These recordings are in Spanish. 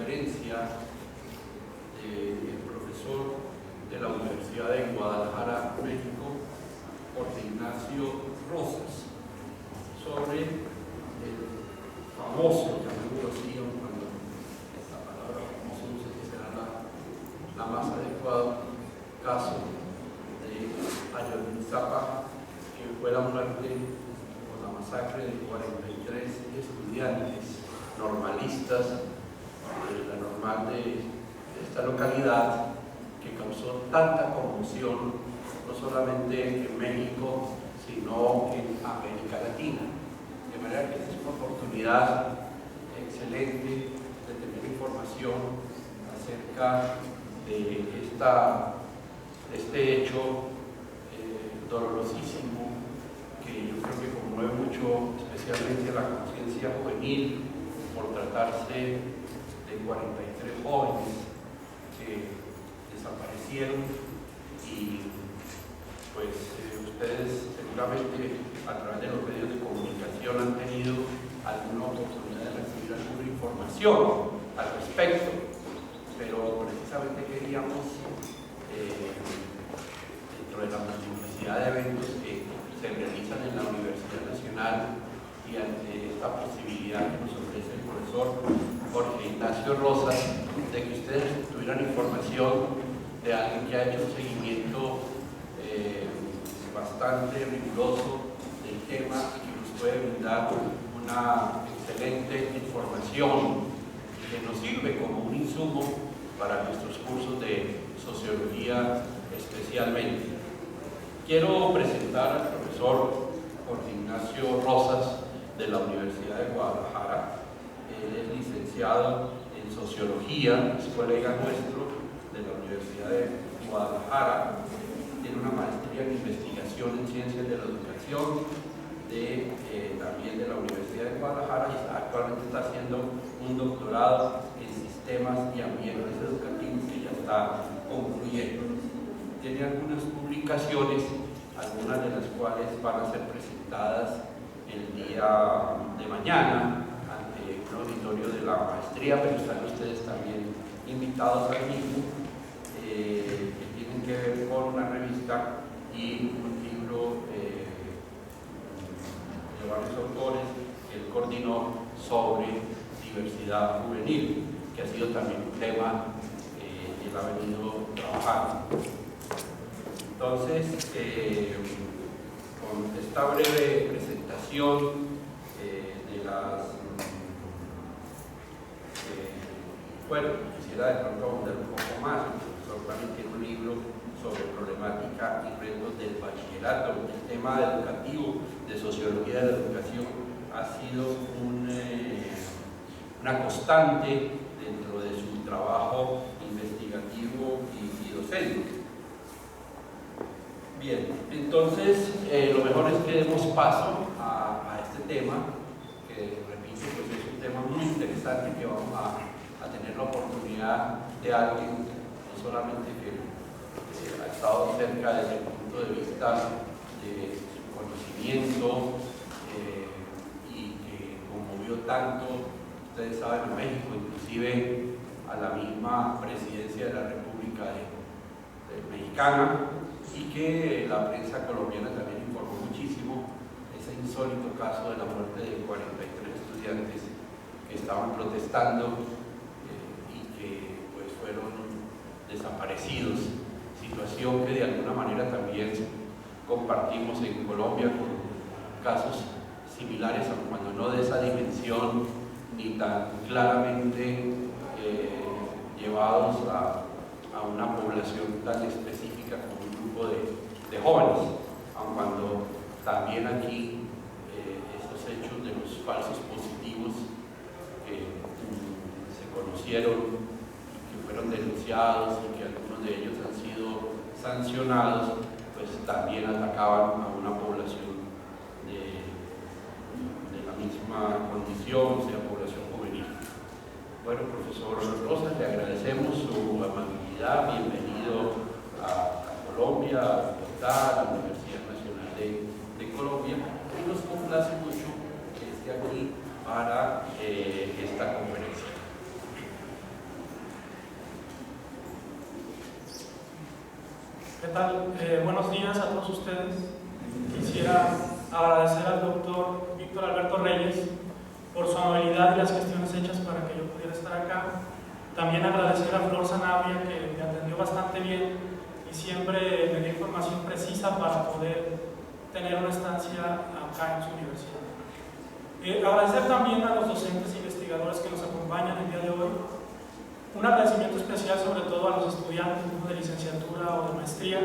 conferencia del profesor de la Universidad de Guadalajara, México, Jorge Ignacio Rosas, sobre el famoso, llamémoslo así, cuando esta palabra famoso no sé si será la más adecuada, caso de Ayotzinapa, que fue la muerte o la masacre de 43 estudiantes normalistas de la normal de esta localidad, que causó tanta conmoción no solamente en México sino en América Latina. De manera que esta es una oportunidad excelente de tener información acerca de este hecho dolorosísimo, que yo creo que conmueve mucho, especialmente a la conciencia juvenil, por tratarse de 43 jóvenes que desaparecieron. Y pues ustedes seguramente a través de los medios de comunicación han tenido alguna oportunidad de recibir alguna información al respecto, pero precisamente queríamos, dentro de la multiplicidad de eventos que se realizan en la Universidad Nacional y ante esta posibilidad que nos ofrece el profesor Jorge Ignacio Rosas, de que ustedes tuvieran información de alguien que ha hecho un seguimiento bastante riguroso del tema y que nos puede brindar una excelente información que nos sirve como un insumo para nuestros cursos de sociología especialmente. Quiero presentar al profesor Jorge Ignacio Rosas de la Universidad de Guadalajara. Él es licenciado en Sociología, es colega nuestro de la Universidad de Guadalajara. Tiene una maestría en Investigación en Ciencias de la Educación también de la Universidad de Guadalajara, y actualmente está haciendo un doctorado en Sistemas y Ambientes Educativos que ya está concluyendo. Tiene algunas publicaciones, algunas de las cuales van a ser presentadas el día de mañana ante un auditorio de la maestría, pero están ustedes también invitados al mismo, que tienen que ver con una revista y un libro de varios autores que él coordinó sobre diversidad juvenil, que ha sido también un tema que él ha venido trabajando. Entonces, con esta breve presentación de las... bueno, quisiera de pronto abundar un poco más. El profesor también tiene un libro sobre problemática y retos del bachillerato. El tema educativo de sociología de la educación ha sido una constante dentro de su trabajo investigativo y docente. Bien, entonces lo mejor es que demos paso a este tema, que repito, pues es un tema muy interesante, que vamos a tener la oportunidad de alguien, no solamente que ha estado cerca desde el punto de vista de su conocimiento y que conmovió tanto, ustedes saben, en México, inclusive a la misma presidencia de la República Mexicana, y que la prensa colombiana también informó muchísimo ese insólito caso de la muerte de 43 estudiantes que estaban protestando y que pues fueron desaparecidos, situación que de alguna manera también compartimos en Colombia con casos similares, aunque cuando no de esa dimensión ni tan claramente llevados a una población tan específica como un grupo de jóvenes, aun cuando también aquí estos hechos de los falsos positivos que se conocieron y que fueron denunciados y que algunos de ellos han sido sancionados, pues también atacaban a una población de la misma condición, o sea, población juvenil. Bueno, profesor Rosas, le agradecemos su amabilidad, bienvenido a Colombia, a Bogotá, a la Universidad Nacional de Colombia, y nos complace mucho que esté aquí para esta conferencia. ¿Qué tal? Buenos días a todos ustedes. Quisiera agradecer al doctor Víctor Alberto Reyes por su amabilidad y las gestiones hechas para que yo pudiera estar acá. También agradecer a Flor Sanabria, que me atendió bastante bien y siempre me dio información precisa para poder tener una estancia acá en su universidad. Agradecer también a los docentes e investigadores que nos acompañan el día de hoy. Un agradecimiento especial sobre todo a los estudiantes de licenciatura o de maestría,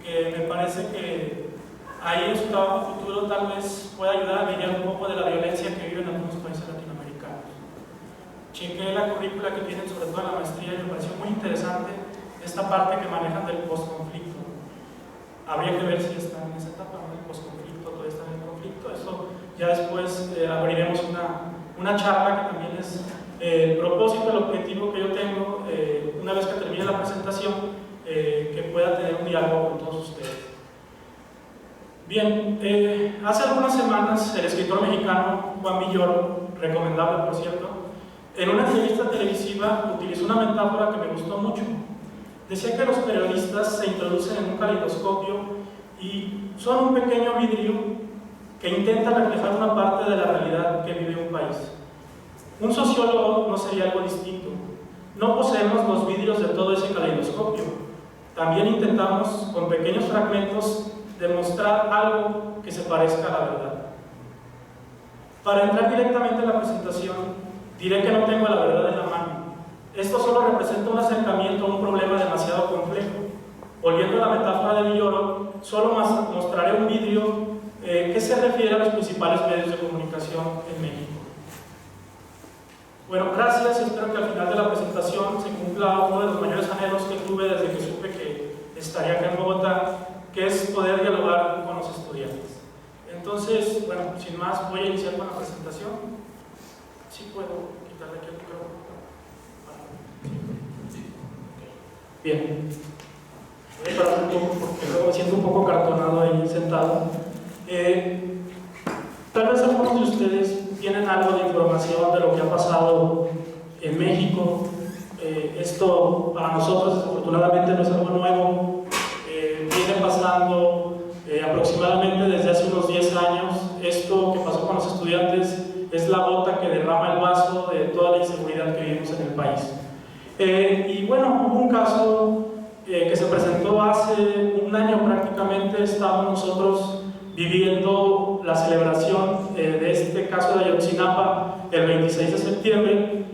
que me parece que ahí en su trabajo futuro tal vez pueda ayudar a mediar un poco de la violencia que viven algunos países latinoamericanos. Chequé la currícula que tienen sobre todo en la maestría y me pareció muy interesante esta parte que manejan del postconflicto. Habría que ver si están en esa etapa, ¿no? El postconflicto, todavía están en el conflicto. Eso ya después abriremos una charla que también es el propósito, el objetivo que yo tengo, una vez que termine la presentación, que pueda tener un diálogo con todos ustedes. Bien, hace algunas semanas el escritor mexicano Juan Villoro, recomendable por cierto, en una entrevista televisiva utilizó una metáfora que me gustó mucho. Decía que los periodistas se introducen en un caleidoscopio y son un pequeño vidrio que intenta reflejar una parte de la realidad que vive un país. Un sociólogo no sería algo distinto. No poseemos los vidrios de todo ese caleidoscopio. También intentamos, con pequeños fragmentos, demostrar algo que se parezca a la verdad. Para entrar directamente en la presentación, diré que no tengo la verdad en la mano. Esto solo representa un acercamiento a un problema demasiado complejo. Volviendo a la metáfora de Villoro, solo mostraré un vídeo que se refiere a los principales medios de comunicación en México. Bueno, gracias. Espero que al final de la presentación se cumpla uno de los mayores anhelos que tuve desde que supe que estaría acá en Bogotá, que es poder dialogar con los estudiantes. Entonces, bueno, sin más, voy a iniciar con la presentación. ¿Sí puedo quitarle aquí el micrófono? Bien. Voy a parar un poco porque luego me siento un poco cartonado ahí sentado. Tal vez algunos de ustedes tienen algo de información de lo que ha pasado en México. Esto para nosotros desafortunadamente no es algo nuevo. Viene pasando aproximadamente desde hace unos 10 años. Esto que pasó con los estudiantes es la gota que derrama el vaso de toda la inseguridad que vivimos en el país. Y bueno, hubo un caso que se presentó hace un año prácticamente. Estábamos nosotros viviendo la celebración de este caso de Ayotzinapa el 26 de septiembre,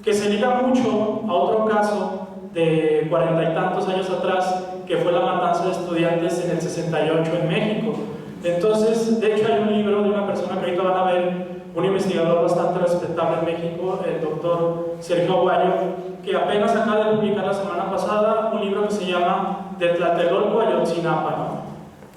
que se liga mucho a otro caso de 40 y tantos años atrás, que fue la matanza de estudiantes en el 68 en México. Entonces, de hecho, hay un libro de una persona que ahorita van a ver, un investigador bastante respetable en México, el doctor Sergio Aguayo, que apenas acaba de publicar la semana pasada un libro que se llama De Tlatelolco a Ayotzinapa, ¿no?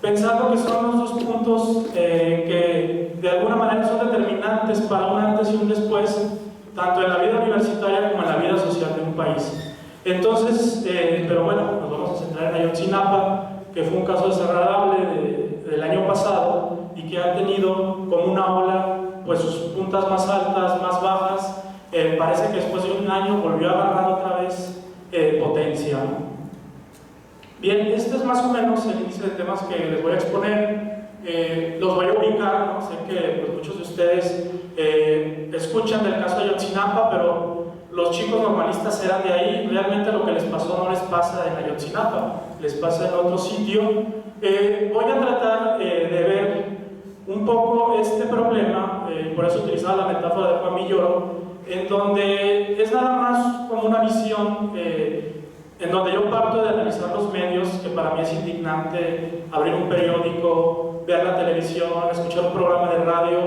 Pensando que son los dos puntos que de alguna manera son determinantes para un antes y un después, tanto en la vida universitaria como en la vida social de un país. Entonces, pero bueno, nos vamos a centrar en Ayotzinapa, que fue un caso desagradable del año pasado y que ha tenido como una ola, pues sus puntas más altas, más bajas. Parece que después de un año volvió a agarrar otra vez potencia, ¿no? Bien, este es más o menos el índice de temas que les voy a exponer. Los voy a ubicar, ¿no? Sé que pues, muchos de ustedes escuchan del caso de Ayotzinapa, pero los chicos normalistas eran de ahí. Realmente lo que les pasó no les pasa en Ayotzinapa, les pasa en otro sitio. Voy a tratar de ver un poco este problema, por eso utilizaba la metáfora de Juan Villoro, en donde es nada más como una visión en donde yo parto de analizar los medios, que para mí es indignante abrir un periódico, ver la televisión, escuchar un programa de radio.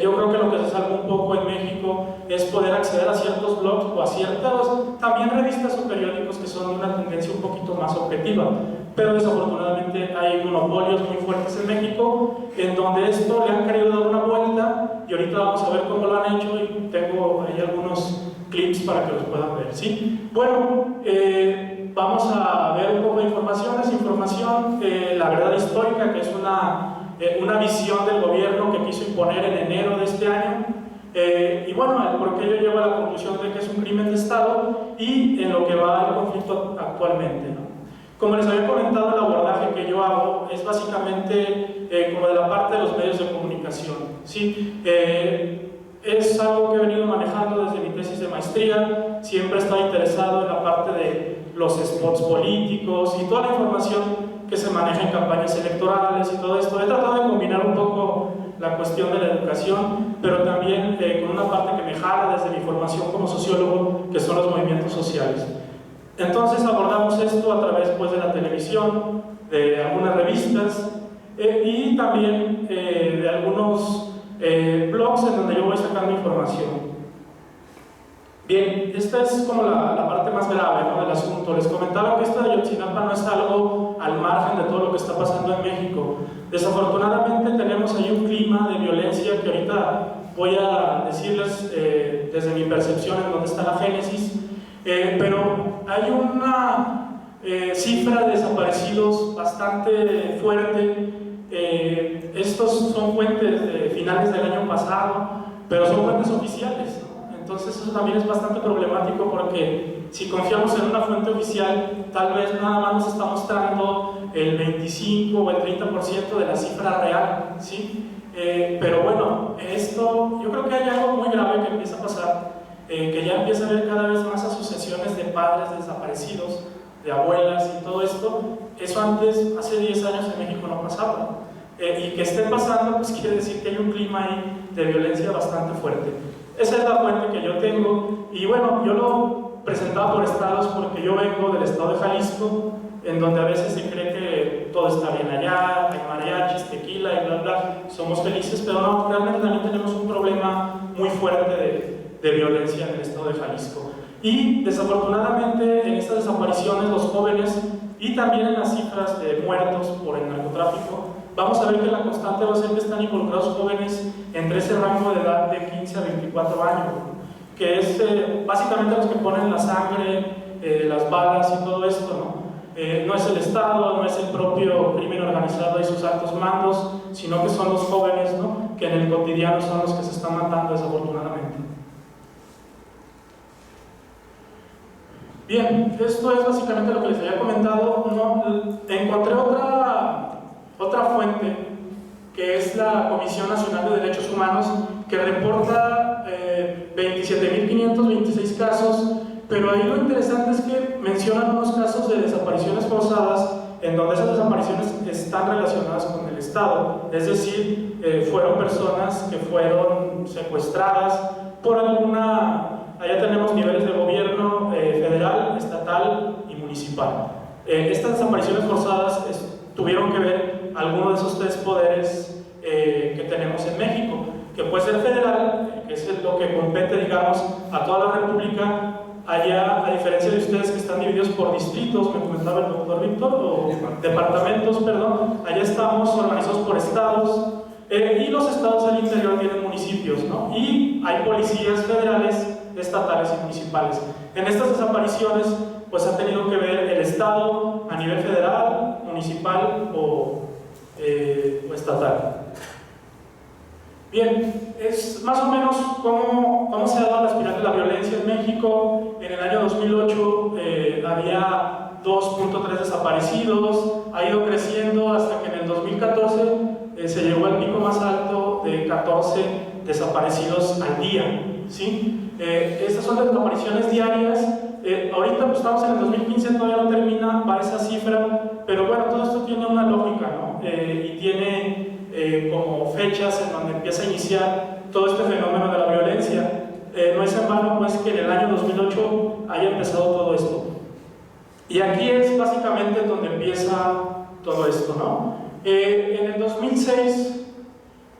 Yo creo que lo que se salva un poco en México es poder acceder a ciertos blogs o a ciertas también revistas o periódicos que son de una tendencia un poquito más objetiva, pero desafortunadamente hay monopolios muy fuertes en México en donde esto le han querido dar una vuelta y ahorita vamos a ver cómo lo han hecho y tengo ahí algunos clips para que los puedan ver, ¿sí? Bueno, vamos a ver un poco de información, la verdad histórica, que es una visión del gobierno que quiso imponer en enero de este año, y bueno, el por qué yo llego a la conclusión de que es un crimen de Estado y en lo que va el conflicto actualmente, ¿no? Como les había comentado, el abordaje que yo hago es básicamente como de la parte de los medios de comunicación, ¿sí? Es algo que he venido manejando desde mi tesis de maestría. Siempre he estado interesado en la parte de los spots políticos y toda la información que se maneja en campañas electorales y todo esto. He tratado de combinar un poco la cuestión de la educación, pero también con una parte que me jala desde mi formación como sociólogo, que son los movimientos sociales. Entonces abordamos esto a través pues, de la televisión, de algunas revistas y también de algunos blogs en donde yo voy sacando información. Bien, esta es como la parte más grave, ¿no?, del asunto. Les comentaba que esto de Ayotzinapa no es algo al margen de todo lo que está pasando en México. Desafortunadamente tenemos ahí un clima de violencia que ahorita voy a decirles desde mi percepción en dónde está la génesis, pero hay una cifra de desaparecidos bastante fuerte. Estos son fuentes de finales del año pasado, pero son fuentes oficiales, ¿no? Entonces eso también es bastante problemático, porque si confiamos en una fuente oficial, tal vez nada más nos está mostrando el 25 o el 30% de la cifra real, ¿sí? Pero bueno, esto, yo creo que hay algo muy grave que empieza a pasar, que ya empieza a haber cada vez más asociaciones de padres de desaparecidos, de abuelas y todo esto. Eso antes, hace 10 años en México no pasaba. Y que esté pasando, pues quiere decir que hay un clima ahí de violencia bastante fuerte. Esa es la fuente que yo tengo, y bueno, yo lo presentaba por estados porque yo vengo del estado de Jalisco, en donde a veces se cree que todo está bien allá, hay mariachis, tequila y bla bla, somos felices, pero no, realmente también tenemos un problema muy fuerte de violencia en el estado de Jalisco. Y desafortunadamente en estas desapariciones los jóvenes, y también en las cifras de muertos por el narcotráfico, vamos a ver que la constante va a ser que están involucrados jóvenes entre ese rango de edad de 15 a 24 años, que es básicamente los que ponen la sangre, las balas y todo esto, ¿no? No es el Estado, no es el propio crimen organizado y sus altos mandos, sino que son los jóvenes, ¿no?, que en el cotidiano son los que se están matando desafortunadamente. Bien, esto es básicamente lo que les había comentado. Encontré otra fuente, que es la Comisión Nacional de Derechos Humanos, que reporta 27.526 casos, pero ahí lo interesante es que mencionan unos casos de desapariciones forzadas, en donde esas desapariciones están relacionadas con el Estado, es decir, fueron personas que fueron secuestradas por alguna... Allá tenemos niveles de gobierno federal, estatal y municipal. Estas desapariciones forzadas tuvieron que ver algunos de esos tres poderes que tenemos en México, que puede ser federal, que es lo que compete, digamos, a toda la república. Allá, a diferencia de ustedes que están divididos por distritos, me comentaba el doctor Víctor, o departamentos, perdón, allá estamos organizados por estados, y los estados al interior tienen municipios, ¿no? Y hay policías federales, estatales y municipales. En estas desapariciones, pues ha tenido que ver el Estado a nivel federal, municipal o estatal. Bien, es más o menos cómo se ha dado la espiral de la violencia en México. En el año 2008 había 2.3 desaparecidos, ha ido creciendo hasta que en el 2014 se llegó al pico más alto de 14 desaparecidos al día, ¿sí? Estas son las desapariciones diarias. Ahorita pues, estamos en el 2015, todavía no termina, va esa cifra, pero bueno, todo esto tiene una lógica, ¿no? Y tiene como fechas en donde empieza a iniciar todo este fenómeno de la violencia. No es en vano pues que en el año 2008 haya empezado todo esto. Y aquí es básicamente donde empieza todo esto, ¿no? En el 2006,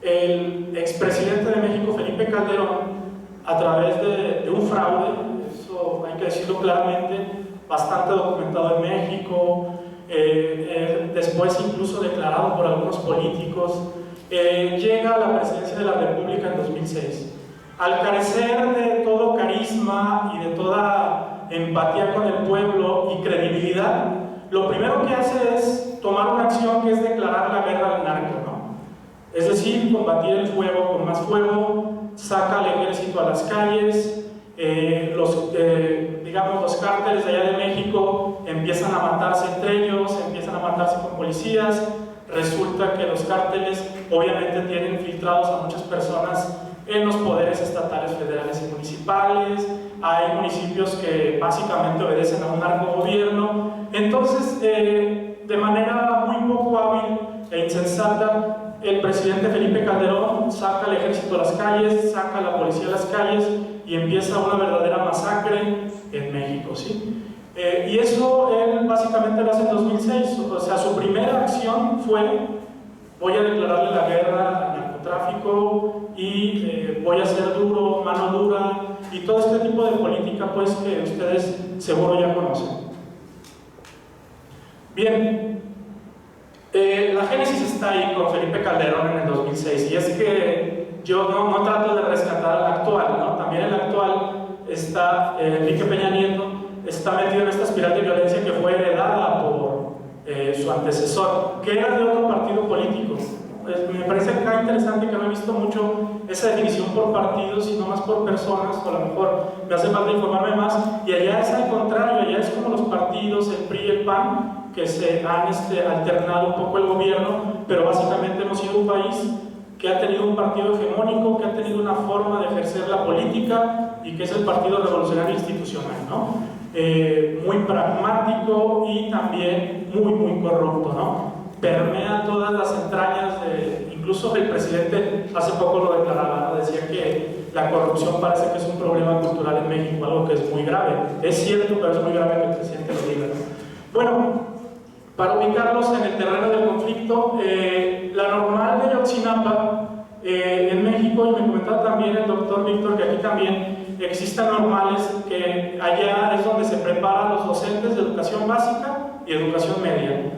el expresidente de México, Felipe Calderón, a través de un fraude, eso hay que decirlo claramente, bastante documentado en México, después incluso declarado por algunos políticos, llega a la presidencia de la República en 2006. Al carecer de todo carisma y de toda empatía con el pueblo y credibilidad, lo primero que hace es tomar una acción que es declarar la guerra al narco, ¿no? Es decir, combatir el fuego con más fuego, saca al ejército a las calles, los cárteles de allá de México empiezan empiezan a matarse entre ellos, empiezan a matarse con policías. Resulta que los cárteles obviamente tienen filtrados a muchas personas en los poderes estatales, federales y municipales. Hay municipios que básicamente obedecen a un narcogobierno. Entonces, de manera muy poco hábil e insensata, el presidente Felipe Calderón saca al ejército a las calles, saca a la policía a las calles y empieza una verdadera masacre en México, ¿sí? Y eso él básicamente lo hace en 2006, o sea, su primera acción fue: voy a declararle la guerra al narcotráfico y voy a ser duro, mano dura, y todo este tipo de política pues que ustedes seguro ya conocen. Bien, la génesis está ahí con Felipe Calderón en el 2006, y es que yo no trato de rescatar al actual, ¿no? También el actual está, Enrique Peña Nieto, está metido en esta espiral de violencia que fue heredada por su antecesor, que era de otro partido político. Me parece acá interesante que no he visto mucho esa definición por partidos, sino más por personas, o a lo mejor me hace falta informarme más, y allá es al contrario, allá es como los partidos, el PRI y el PAN, que se han alternado un poco el gobierno, pero básicamente hemos sido un país que ha tenido un partido hegemónico, que ha tenido una forma de ejercer la política, y que es el Partido Revolucionario Institucional, ¿no? Muy pragmático y también muy corrupto, ¿no? Permea todas las entrañas incluso el presidente hace poco lo declaraba, ¿no? Decía que la corrupción parece que es un problema cultural en México, algo que es muy grave. Es cierto, pero es muy grave que el presidente lo diga, ¿no? Bueno, para ubicarlos en el terreno del conflicto, la normal de Ayotzinapa en México, y me comentaba también el doctor Víctor que aquí también existen normales, que allá es donde se preparan los docentes de educación básica y educación media.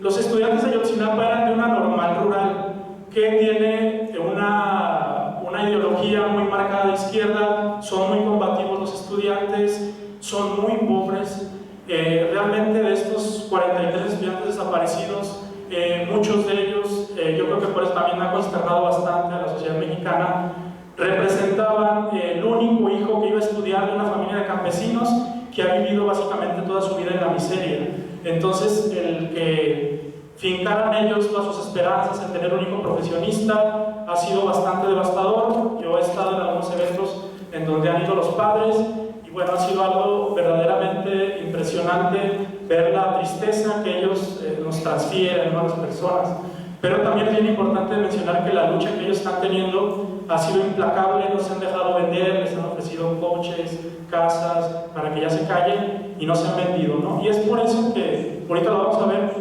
Los estudiantes de Ayotzinapa eran de una normal rural que tiene una ideología muy marcada de izquierda, son muy combativos los estudiantes, son muy pobres. Realmente de estos 43 estudiantes desaparecidos, muchos de ellos, yo creo que por eso también ha consternado bastante a la sociedad mexicana, representaban el único hijo que iba a estudiar de una familia de campesinos que ha vivido básicamente toda su vida en la miseria. Entonces, el que fincaran ellos todas sus esperanzas en tener un hijo profesionista ha sido bastante devastador. Yo he estado en algunos eventos en donde han ido los padres, y bueno, ha sido algo verdaderamente impresionante ver la tristeza que ellos nos transfieren a las personas. Pero también es bien importante mencionar que la lucha que ellos están teniendo ha sido implacable, no se han dejado vender, les han ofrecido coches, casas, para que ya se callen, y no se han vendido, ¿no? Y es por eso que, ahorita lo vamos a ver,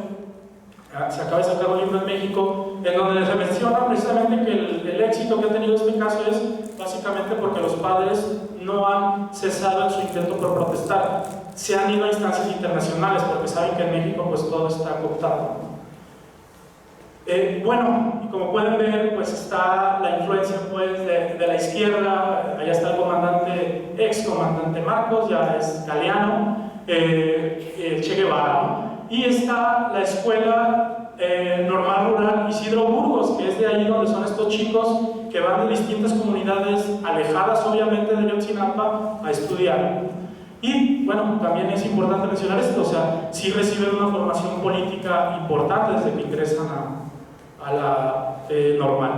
se acaba de sacar un libro en México, en donde se menciona precisamente que el éxito que ha tenido este caso es básicamente porque los padres no han cesado en su intento por protestar, se han ido a instancias internacionales, porque saben que en México pues todo está cooptado. Bueno, y como pueden ver, pues está la influencia pues, de la izquierda. Allá está el comandante, ex comandante Marcos, ya es Galeano, Che Guevara, ¿no? Y está la escuela normal rural Isidro Burgos, que es de ahí donde son estos chicos que van de distintas comunidades alejadas obviamente de Ayotzinapa a estudiar. Y bueno, también es importante mencionar esto, o sea, sí reciben una formación política importante desde que ingresan a la normal.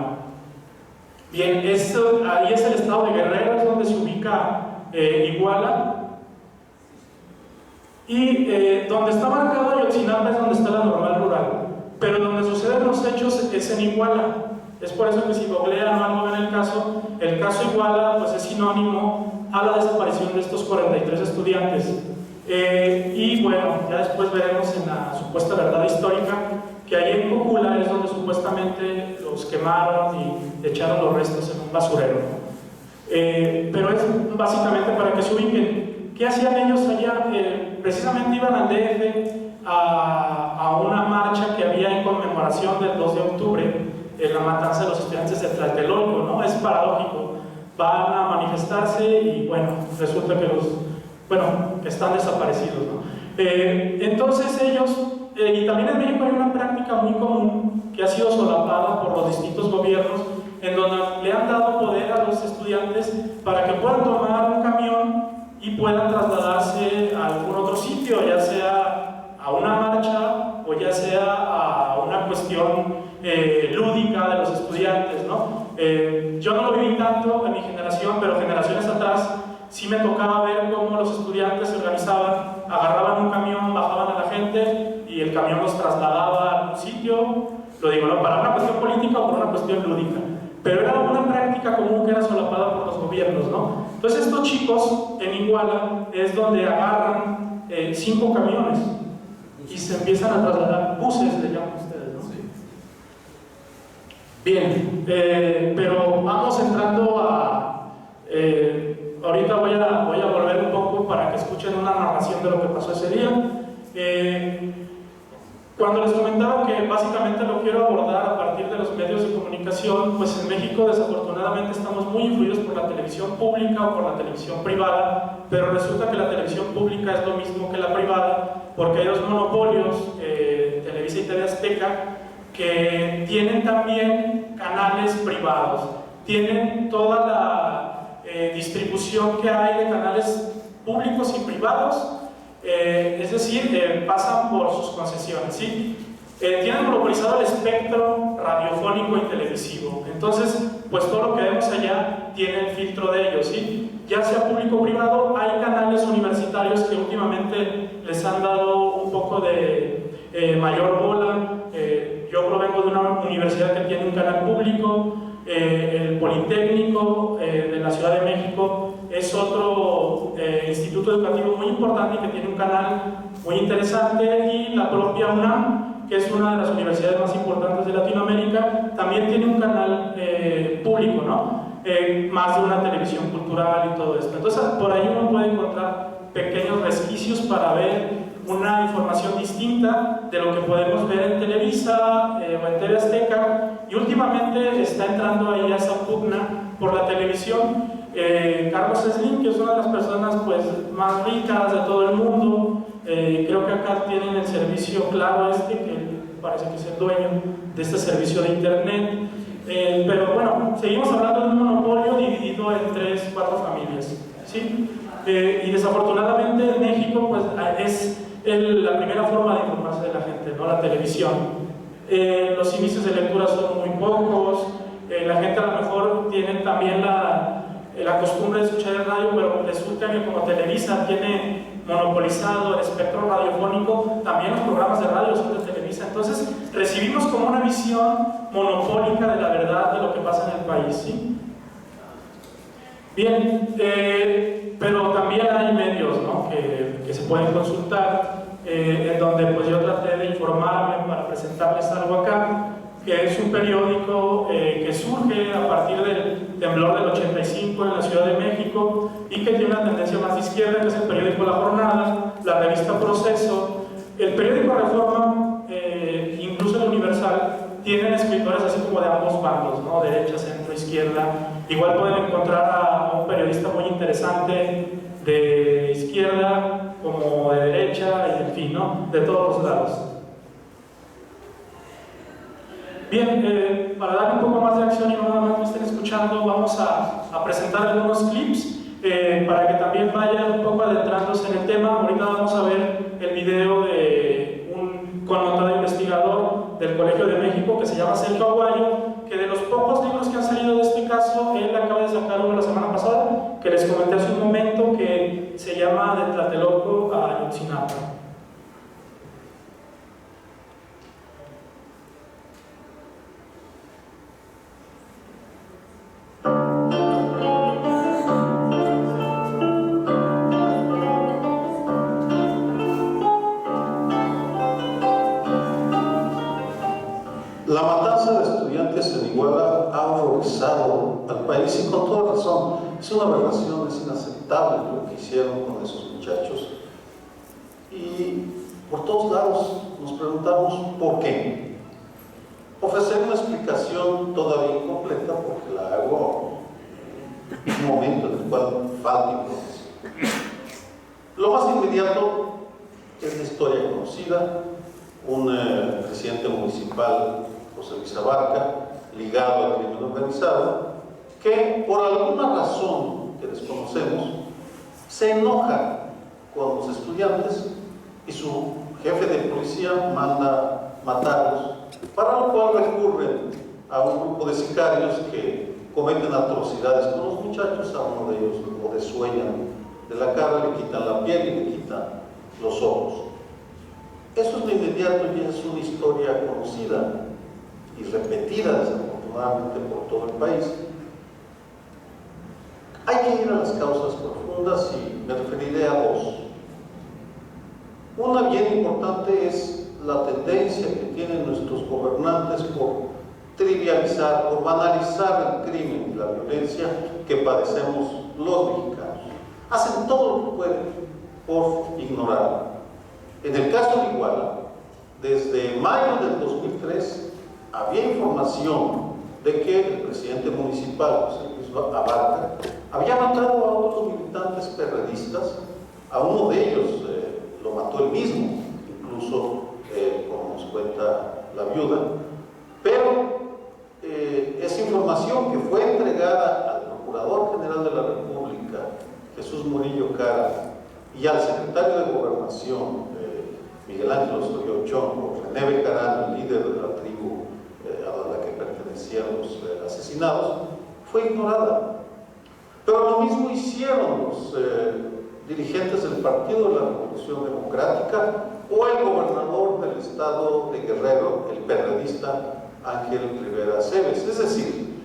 Bien, ahí es el estado de Guerrero, es donde se ubica Iguala, y donde está marcado Ayotzinapa es donde está la normal rural, pero donde suceden los hechos es en Iguala. Es por eso que si googlean o algo ven el caso Iguala pues es sinónimo a la desaparición de estos 43 estudiantes. Y bueno, ya después veremos en la supuesta verdad histórica que ahí en Cocula es donde supuestamente los quemaron y echaron los restos en un basurero. Pero es básicamente para que se ubiquen. ¿Qué hacían ellos allá? Precisamente iban al DF a una marcha que había en conmemoración del 2 de octubre, en la matanza de los estudiantes de Tlatelolco, ¿no? Es paradójico. Van a manifestarse y bueno, resulta que que están desaparecidos, ¿no? Entonces ellos, y también en México hay una práctica muy común que ha sido solapada por los distintos gobiernos, en donde le han dado poder a los estudiantes para que puedan tomar un camión y puedan trasladarse a algún otro sitio, ya marcha o ya sea a una cuestión lúdica de los estudiantes, ¿no? Yo no lo viví tanto en mi generación, pero generaciones atrás sí me tocaba ver cómo los estudiantes se organizaban, agarraban un camión, bajaban a la gente y el camión los trasladaba a un sitio, lo digo, no para una cuestión política o por una cuestión lúdica, pero era una práctica común que era solapada por los gobiernos, ¿no? Entonces estos chicos en Iguala es donde agarran 5 camiones y se empiezan a trasladar, buses le llaman ustedes, ¿no? Sí. Bien, pero vamos entrando a... ahorita voy a volver un poco para que escuchen una narración de lo que pasó ese día. Cuando les comentaba que básicamente lo quiero abordar a partir de los medios de comunicación, pues en México desafortunadamente estamos muy influidos por la televisión pública o por la televisión privada, pero resulta que la televisión pública es lo mismo que la privada, porque hay dos monopolios, Televisa y TV Azteca, que tienen también canales privados, tienen toda la distribución que hay de canales públicos y privados, es decir, pasan por sus concesiones, ¿sí? Tienen monopolizado el espectro radiofónico y televisivo, entonces pues todo lo que vemos allá tiene el filtro de ellos, ¿sí? Ya sea público o privado, hay canales universitarios que últimamente les han dado un poco de mayor bola. Yo provengo de una universidad que tiene un canal público, el Politécnico de la Ciudad de México es otro instituto educativo muy importante y que tiene un canal muy interesante, y la propia UNAM, que es una de las universidades más importantes de Latinoamérica, también tiene un canal público, ¿no? Más de una televisión cultural y todo esto. Entonces por ahí uno puede encontrar pequeños resquicios para ver una información distinta de lo que podemos ver en Televisa o en TV Azteca, y últimamente está entrando ahí a esa pugna por la televisión. Carlos Slim, que es una de las personas pues, más ricas de todo el mundo, creo que acá tienen el servicio Claro que parece que es el dueño de este servicio de internet, pero bueno, seguimos hablando de un monopolio dividido en 3, 4 familias, ¿sí? Y desafortunadamente en México pues, es la primera forma de informarse de la gente, ¿no? La televisión. Los índices de lectura son muy pocos, la gente a lo mejor tiene también la costumbre de escuchar el radio, pero resulta que como Televisa tiene monopolizado el espectro radiofónico, también los programas de radio son de Televisa, entonces recibimos como una visión monopólica de la verdad de lo que pasa en el país, ¿sí? Bien, pero también hay medios, ¿no? que se pueden consultar, en donde pues yo traté de informarme para presentarles algo acá, que es un periódico que surge a partir del temblor del 85 en la Ciudad de México y que tiene una tendencia más de izquierda, que es el periódico La Jornada, la revista Proceso, el periódico Reforma, incluso el Universal, tienen escritores así como de ambos bandos, ¿no? Derecha, centro, izquierda. Igual pueden encontrar a un periodista muy interesante de izquierda como de derecha, y en fin, ¿no? De todos los lados. Bien, para dar un poco más de acción y no nada más me estén escuchando, vamos a presentar algunos clips para que también vayan un poco adentrándose en el tema. Ahorita vamos a ver el video de un connotado investigador del Colegio de México que se llama Sergio Aguayo, que de los pocos libros que han salido de este caso, él acaba de sacar uno la semana pasada, que les comenté hace un momento, que se llama De Tlatelolco a Ayotzinapa. La matanza de estudiantes en Iguala ha horrorizado al país y con toda razón. Es una aberración, es inaceptable lo que hicieron con esos muchachos. Y por todos lados nos preguntamos por qué. Ofrecer una explicación todavía incompleta porque la hago en un momento en el cual falta información. Lo más inmediato es la historia conocida. Un presidente municipal, José Luis Abarca, ligado al crimen organizado, que por alguna razón que desconocemos, se enoja con los estudiantes y su jefe de policía manda matarlos, para lo cual recurren a un grupo de sicarios que cometen atrocidades con los muchachos. A uno de ellos lo desuellan de la cara, le quitan la piel y le quitan los ojos. Eso de inmediato ya es una historia conocida y repetida desafortunadamente por todo el país. Hay que ir a las causas profundas y me referiré a dos. Una bien importante es la tendencia que tienen nuestros gobernantes por trivializar, por banalizar el crimen y la violencia que padecemos los mexicanos. Hacen todo lo que pueden por ignorarlo. En el caso de Iguala, desde mayo del 2003 había información de que el presidente municipal, José Luis Abarca, había matado a otros militantes perredistas. A uno de ellos lo mató él mismo, incluso como nos cuenta la viuda. Pero esa información que fue entregada al Procurador General de la República, Jesús Murillo Cara, y al secretario de Gobernación, Miguel Ángel Osorio Chong, por René Bejarano, el líder de la tribu a la que pertenecían los asesinados, fue ignorada. Pero lo mismo hicieron los dirigentes del Partido de la Revolución Democrática o el gobernador del estado de Guerrero, el perredista Ángel Rivera Cebes. Es decir,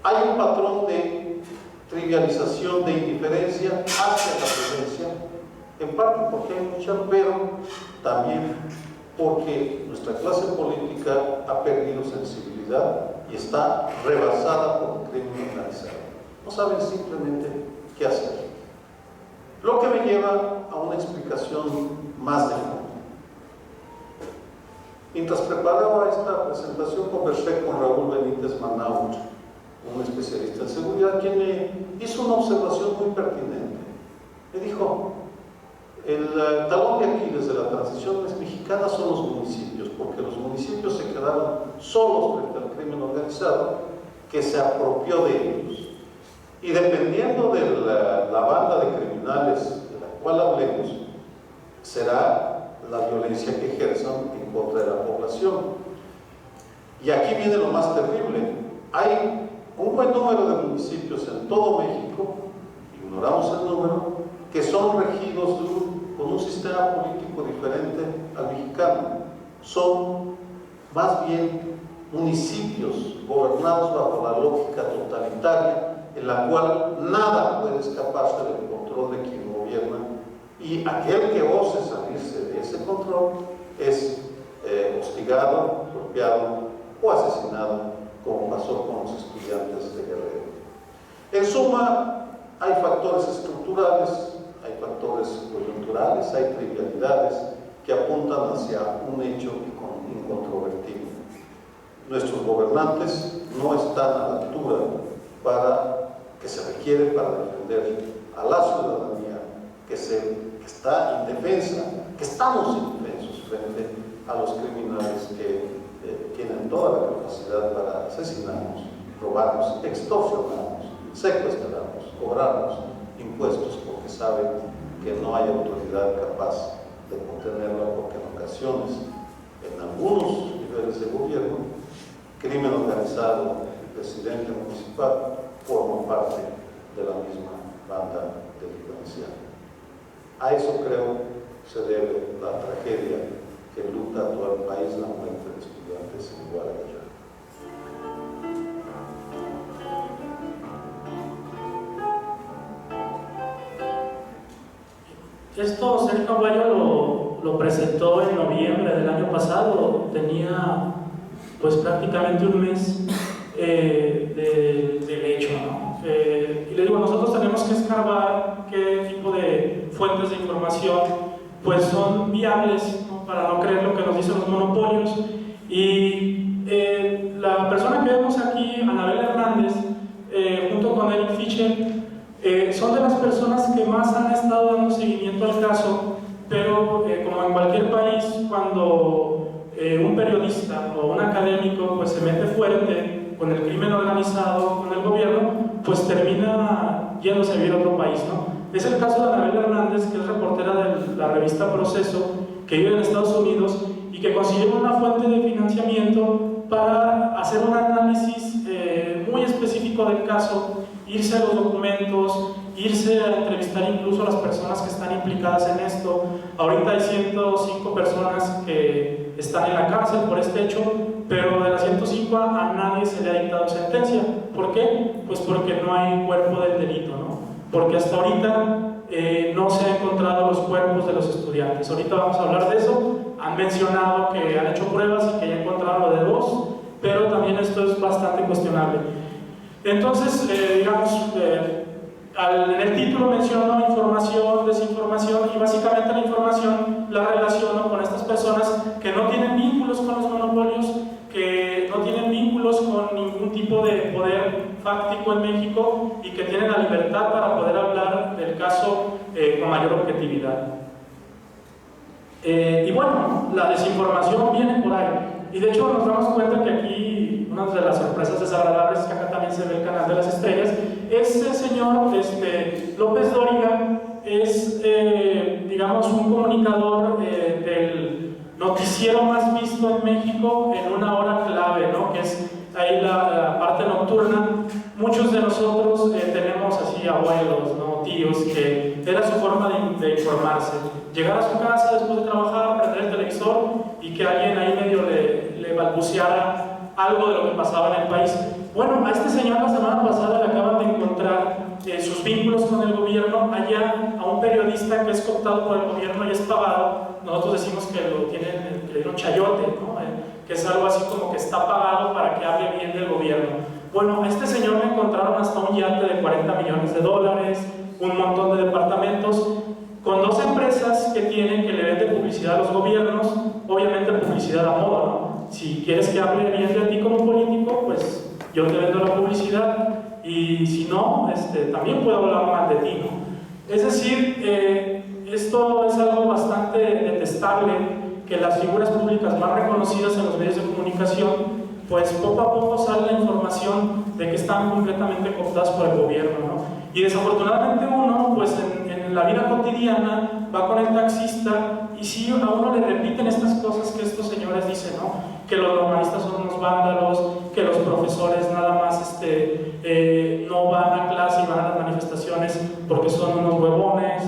hay un patrón de trivialización, de indiferencia hacia la violencia, en parte porque hay mucha, pero también porque nuestra clase política ha perdido sensibilidad y está rebasada por el crimen organizado. No saben simplemente qué hacer. Lo que me lleva a una explicación más de fondo. Mientras preparaba esta presentación, conversé con Raúl Benítez Manaut, un especialista en seguridad, quien me hizo una observación muy pertinente. Me dijo: el talón de Aquiles de la transición mexicana son los municipios, porque los municipios se quedaron solos frente al crimen organizado que se apropió de ellos. Y dependiendo de la banda de criminales de la cual hablemos, será la violencia que ejerzan en contra de la población. Y aquí viene lo más terrible. Hay un buen número de municipios en todo México, ignoramos el número, que son regidos con un sistema político diferente al mexicano. Son más bien municipios gobernados bajo la lógica totalitaria, en la cual nada puede escaparse del control de quien gobierna, y aquel que ose salirse de ese control es hostigado, golpeado o asesinado, como pasó con los estudiantes de Guerrero. En suma, hay factores estructurales, hay factores coyunturales, hay trivialidades que apuntan hacia un hecho incontrovertible. Nuestros gobernantes no están a la altura que se requiere para defender a la ciudadanía que está indefensa, que estamos indefensos frente a los criminales que tienen toda la capacidad para asesinarnos, robarnos, extorsionarnos, secuestrarnos, cobrarnos impuestos, porque saben que no hay autoridad capaz de contenerla, porque en ocasiones, en algunos niveles de gobierno, crimen organizado, el presidente municipal forma parte de la misma banda delincuencial. A eso creo se debe la tragedia que luta a todo el país, la muerte de estudiantes en Guadalajara. Esto Sergio Aguayo lo presentó en noviembre del año pasado. Tenía pues prácticamente un mes del hecho, ¿no? Y le digo, nosotros tenemos que escarbar qué tipo de fuentes de información pues son viables, ¿no?, para no creer lo que nos dicen los monopolios. Y la persona que vemos aquí, Anabel Hernández, junto con Eric Fischer, son de las personas que más han estado dando seguimiento al caso, pero como en cualquier país, cuando un periodista o un académico pues se mete fuerte con el crimen organizado, con el gobierno, pues termina yéndose a vivir a otro país, ¿no? Es el caso de Anabel Hernández, que es reportera de la revista Proceso, que viven en Estados Unidos y que consiguieron una fuente de financiamiento para hacer un análisis muy específico del caso, irse a los documentos, irse a entrevistar incluso a las personas que están implicadas en esto. Ahorita hay 105 personas que están en la cárcel por este hecho, pero de las 105 a nadie se le ha dictado sentencia. ¿Por qué? Pues porque no hay cuerpo del delito, ¿no? Porque hasta ahorita no se han encontrado los cuerpos de los estudiantes. Ahorita vamos a hablar de eso. Han mencionado que han hecho pruebas y que ya encontraron lo de 2, pero también esto es bastante cuestionable. Entonces, digamos, en el título menciono información, desinformación, y básicamente la información la relaciono con estas personas que no tienen vínculos con los monopolios, que no tienen vínculos con ningún tipo de poder fáctico en México y que tienen la libertad para poder hablar del caso con mayor objetividad. Y bueno, la desinformación viene por ahí. Y de hecho nos damos cuenta que aquí una de las sorpresas desagradables es que acá también se ve el canal de las estrellas. Este señor López Dóriga es, digamos, un comunicador del noticiero más visto en México en una hora clave, ¿no? Que es ahí la parte nocturna. Muchos de nosotros tenemos así abuelos, ¿no? Tíos, que era su forma de informarse. Llegar a su casa después de trabajar, prender el televisor y que alguien ahí medio le balbuceara algo de lo que pasaba en el país. Bueno, a este señor la semana pasada le acaban de encontrar sus vínculos con el gobierno allá, a un periodista que es cooptado por el gobierno y es pagado. Nosotros decimos que le dieron chayote, ¿no? Que es algo así como que está pagado para que hable bien del gobierno. Bueno, a este señor le encontraron hasta un yate de $40 millones, un montón de departamentos, con 2 empresas que tienen que le venden publicidad a los gobiernos, obviamente publicidad a modo, ¿no? Si quieres que hable bien de ti como político, pues yo te vendo la publicidad, y si no, también puedo hablar mal de ti, ¿no? Es decir, esto es algo bastante detestable, que las figuras públicas más reconocidas en los medios de comunicación, pues poco a poco sale la información de que están completamente cooptadas por el gobierno, ¿no? Y desafortunadamente uno, pues en la vida cotidiana, va con el taxista y sí, a uno le repiten estas cosas que estos señores dicen, ¿no? Que los normalistas son unos vándalos, que los profesores nada más no van a clase y van a las manifestaciones porque son unos huevones,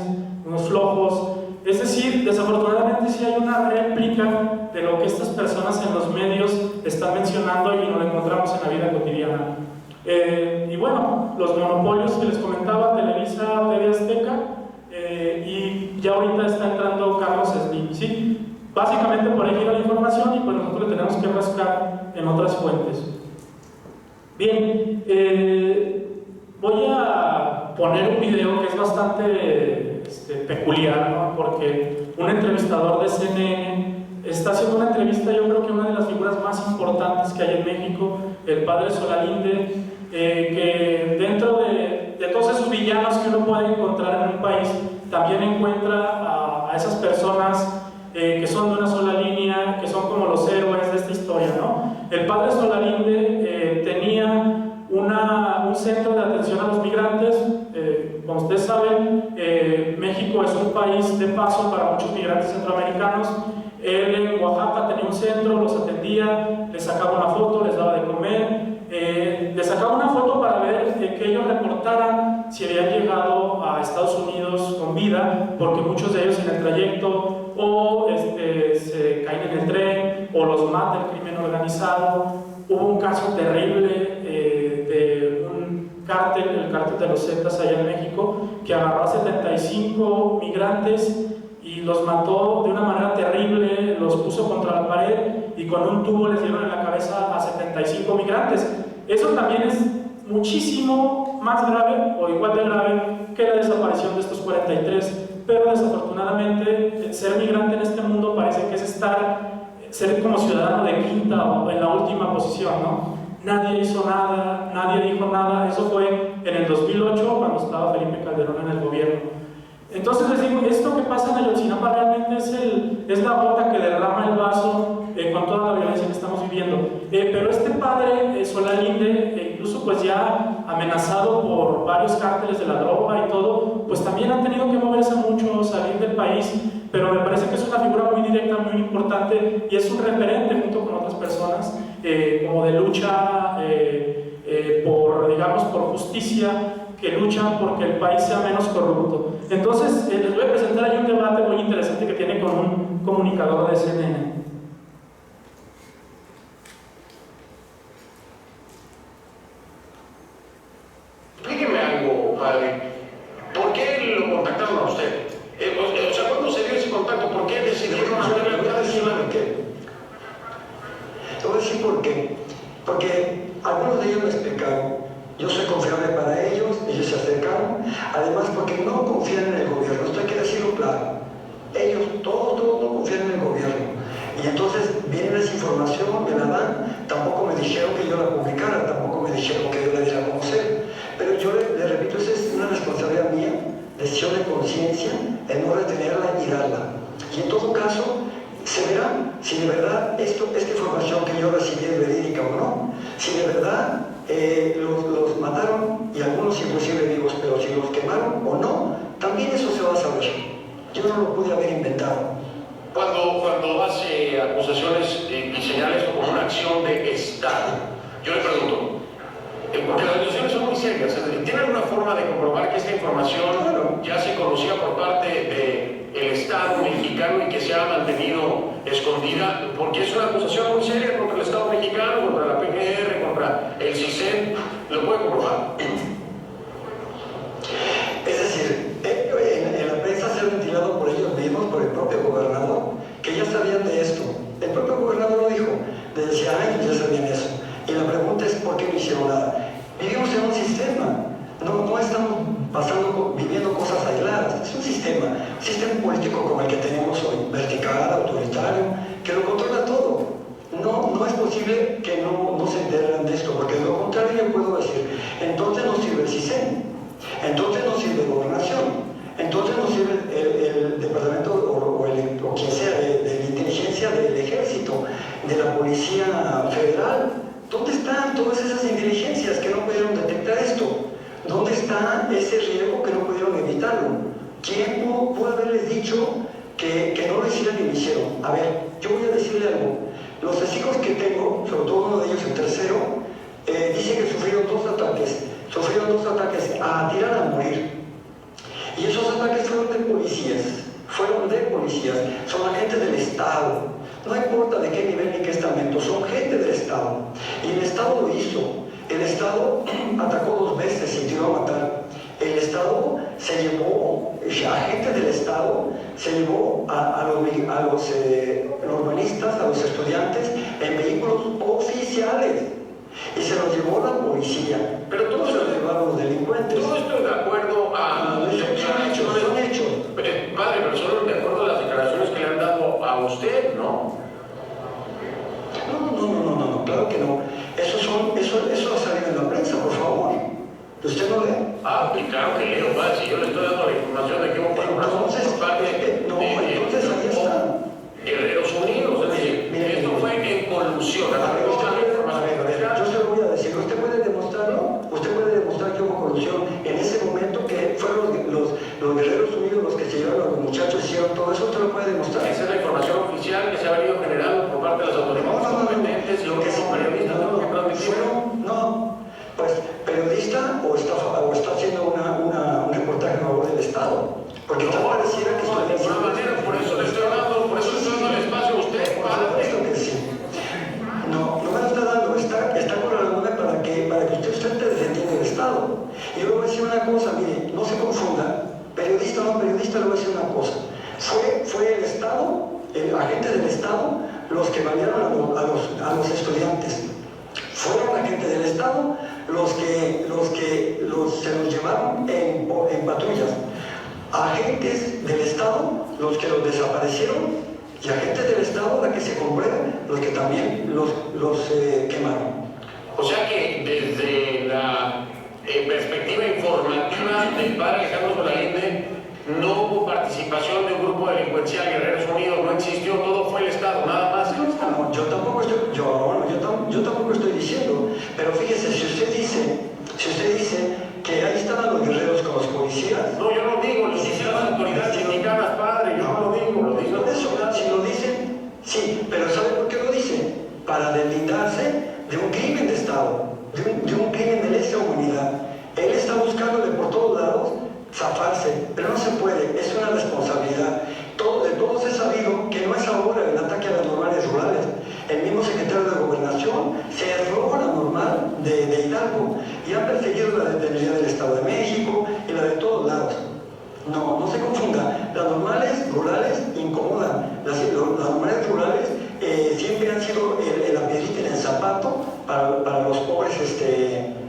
unos flojos. Es decir, desafortunadamente sí hay una réplica de lo que estas personas en los medios están mencionando y no lo encontramos en la vida cotidiana. Y bueno, los monopolios que les comentaba, Televisa, TV Azteca, y ya ahorita está entrando Carlos Slim, ¿sí? Básicamente por ahí gira la información y pues nosotros le tenemos que rascar en otras fuentes. Bien, voy a poner un video que es bastante peculiar, ¿no? Porque un entrevistador de CNN está haciendo una entrevista, yo creo que una de las figuras más importantes que hay en México, el padre Solalinde, que dentro de todos esos villanos que uno puede encontrar en un país, también encuentra a esas personas que son de una sola línea, que son como los héroes de esta historia, ¿no? El padre Solalinde tenía un centro de atención a los migrantes. Como ustedes saben, México es un país de paso para muchos migrantes centroamericanos. Él en Oaxaca tenía un centro, los atendía, les sacaba una foto, les daba de comer, les sacaba una foto para ver que ellos reportaran si habían llegado a Estados Unidos con vida, porque muchos de ellos en el trayecto o se caen en el tren o los mata el crimen organizado. Hubo un caso terrible de un cártel, el cártel de los Zetas allá en México, que agarró a 75 migrantes y los mató de una manera terrible, los puso contra la pared y con un tubo les dieron en la cabeza a 75 migrantes. Eso también es muchísimo más grave o igual de grave que la desaparición de estos 43, pero desafortunadamente ser migrante en este mundo parece que es ser como ciudadano de quinta o en la última posición, ¿no? Nadie hizo nada, nadie dijo nada. Eso fue en el 2008 cuando estaba Felipe Calderón en el gobierno. Entonces les digo, esto que pasa en Ayotzinapa realmente es la gota que derrama el vaso con toda la violencia que estamos viviendo. Pero este padre Solalinde, incluso pues ya amenazado por varios cárteles de la droga y todo, pues también han tenido que moverse mucho, salir del país. pero me parece que es una figura muy directa, muy importante y es un referente junto con otras personas como de lucha por, digamos, por justicia, que luchan porque el país sea menos corrupto. Entonces, les voy a presentar ahí un debate muy interesante que tiene con un comunicador de CNN. Explíqueme algo, padre. ¿Por qué lo contactaron a usted? O sea, ¿cuándo se dio ese contacto? ¿Por qué decidieron hacerle la por qué. Te voy a decir por qué. Porque algunos de ellos me explicaron. Yo soy confiable para ellos, ellos se acercaron. Además, porque no confían en el gobierno, esto hay que decirlo claro. Ellos, todos no confían en el gobierno. Y entonces viene esa información, me la dan. Tampoco me dijeron que yo la publicara, tampoco me dijeron que yo la diera a conocer. Pero yo le repito, esa es una responsabilidad mía, decisión de conciencia, el no retenerla y darla. Y en todo caso, se verá si de verdad esta información que yo recibí es verídica o no. Si de verdad los mataron, y algunos inclusive vivos, pero si los quemaron o no, también eso se va a saber. Yo no lo pude haber inventado. Cuando hace acusaciones y señala esto como una acción de Estado, yo le pregunto, porque las acusaciones son muy serias, ¿tiene alguna forma de comprobar que esta información ya se conocía por parte del Estado mexicano y que se ha mantenido escondida? Porque es una acusación muy seria contra el Estado mexicano, contra la PGR, contra el CISEN. ¿Lo puede comprobar? Es decir, en la prensa se ha ventilado por ellos mismos, por el propio gobernador, que ya sabían de esto. El propio gobernador lo dijo, desde hace años ya sabían eso. Y la pregunta es ¿por qué no hicieron nada? Vivimos en un sistema, no estamos viviendo cosas aisladas, es un sistema político como el que tenemos hoy, vertical, autoritario, que lo controla todo. No es posible que no se enteren de esto, porque de lo contrario yo puedo decir, entonces no sirve el CISEN, entonces no sirve gobernación, entonces no sirve el departamento o quien sea de inteligencia del ejército, de la policía federal. ¿Dónde están todas esas inteligencias que no pudieron detectar esto? ¿Dónde está ese riesgo que no pudieron evitarlo? ¿Quién pudo haberles dicho que no lo hicieran y lo hicieron? A ver, yo voy a decirle algo. Los testigos que tengo, sobre todo uno de ellos, el tercero, dicen que sufrieron dos ataques a tirar a morir. Y esos ataques fueron de policías, son agentes del Estado. No importa de qué nivel ni qué estamento, son gente del Estado. Y el Estado lo hizo. El Estado atacó 2 veces, se tiró a matar. El Estado se llevó, agentes del Estado, se llevó a los urbanistas, a los estudiantes, en vehículos oficiales. Y se los llevó la policía. Pero todo se los llevaron los delincuentes. Todo esto es de acuerdo a... Son hechos. Padre, pero solo de acuerdo a las declaraciones que le han dado a usted, ¿no? No, claro que no. Eso ha salido en la prensa, por favor. ¿Usted no lee? Y claro que leo, padre, si yo le estoy dando la información de que hubo entonces ahí está. Guerreros Unidos, es decir, esto fue en colusión. A ver, yo se lo voy a decir. ¿Usted puede demostrarlo? ¿Usted puede demostrar que hubo colusión en ese momento que fueron los Guerreros Unidos los que se llevaron a los muchachos y hicieron todo eso? ¿Usted lo puede demostrar? Esa es la información oficial que se ha venido generando por parte de las autoridades competentes y lo que son periodistas que transmitieron. Pues periodista o está haciendo un reportaje a favor del Estado. Porque tal pareciera que de ninguna manera, por eso le estoy dando el espacio a usted, padre. Esto que sí. No me lo está dando, está con la laguna para que usted esté defendiendo el Estado. Y yo le voy a decir una cosa, mire, no se confunda, periodista o no periodista, le voy a decir una cosa. Fue el Estado, agentes del Estado, los que balearon a los estudiantes. Fueron agentes del Estado los que se los llevaron en patrullas. Agentes del Estado los que los desaparecieron y agentes del Estado, la que se comprueba, los que también los quemaron. O sea que desde la perspectiva informativa del padre Alejandro Solalinde no hubo participación de un grupo delincuencial Guerreros Unidos, no existió, todo fue el Estado, nada más. No, yo tampoco estoy diciendo, pero fíjese, si usted dice que ahí estaban los guerreros con los policías. No, yo no digo, lo dicen las autoridades mexicanas, padre, yo no lo digo. impunidad. Él está buscándole por todos lados zafarse, pero no se puede, es una responsabilidad. De todos es sabido que no es ahora el ataque a las normales rurales. El mismo secretario de Gobernación cerró la normal de Hidalgo y ha perseguido la de del Estado de México y la de todos lados. No se confunda, las normales rurales incomodan. Las normales rurales siempre han sido la piedrita en el zapato para los pobres,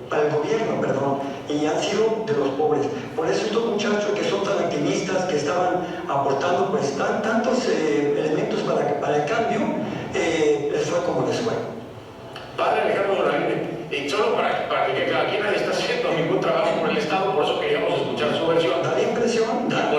para el gobierno, perdón, y han sido de los pobres. Por eso estos muchachos que son tan activistas, que estaban aportando pues tantos elementos para el cambio, les fue como les fue. Padre Alejandro Dorangue, solo para que cada quien nadie está haciendo ningún trabajo por el Estado, por eso queríamos escuchar su versión. Da la impresión, da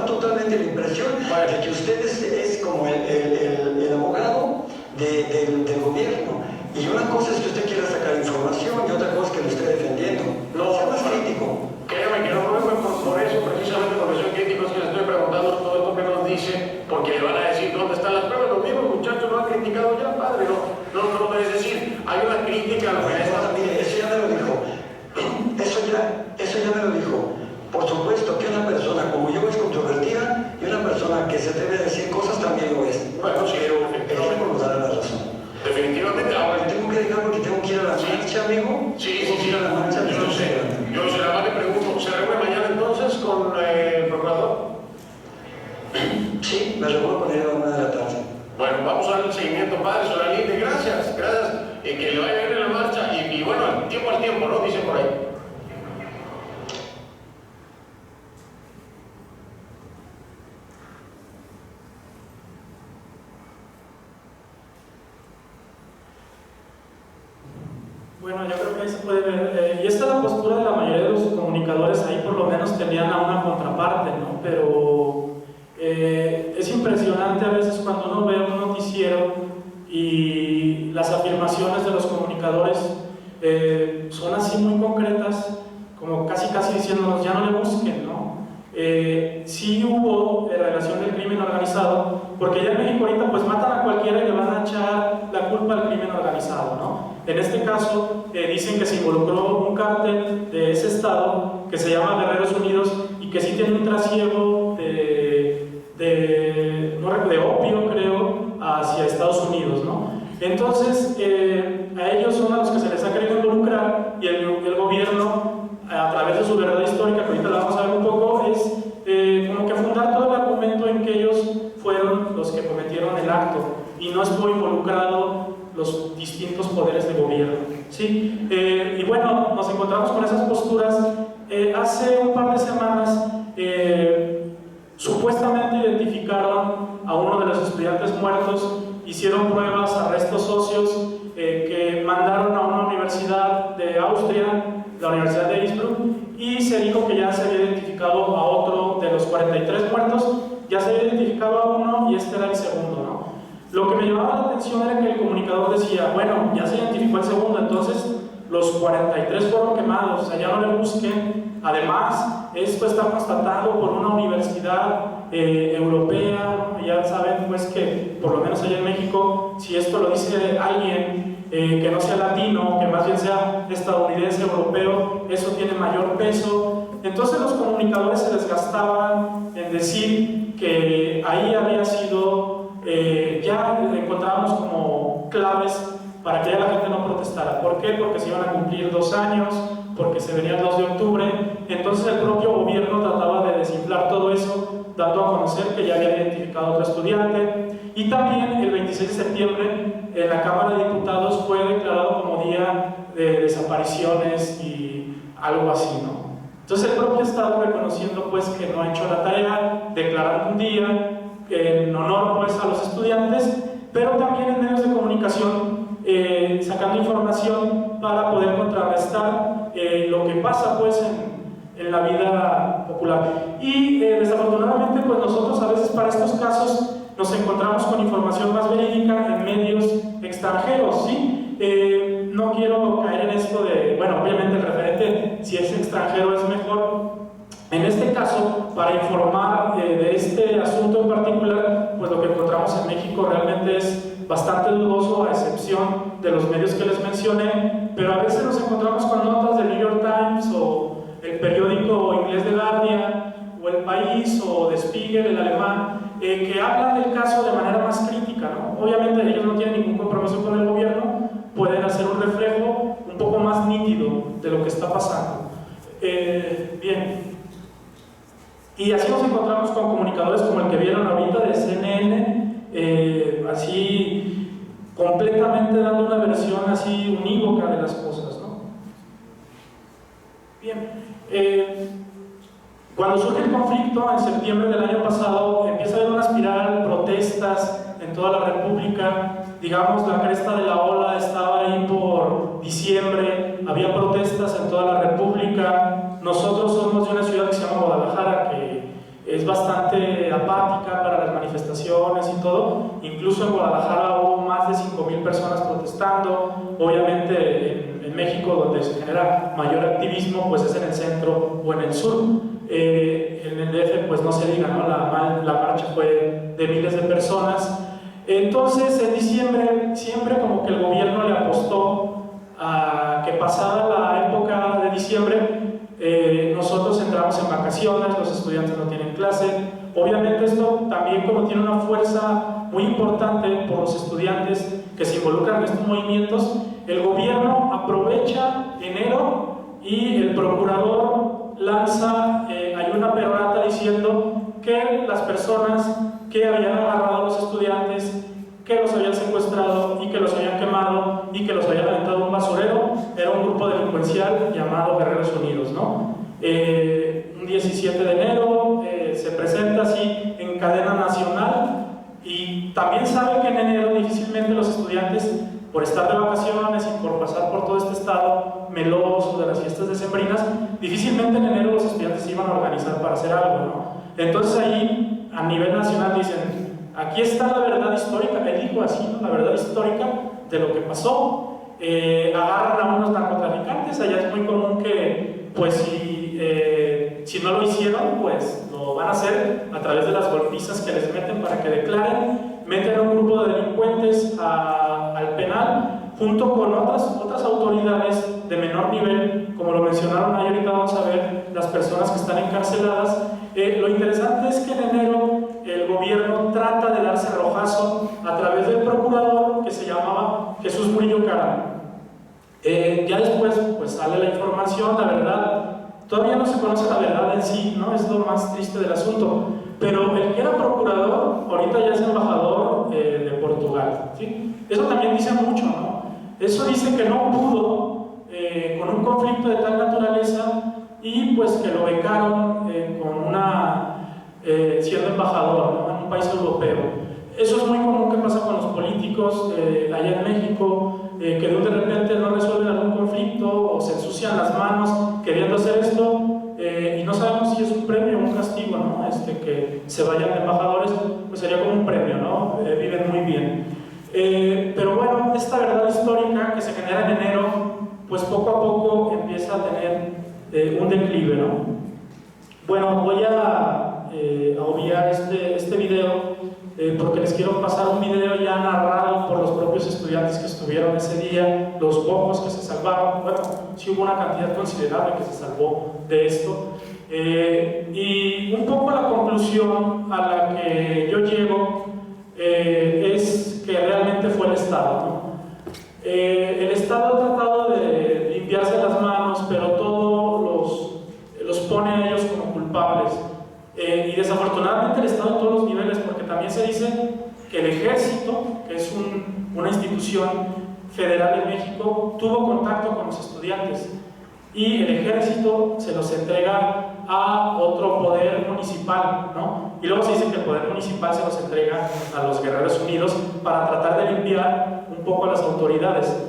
totalmente la impresión de que usted es como el abogado del gobierno. Y una cosa es que usted quiera sacar información y otra cosa es que lo esté defendiendo. No, sea más crítico. Créame que no fue por eso, precisamente porque soy crítico, es que le estoy preguntando todo esto que nos dice, porque le van a decir dónde están las pruebas. Los mismos muchachos lo han criticado ya, padre. No, es decir, hay una crítica a lo que está. Mire, eso ya me lo dijo. Eso ya me lo dijo. Por supuesto que una persona como yo es controvertida y una persona que se atreve a decir cosas también lo es. Bueno, sí, pero eso por darle la razón. Definitivamente. Ahora, tengo que dejar porque tengo que ir a la marcha, amigo. Sí, ir a la marcha. Yo lo sé. Nada más le pregunto, ¿se reúne mañana entonces con el procurador? Sí, me reúno con él a 1 de la tarde. Bueno, vamos a darle el seguimiento, padre Solalinde. Gracias. Que le vaya bien en la marcha. Y bueno, tiempo al tiempo, ¿no? Dicen por ahí. Bueno, yo creo que ahí se puede ver, y esta es la postura de la mayoría de los comunicadores, ahí por lo menos tenían a una contraparte, ¿no? Pero es impresionante a veces cuando uno ve un noticiero y las afirmaciones de los comunicadores son así muy concretas, como casi diciéndonos ya no le busquen, ¿no? Sí hubo relación del crimen organizado, porque ya en México ahorita pues matan a cualquiera y le van a echar la culpa al crimen organizado, ¿no? En este caso dicen que se involucró un cártel de ese estado que se llama Guerreros Unidos y que sí tiene un trasiego de opio, creo, hacia Estados Unidos, ¿no? Entonces a ellos son a los que se les ha querido involucrar y el gobierno, a través de su verdad histórica, que ahorita la vamos a ver un poco, es como que fundar todo el argumento en que ellos fueron los que cometieron el acto y no estuvo involucrado los distintos poderes de gobierno, ¿sí? Y bueno, nos encontramos con esas posturas. Hace un par de semanas supuestamente identificaron a uno de los estudiantes muertos, hicieron pruebas a restos óseos que mandaron a una universidad de Austria, la Universidad de Innsbruck, y se dijo que ya se había identificado a otro de los 43 muertos, ya se había identificado a uno y este era el segundo, ¿no? Lo que me llamaba la atención era que el comunicador decía, bueno, ya se identificó el segundo, entonces los 43 fueron quemados, o sea, ya no le busquen. Además, esto está constatado por una universidad europea, ¿no? Ya saben pues que, por lo menos allá en México, si esto lo dice alguien que no sea latino, que más bien sea estadounidense, europeo, eso tiene mayor peso. Entonces los comunicadores se desgastaban en decir que ahí había sido, ya encontrábamos como claves para que ya la gente no protestara. ¿Por qué? Porque se iban a cumplir 2 años, porque se venía el 2 de octubre, entonces el propio gobierno trataba de desinflar todo eso, dando a conocer que ya había identificado a otro estudiante. Y también el 26 de septiembre en la Cámara de Diputados fue declarado como día de desapariciones y algo así, ¿no? Entonces el propio Estado, reconociendo pues que no ha hecho la tarea, declarando un día en honor pues a los estudiantes, pero también en medios de comunicación sacando información para poder contrarrestar lo que pasa pues en la vida popular. Y desafortunadamente pues nosotros a veces para estos casos nos encontramos con información más verídica en medios extranjeros, ¿sí? No quiero caer en esto de, bueno, obviamente el referente, si es extranjero es mejor. En este caso, para informar de este asunto en particular, pues lo que encontramos en México realmente es bastante dudoso, a excepción de los medios que les mencioné, pero a veces nos encontramos con notas del New York País o de Spiegel, el alemán, que hablan del caso de manera más crítica, ¿no? Obviamente ellos no tienen ningún compromiso con el gobierno, pueden hacer un reflejo un poco más nítido de lo que está pasando. Bien. Y así nos encontramos con comunicadores como el que vieron ahorita de CNN, así completamente dando una versión así unívoca de las cosas, ¿no? Bien. Cuando surge el conflicto en septiembre del año pasado, empieza a haber una espiral, protestas en toda la República. Digamos, la cresta de la ola estaba ahí por diciembre, había protestas en toda la República. Nosotros somos de una ciudad que se llama Guadalajara, que es bastante apática para las manifestaciones y todo. Incluso en Guadalajara hubo más de 5,000 personas protestando. Obviamente en México, donde se genera mayor activismo, pues es en el centro o en el sur. En el DF pues no se diga, ¿no? La marcha fue de miles de personas. Entonces en diciembre siempre como que el gobierno le apostó a que pasada la época de diciembre nosotros entramos en vacaciones, los estudiantes no tienen clase. Obviamente esto también, como tiene una fuerza muy importante por los estudiantes que se involucran en estos movimientos, el gobierno aprovecha enero y el procurador lanza, hay una perorata diciendo que las personas que habían agarrado a los estudiantes, que los habían secuestrado y que los habían quemado y que los habían aventado a un basurero, era un grupo delincuencial llamado Guerreros Unidos, ¿no? Un 17 de enero se presenta así en cadena nacional, y también saben que en enero difícilmente los estudiantes, por estar de vacaciones y por pasar por todo este estado meloso de las fiestas decembrinas, difícilmente en enero los estudiantes se iban a organizar para hacer algo, ¿no? Entonces ahí a nivel nacional dicen, aquí está la verdad histórica, él dijo así, ¿no? La verdad histórica de lo que pasó. Agarran a unos narcotraficantes, allá es muy común que, pues si no lo hicieron, pues lo van a hacer a través de las golpizas que les meten para que declaren. Meten a un grupo de delincuentes al penal, junto con otras autoridades de menor nivel, como lo mencionaron ahí, ahorita vamos a ver las personas que están encarceladas. Lo interesante es que en enero el gobierno trata de dar cerrojazo a través del procurador que se llamaba Jesús Murillo Caram. Ya después pues sale la información, la verdad, todavía no se conoce la verdad en sí, ¿no? Es lo más triste del asunto, pero el que era procurador ahorita ya es embajador de Portugal, ¿sí? Eso también dice mucho, ¿no? Eso dice que no pudo con un conflicto de tal naturaleza, y pues que lo becaron siendo embajador, ¿no? En un país europeo. Eso es muy común que pasa con los políticos allá en México, que de repente no resuelven algún conflicto o se ensucian las manos queriendo hacer esto, y no sabemos si es un premio o un castigo, ¿no? Que se vayan de embajadores, pues sería como un premio, ¿no? Viven muy bien. Pero bueno, esta verdad histórica que se genera en enero, pues poco a poco empieza a tener un declive, ¿no? Bueno, voy a obviar este video porque les quiero pasar un video ya narrado por los propios estudiantes que estuvieron ese día, los pocos que se salvaron. Bueno, sí hubo una cantidad considerable que se salvó de esto, y un poco la conclusión a la que yo llego es que realmente fue el Estado, ¿no? El Estado ha tratado de limpiarse las manos, pero todos los pone a ellos como culpables. Y desafortunadamente el Estado en todos los niveles, porque también se dice que el Ejército, que es una institución federal en México, tuvo contacto con los estudiantes, y el Ejército se los entrega a otro poder municipal, ¿no? Y luego se dice que el poder municipal se los entrega a los Guerreros Unidos para tratar de limpiar un poco a las autoridades.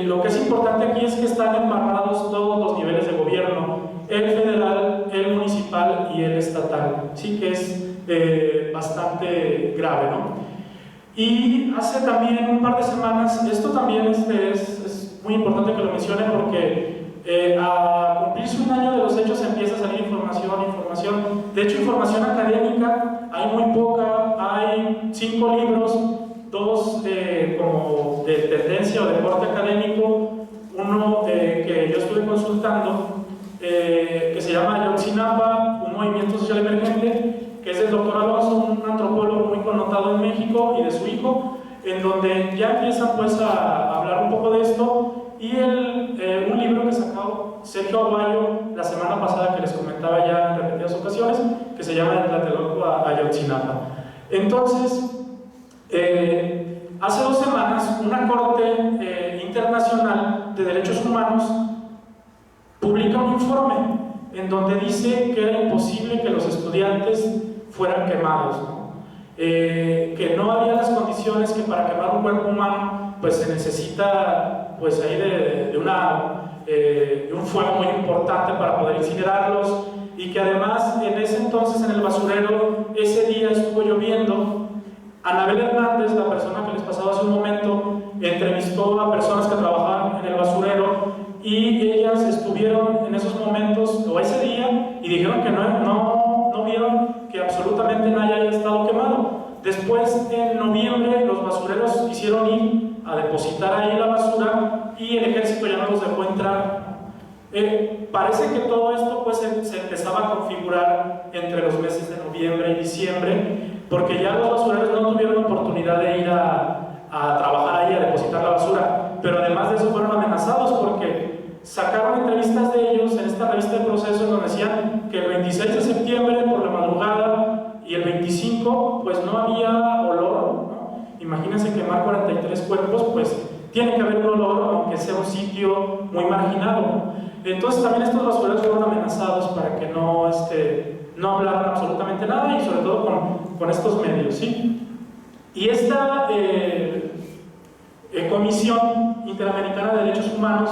Lo que es importante aquí es que están embarrados todos los niveles de gobierno, el federal, el municipal y el estatal, sí, que es bastante grave, ¿no? Y hace también un par de semanas, esto también es muy importante que lo mencione, porque a cumplirse un año de los hechos empieza a salir información. De hecho, información académica hay muy poca, hay 5 libros, 2 como de tendencia o de corte académico, uno que yo estuve consultando, que se llama Ayotzinapa, un movimiento social emergente, que es del doctor Alonso, un antropólogo muy connotado en México, y de su hijo, en donde ya empiezan pues a hablar un poco de esto, y un libro que sacó Sergio Aguayo la semana pasada, que les comentaba ya en repetidas ocasiones, que se llama El Tlatelolco a Ayotzinapa. Entonces, hace 2 semanas, una corte internacional de derechos humanos publica un informe en donde dice que era imposible que los estudiantes fueran quemados, ¿no? Que no había las condiciones que para quemar un cuerpo humano pues se necesita pues ahí de un fuego muy importante para poder incinerarlos, y que además en ese entonces en el basurero ese día estuvo lloviendo. Anabel Hernández, la persona que les pasaba hace un momento, entrevistó a personas que trabajaban en el basurero, y ellas estuvieron en esos momentos o ese día y dijeron que no vieron que absolutamente nadie haya estado quemado. Después, en noviembre, los basureros quisieron ir a depositar ahí la basura y el ejército ya no los dejó entrar. Parece que todo esto pues se empezaba a configurar entre los meses de noviembre y diciembre, porque ya los basureros no tuvieron oportunidad de ir a trabajar ahí, a depositar la basura, pero además de eso fueron amenazados porque sacaron entrevistas de ellos en esta revista de Proceso, en donde decían que el 26 de septiembre por la madrugada y el 25 pues no había olor, ¿no? Imagínense quemar 43 cuerpos, pues tiene que haber un olor, aunque sea un sitio muy marginado. Entonces también estos basureros fueron amenazados para que no hablaran absolutamente nada, y sobre todo con estos medios, ¿sí? Y esta Comisión Interamericana de Derechos Humanos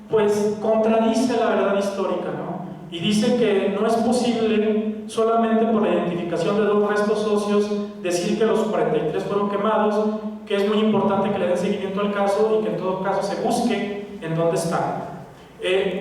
pues contradice la verdad histórica, ¿no? Y dice que no es posible solamente por la identificación de 2 restos óseos decir que los 43 fueron quemados, que es muy importante que le den seguimiento al caso y que en todo caso se busque en dónde están.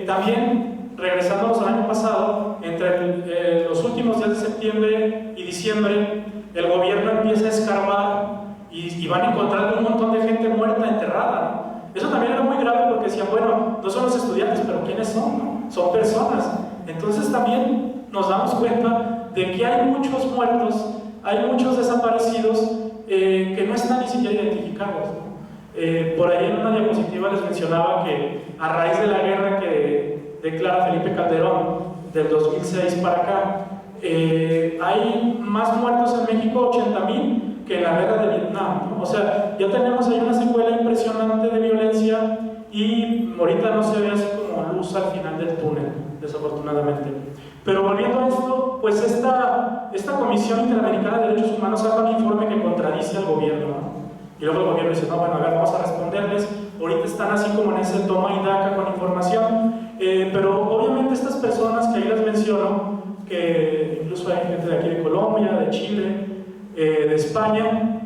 También, regresándonos al año pasado, entre los últimos días de septiembre y diciembre, el gobierno empieza a escarbar y van encontrando un montón de gente muerta enterrada, ¿no? Eso también era muy grave porque decían, bueno, no son los estudiantes, pero ¿quiénes son? ¿No? Son personas. Entonces también nos damos cuenta de que hay muchos muertos, hay muchos desaparecidos que no están ni siquiera identificados, ¿no? Por ahí en una diapositiva les mencionaba que a raíz de la guerra que declara Felipe Calderón del 2006 para acá, hay más muertos en México, 80,000, que en la guerra de Vietnam, ¿no? O sea, ya tenemos ahí una secuela impresionante de violencia, y ahorita no se ve así como luz al final del túnel, desafortunadamente. Pero volviendo a esto, pues esta Comisión Interamericana de Derechos Humanos saca un informe que contradice al gobierno, ¿no? Y luego el gobierno dice, no, bueno, a ver, vamos a responderles. Ahorita están así como en ese toma y daca con información, pero obviamente estas personas que ahí les menciono, que incluso hay gente de aquí de Colombia, de Chile, de España,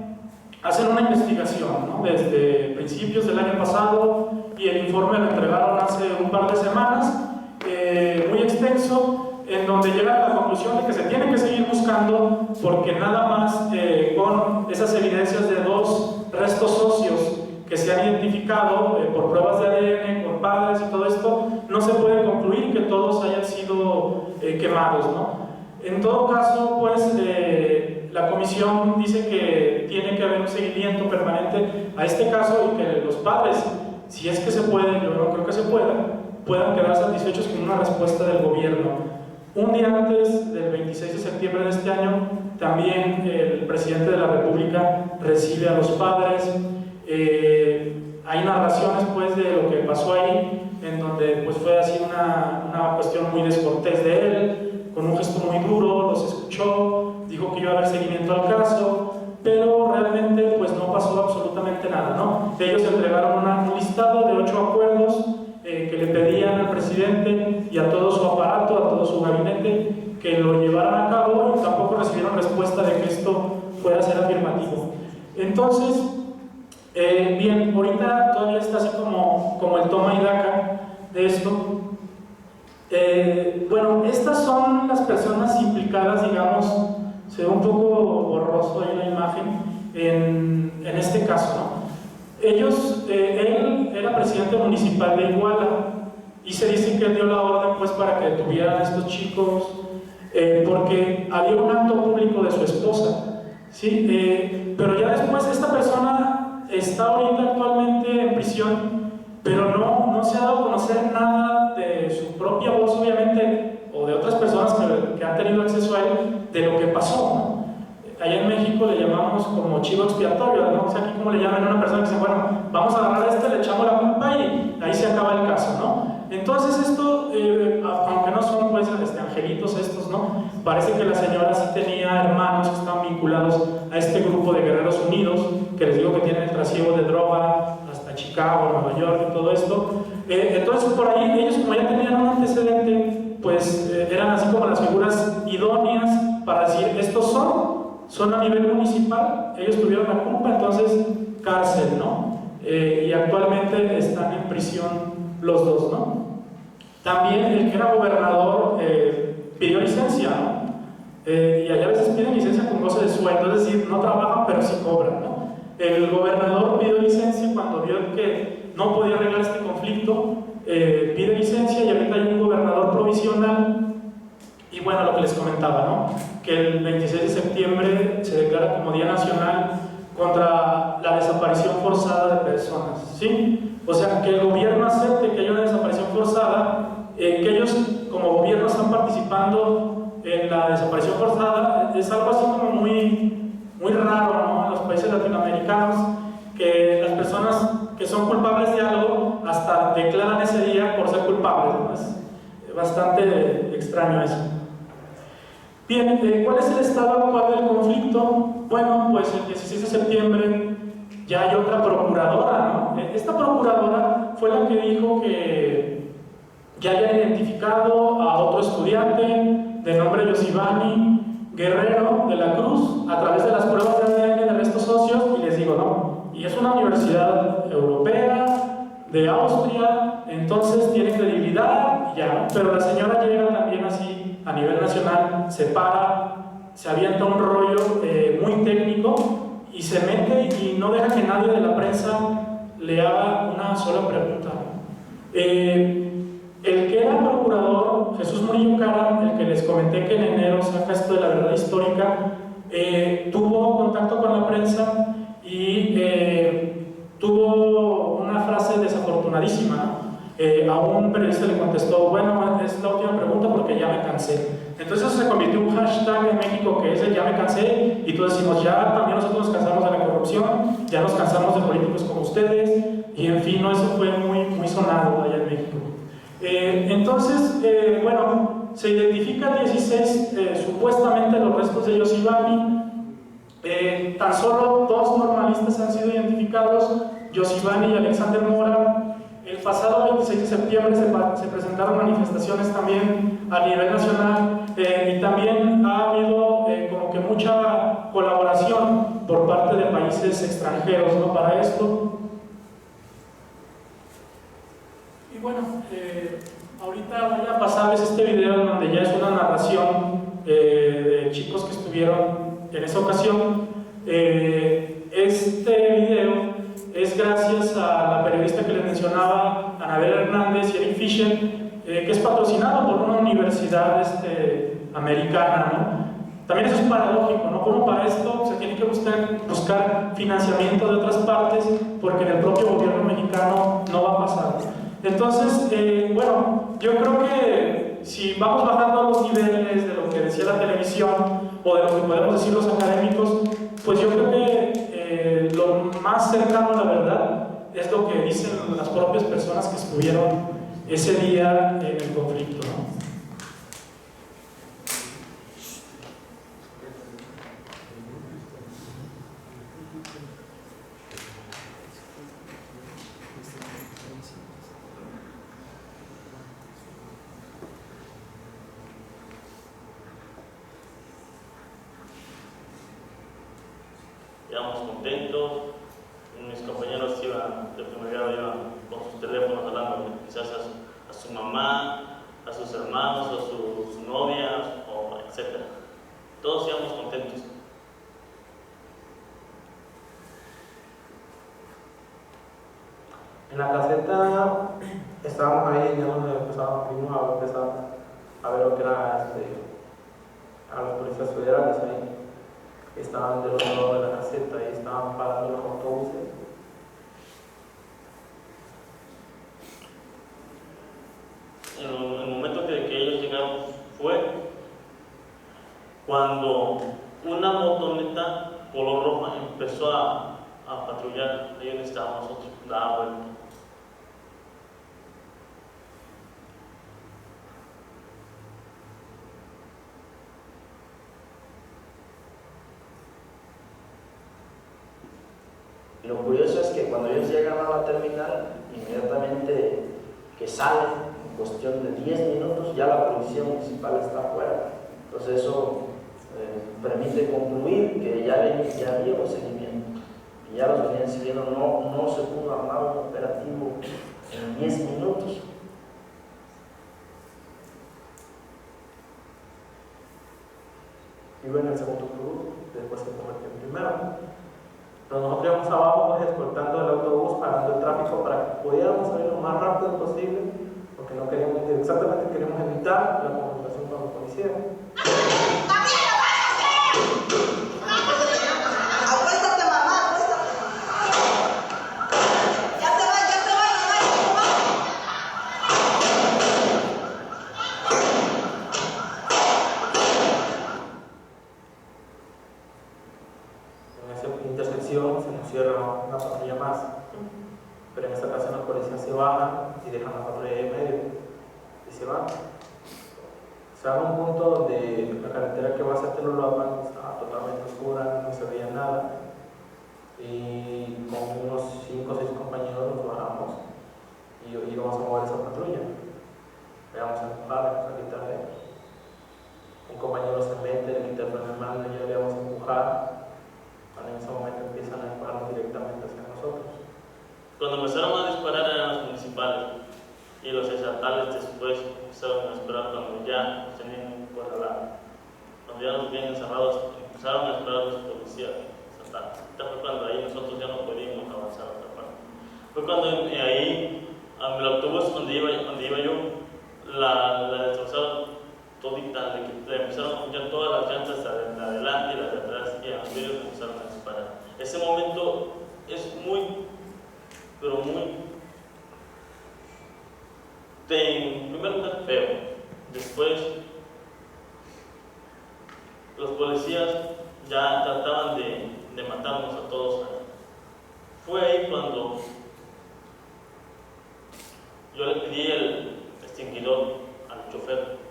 hacen una investigación, ¿no? Desde principios del año pasado, y el informe lo entregaron hace un par de semanas, muy extenso, en donde llegan a la conclusión de que se tiene que seguir buscando, porque nada más con esas evidencias de 2 restos óseos que se han identificado por pruebas de ADN, con padres y todo esto, no se puede concluir que todos hayan sido quemados, ¿no? En todo caso, pues la comisión dice que tiene que haber un seguimiento permanente a este caso, y que los padres, si es que se puede, yo no creo que se puedan quedar satisfechos con una respuesta del gobierno. Un día antes del 26 de septiembre de este año, también el presidente de la República recibe a los padres. Hay narraciones pues de lo que pasó ahí, en donde pues fue así una cuestión muy descortés de él, con un gesto muy duro, los escuchó, dijo que iba a haber seguimiento al caso, pero realmente pues no pasó absolutamente nada, ¿no? Ellos entregaron un listado de 8 acuerdos que le pedían al presidente y a todo su aparato, a todo su gabinete, que lo llevaran a cabo, y tampoco recibieron respuesta de que esto pueda ser afirmativo. Entonces, bien, ahorita todavía está así como el toma y daca de esto. Bueno, estas son las personas implicadas, digamos, se ve un poco borroso ahí la imagen en este caso, ¿no? Él era presidente municipal de Iguala, y se dice que él dio la orden pues para que detuvieran a estos chicos. porque había un acto público de su esposa, ¿sí? Pero ya después esta persona está ahorita actualmente en prisión, pero no se ha dado a conocer nada de su propia voz, obviamente, o de otras personas que han tenido acceso a él, de lo que pasó, ¿no? Allá en México le llamamos como chivo expiatorio, ¿no? O sea, aquí como le llaman a una persona que dice, bueno, vamos a agarrar a este, le echamos la culpa y ahí se acaba el caso, ¿no? Entonces esto, aunque no son pues angelitos estos, ¿no? Parece que la señora sí tenía hermanos que estaban vinculados a este grupo de Guerreros Unidos, que les digo que tienen el trasiego de droga hasta Chicago, Nueva York y todo esto. Entonces por ahí ellos, como ya tenían un antecedente, pues eran así como las figuras idóneas para decir, estos son a nivel municipal, ellos tuvieron la culpa, entonces cárcel, ¿no? Y actualmente están en prisión los dos, ¿no? También el que era gobernador pidió licencia, ¿no? Y allá a veces piden licencia con goce de sueldo, es decir, no trabajan pero sí cobran, ¿no? El gobernador pidió licencia cuando vio que no podía arreglar este conflicto, pide licencia y ahorita hay un gobernador provisional. Y bueno, lo que les comentaba, ¿no? Que el 26 de septiembre se declara como Día Nacional contra la desaparición forzada de personas, ¿sí? O sea, que el gobierno acepte que hay una desaparición forzada, que ellos como gobierno están participando en la desaparición forzada, es algo así como muy raro, ¿no? En los países latinoamericanos, que las personas que son culpables de algo hasta declaran ese día por ser culpables, ¿no? Es bastante extraño eso. Bien, ¿cuál es el estado actual del conflicto? Bueno, pues el 16 de septiembre ya hay otra procuradora, ¿no? Esta procuradora fue la que dijo que ya había identificado a otro estudiante de nombre Yosivani Guerrero de la Cruz a través de las pruebas de ADN de restos óseos, y les digo, no, y es una universidad europea, de Austria, entonces tiene credibilidad y ya, ¿no? Pero la señora llega también así a nivel nacional, se para, se avienta un rollo muy técnico y se mete y no deja que nadie de la prensa le haga una sola pregunta. El que era procurador, Jesús Murillo Caram, el que les comenté que en enero saca esto de la verdad histórica, tuvo contacto con la prensa y tuvo una frase desafortunadísima, ¿no? A un periodista le contestó, bueno, es la última pregunta porque ya me cansé. Entonces eso se convirtió en un hashtag en México que es el ya me cansé, y todos decimos, ya también nosotros nos cansamos de la corrupción, ya nos cansamos de políticos como ustedes, y en fin, ¿no? Eso fue muy sonado allá en México. Entonces, bueno, se identifica el 16 supuestamente los restos de Yosivani. Tan solo 2 normalistas han sido identificados, Yosivani y Alexander Mora. El pasado 26 de septiembre se presentaron manifestaciones también a nivel nacional, y también ha habido como que mucha colaboración por parte de países extranjeros, ¿no? Para esto. Y bueno, ahorita voy a pasarles este video en donde ya es una narración de chicos que estuvieron en esa ocasión. Este video es gracias a la periodista que les mencionaba, Anabel Hernández y Eric Fisher, que es patrocinado por una universidad americana, ¿no? También eso es paradójico, ¿no? Como para esto se tiene que buscar financiamiento de otras partes, porque en el propio gobierno mexicano no va a pasar. Entonces, bueno, yo creo que si vamos bajando a los niveles de lo que decía la televisión o de lo que podemos decir los académicos, pues yo creo que lo más cercano a la verdad es lo que dicen las propias personas que estuvieron ese día en el conflicto, ¿no? Íbamos contentos, mis compañeros iban, de primer grado iban con sus teléfonos hablando quizás a su mamá, a sus hermanos, a sus novias, etc. Todos íbamos contentos. En la caseta estábamos ahí, ya nos empezamos a ver lo que era a los policías federales ahí, que estaban del otro lado de la caseta y estaban parando los autobuses. En el momento que ellos llegaron fue cuando una motoneta color roja empezó a patrullar ahí donde estábamos nosotros, daba vuelta. Y lo curioso es que cuando ellos llegan a la terminal, inmediatamente que salen, en cuestión de 10 minutos, ya la policía municipal está afuera. Entonces eso permite concluir que ya había un seguimiento. Y ya los venían siguiendo, no se pudo armar un operativo en 10 minutos. Iba en el segundo club, después se convirtió en primero. Pero nosotros íbamos abajo pues, escoltando el autobús, parando el tráfico para que pudiéramos salir lo más rápido posible, porque no queríamos, exactamente queríamos evitar la confrontación con los policías. Acuéstate, mamá, acuéstate. Ya te va, ya te va, En esa intersección se nos cierra una patrulla más, pero en esta ocasión los policías se bajan y dejan la patrulla en medio y se van. Se va a un punto donde la carretera que va hacia Telolapan estaba totalmente oscura, no se veía nada, y con unos 5 o 6 compañeros nos bajamos y íbamos a mover esa patrulla. Le vamos a empujar, a quitar de ahí. Un compañero se mete, le quita el freno de mano y ya le vamos a empujar. En ese momento empiezan a disparar directamente hacia nosotros. Cuando empezaron a disparar eran los municipales y los estatales después empezaron a disparar cuando ya nos tenían por al lado. Cuando ya nos tenían encerrados, empezaron a disparar los policías estatales. Fue cuando ahí nosotros ya no podíamos avanzar a otra parte. Fue cuando ahí, el autobús donde iba yo, la destrozaron todita, le empezaron a punchar todas las llantas de adelante y las de atrás y a los ellos empezaron a disparar. Ese momento es muy, pero muy, en primer lugar feo. Después los policías ya trataban de matarnos a todos. Fue ahí cuando yo le pedí el extinguidor al chofer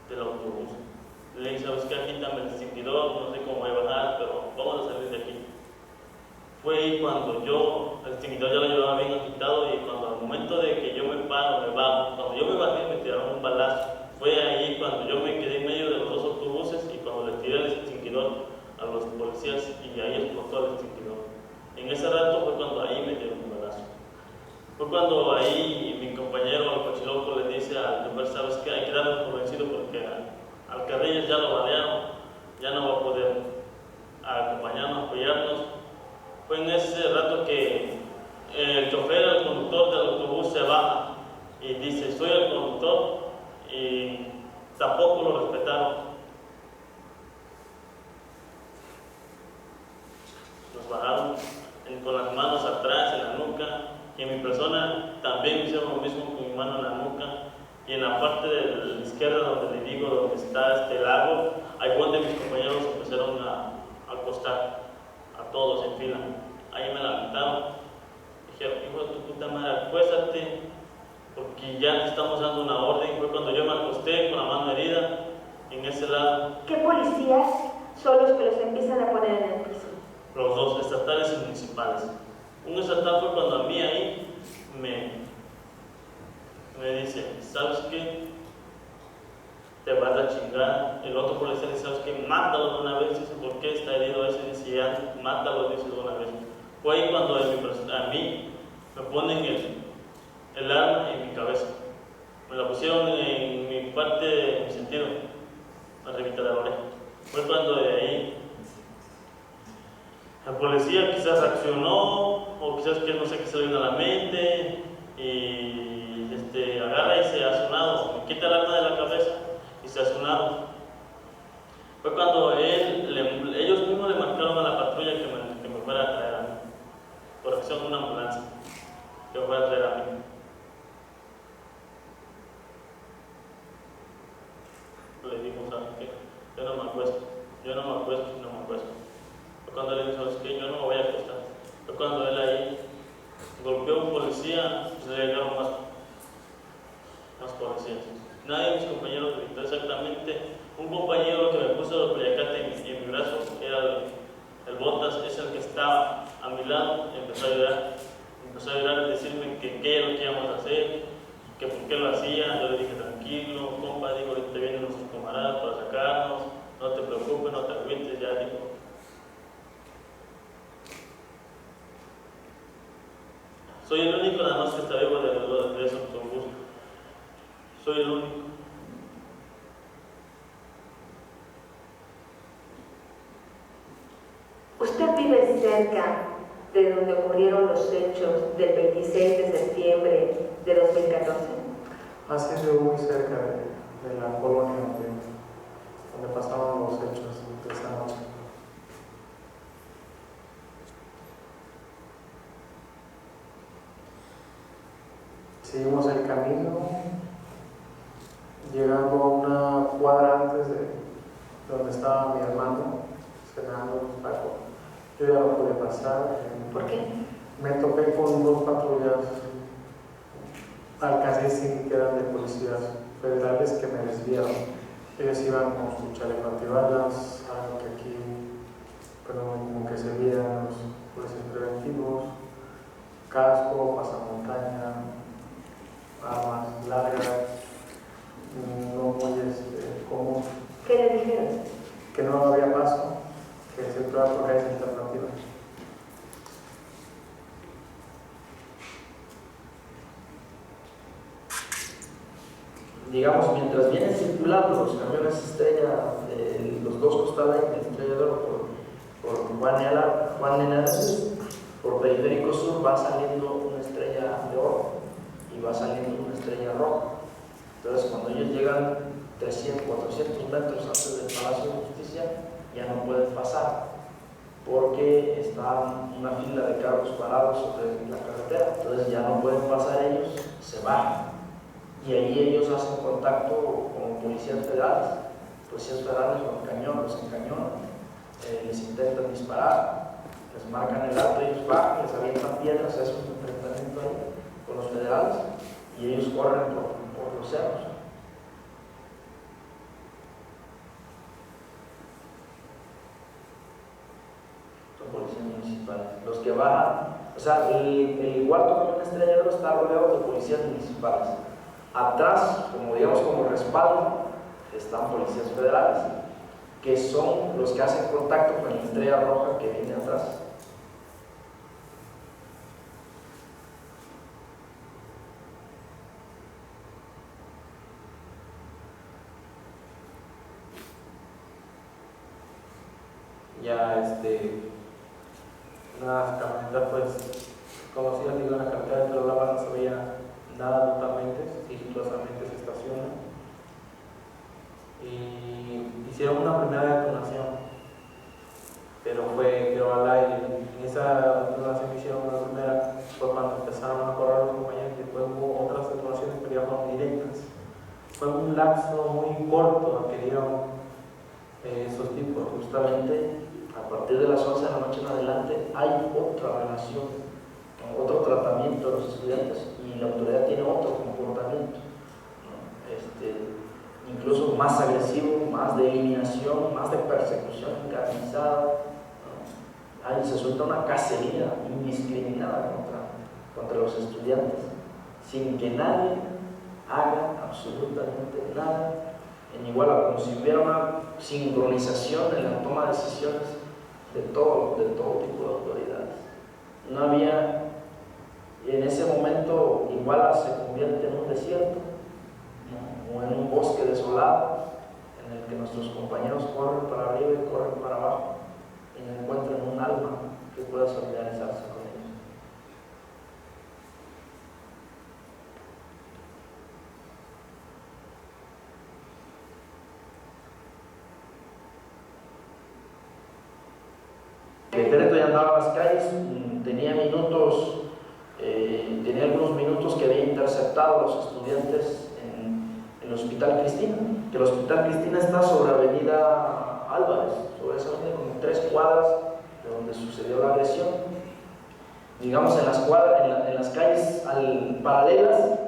del autobús. Le dije, ¿sabes qué? Quítame el extinguidor, no sé cómo voy a bajar, pero vamos a salir de aquí. Fue ahí cuando el extinguidor ya lo llevaba bien agitado y cuando al momento de que yo me paro, me bajo, cuando yo me bajé me tiraron un balazo. Fue ahí cuando yo me quedé en medio de los dos autobuses y cuando le tiré el extinguidor a los policías y ahí explotó el extinguidor. En ese rato fue cuando ahí me dieron un balazo. Fue cuando ahí mi compañero, el cochiloco, le dice al chofer, ¿sabes qué? Hay que darnos por vencido porque al Carrillas ya lo balearon, ya no va a poder acompañarnos, apoyarnos. Fue en ese rato que el chofer, el conductor del autobús se baja y dice, soy el conductor, y tampoco lo respetaron. Nos bajaron con las manos atrás, en la nuca, y en mi persona también me hicieron lo mismo con mi mano en la nuca, y en la parte de la izquierda donde le digo, donde está este lago, ahí donde mis compañeros empezaron a acostar, a todos en fila. Ahí me levantaron, dijeron, hijo de tu puta madre, acuéstate, porque ya te estamos dando una orden. Fue cuando yo me acosté con la mano herida, en ese lado. ¿Qué policías son los que los empiezan a poner en el piso? Los dos, estatales y municipales. Un estatal fue cuando a mí ahí me dice, ¿sabes qué? Te vas a chingar. El otro policía dice, ¿sabes qué? Mátalo de una vez. Dice, ¿por qué está herido ese? Dice, ya, mátalo, dice, de una vez. Fue ahí cuando a mí me ponen el arma en mi cabeza. Me la pusieron en mi parte, en mi sentido, arribita de la oreja. Fue cuando de ahí la policía quizás reaccionó, o quizás que no sé qué se le vino a la mente, y agarra y se ha sonado, me quita el arma de la cabeza y se ha sonado. Fue cuando ellos mismos le marcaron a la patrulla que me fuera a traer a mí, por acción de una ambulancia, que me fuera a traer a mí. Le dijimos, ¿sabes qué? Yo no me acuesto y no me acuesto. Fue cuando le dije, ¿sabes qué? Yo no me voy a acostar. Fue cuando él ahí golpeó a un policía, pues le llegaron más policías. Nadie de mis compañeros gritó exactamente. Un compañero que me puso el paliacate en mi brazo, que era el Botas, es el que estaba a mi lado, y empezó a llorar y decirme que qué era lo que íbamos a hacer, que por qué lo hacía. Yo le dije, tranquilo, compa, digo, ahorita vienen nuestros camaradas para sacarnos, no te preocupes, no te agüites, ya digo. Soy el único nada más que está vivo de ese autobús. Soy el único. ¿Usted vive cerca de donde ocurrieron los hechos del 26 de septiembre de 2014? Así es, muy cerca de la colonia donde pasaban los hechos de esa noche. Seguimos el camino, llegando a una cuadra antes de donde estaba mi hermano, cenando un taco. Yo ya no pude pasar. ¿Por qué? Me topé con dos patrullas, alcancé sin que eran de policías federales, que me desviaron. Ellos iban con su chaleco antibalas, algo que aquí, pero como que se veían los policías preventivos, casco, pasamontaña, armas largas, no muy común. ¿Qué le dijeron? Que no había paso, que se prueba por calles alternativas. Digamos, mientras vienen circulando los camiones estrella, los dos costados de Estrella de Oro por Juan Henares, por Periférico Sur va saliendo una estrella de oro y va saliendo una estrella roja. Entonces, cuando ellos llegan 300, 400 metros antes del Palacio de Justicia, ya no pueden pasar porque está una fila de carros parados sobre la carretera. Entonces, ya no pueden pasar ellos, se bajan. Y ahí ellos hacen contacto con policías federales. Policías federales con cañón, los encañonan, les intentan disparar, les marcan el alto, ellos bajan, les avientan piedras, es un enfrentamiento ahí con los federales y ellos corren por los cerros. Son policías municipales. Los que bajan, o sea, el cuarto camión estrellero está rodeado de policías municipales. Atrás, como digamos como respaldo, están policías federales, que son los que hacen contacto con la estrella roja que viene atrás. Ya una camioneta pues conocida, digo, en la carretera de Tlalpan no se veía nada totalmente, sigilosamente se estaciona y hicieron una primera detonación, pero quedó al aire. En esa detonación que hicieron una primera fue cuando empezaron a correr los compañeros y después hubo otras detonaciones que ya fueron directas. Fue un lapso muy corto que dieron esos tipos. Justamente a partir de las 11 de la noche en adelante hay otra relación, otro tratamiento de los estudiantes y la autoridad tiene otro comportamiento, ¿no? Incluso más agresivo, más de eliminación, más de persecución encarnizada, ¿no? Se suelta una cacería indiscriminada contra los estudiantes, sin que nadie haga absolutamente nada en Iguala, como si hubiera una sincronización en la toma de decisiones de todo tipo de autoridades. No había, en ese momento Iguala se convierte en un desierto, ¿no? O en un bosque desolado en el que nuestros compañeros corren para arriba y corren para abajo y no encuentran un alma que pueda solidarizarse con ellos. estudiantes en el Hospital Cristina, que el Hospital Cristina está sobre Avenida Álvarez, sobre esa avenida, como 3 cuadras de donde sucedió la agresión. Digamos, en las calles paralelas,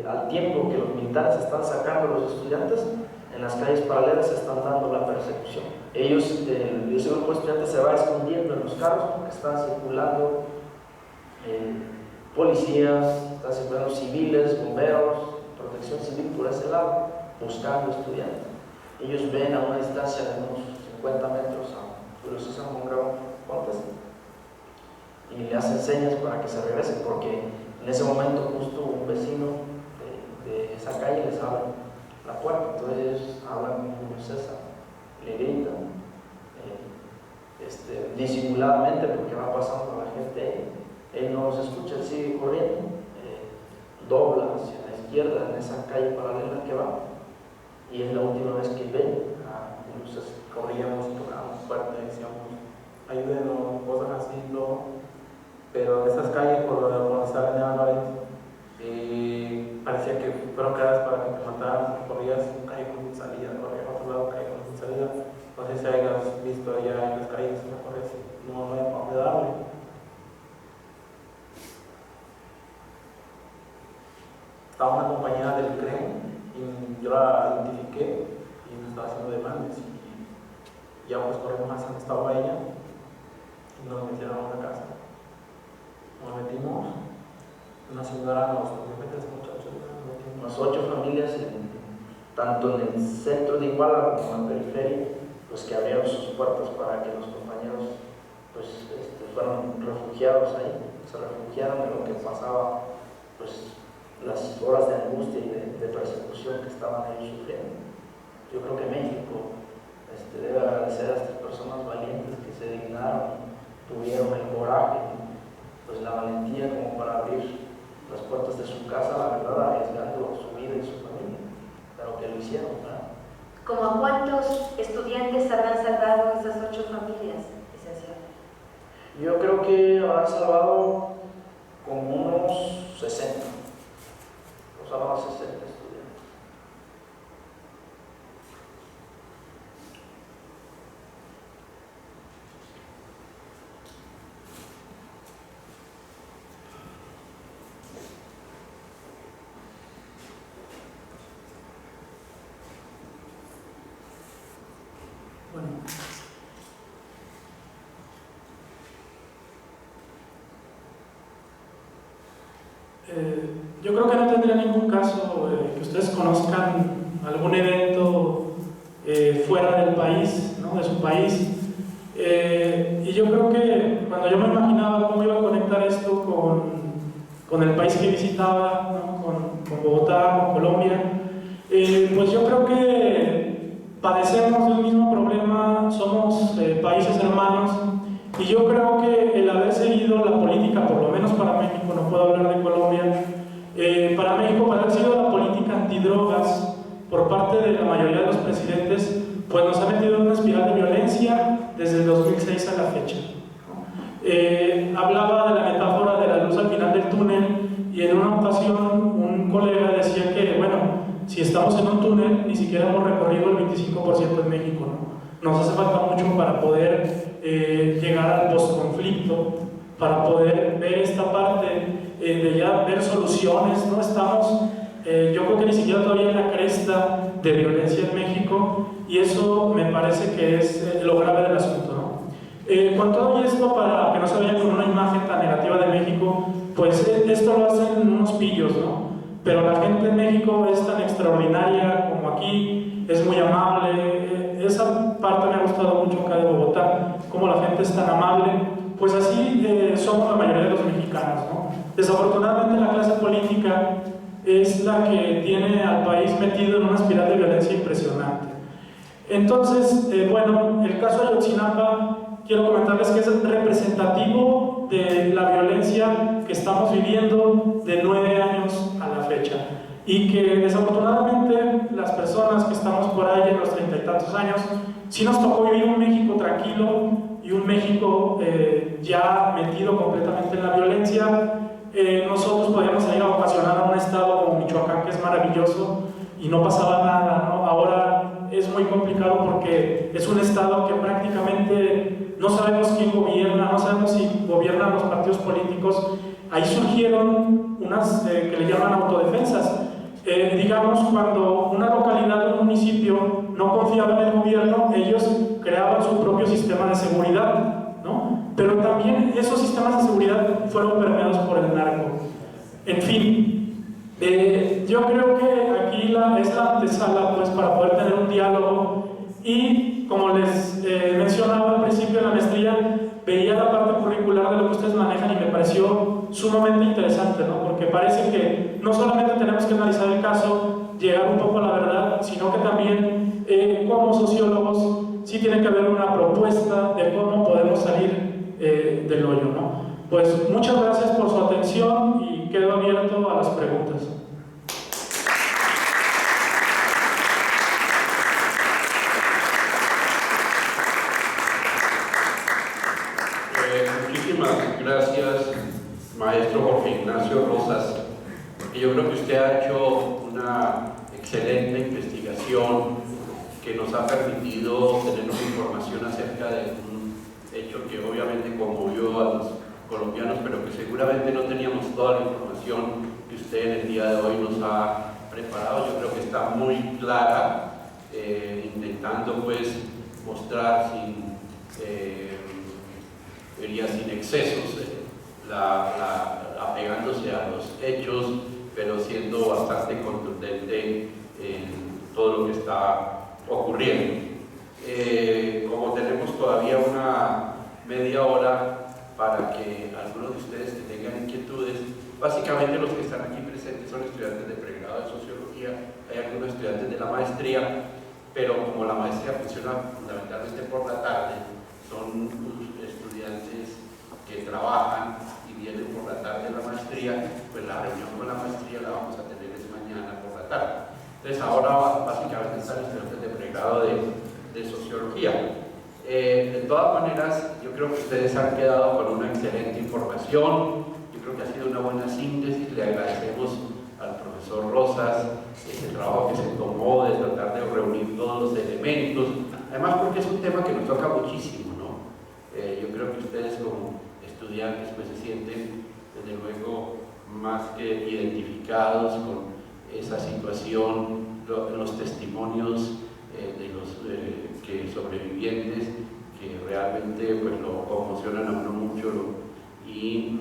al tiempo que los militares están sacando a los estudiantes, en las calles paralelas se están dando la persecución. Ese grupo de estudiantes se va escondiendo en los carros porque están circulando policías, están circulando civiles, bomberos, protección civil por ese lado, buscando estudiantes. Ellos ven a una distancia de unos 50 metros a Julio César Mondragón Pontes y le hacen señas para que se regresen, porque en ese momento justo un vecino de esa calle les abre la puerta. Entonces ellos hablan con Julio César, le gritan disimuladamente porque va pasando la gente. Él no los escucha, él sigue corriendo, dobla hacia la izquierda en esa calle paralela que va, y es la última vez que ven a Julio César. Corríamos, tocábamos fuerte, decíamos ayúdenos, cosas así, no. Pero esas calles por donde salen de Álvarez parecía que fueron creadas para que te mataran, porque corrías un callejón sin salida, corrías a otro lado, un callejón sin salida. No sé si hayas visto allá en las calles, no hay para dónde darle. Estaba una compañera del CREM y yo la identifiqué y me estaba haciendo demandas, y ya pues corrimos hacia donde estaba ella y nos metieron a una casa. Nos metimos, una señora nos metió muchachos. Unas 8 familias, tanto en el centro de Iguala como en la periferia, pues que abrieron sus puertas para que los compañeros pues, fueron refugiados ahí, se refugiaron de lo que pasaba, pues las horas de angustia y de persecución que estaban ellos sufriendo. Yo creo que México debe agradecer a estas personas valientes que se dignaron, tuvieron el coraje, pues la valentía como para abrir las puertas de su casa, la verdad, arriesgando su vida y su familia, pero que lo hicieron, ¿verdad? ¿Cómo a cuántos estudiantes habrán salvado esas 8 familias, licenciado? Yo creo que habrán salvado como unos 60. Los salvado 60 estudiantes. Bueno. Yo creo que no tendría ningún caso que ustedes conozcan algún evento fuera del país, ¿no? De su país. Y yo creo que cuando yo me imaginaba cómo iba a conectar esto con el país que visitaba, ¿no? con Bogotá, con Colombia, pues yo creo que padecemos del mismo problema, somos países hermanos, y yo creo que el haber seguido la política, por lo menos para México, no puedo hablar de Colombia, para México, para haber seguido la política antidrogas por parte de la mayoría de los presidentes, pues nos ha metido en una espiral de violencia desde el 2006 a la fecha. Hablaba de la metáfora de la luz al final del túnel, y en una ocasión un colega decía que, bueno, si estamos en un túnel, ni siquiera hemos recorrido el 25% en México, ¿no? Nos hace falta mucho para poder llegar al postconflicto, para poder ver esta parte de ya ver soluciones, ¿no? Estamos, yo creo que ni siquiera todavía en la cresta de violencia en México, y eso me parece que es lo grave del asunto, ¿no? Con todo esto, para que no se vaya con una imagen tan negativa de México, pues esto lo hacen unos pillos, ¿no? Pero la gente en México es tan extraordinaria como aquí, es muy amable. Esa parte me ha gustado mucho acá de Bogotá, como la gente es tan amable. Pues así somos la mayoría de los mexicanos, ¿no? Desafortunadamente la clase política es la que tiene al país metido en una espiral de violencia impresionante. Entonces, bueno, el caso de Ayotzinapa, quiero comentarles que es representativo de la violencia que estamos viviendo de 9 años a la fecha, y que desafortunadamente las personas que estamos por ahí en los 30 y tantos años, sí nos tocó vivir un México tranquilo y un México ya metido completamente en la violencia. Nosotros podíamos salir a vacacionar a un estado como Michoacán, y no pasaba nada, ¿no? Ahora es muy complicado porque es un estado que prácticamente no sabemos quién gobierna, no sabemos si gobiernan los partidos políticos. Ahí surgieron unas que le llaman autodefensas. Digamos, cuando una localidad o un municipio no confiaba en el gobierno, ellos creaban su propio sistema de seguridad, ¿no? Pero también esos sistemas de seguridad fueron permeados por el narco. En fin, yo creo que aquí es la antesala, pues, para poder tener un diálogo. Y como les mencionaba al principio de la maestría, veía la parte curricular de lo que ustedes manejan y me pareció sumamente interesante, ¿no? Porque parece que no solamente tenemos que analizar el caso, llegar un poco a la verdad, sino que también como sociólogos sí tiene que haber una propuesta de cómo podemos salir del hoyo, ¿no? Pues muchas gracias por su atención y quedo abierto a las preguntas. Muchísimas gracias, maestro Jorge Ignacio Rosas. Yo creo que usted ha hecho una excelente investigación que nos ha permitido tener una información acerca de un hecho que obviamente conmovió a los colombianos, pero que seguramente no teníamos toda la información que usted en el día de hoy nos ha preparado. Yo creo que está muy clara, intentando pues mostrar sin excesos, apegándose a los hechos, pero siendo bastante contundente en todo lo que está ocurriendo. Como tenemos todavía una media hora para que algunos de ustedes que tengan inquietudes, básicamente los que están aquí presentes son estudiantes de pregrado de sociología, hay algunos estudiantes de la maestría, pero como la maestría funciona fundamentalmente por la tarde, son estudiantes que trabajan y vienen por la tarde a la maestría, pues la reunión con la maestría la vamos a tener mañana por la tarde. Entonces ahora básicamente están estudiantes de pregrado de sociología. De todas maneras, yo creo que ustedes han quedado con una excelente información, yo creo que ha sido una buena síntesis. Le agradecemos al profesor Rosas ese trabajo que se tomó de tratar de reunir todos los elementos, además porque es un tema que nos toca muchísimo, ¿no? Yo creo que ustedes como estudiantes pues se sienten desde luego más que identificados con esa situación, los testimonios de los sobrevivientes que realmente pues lo conmocionan a uno mucho y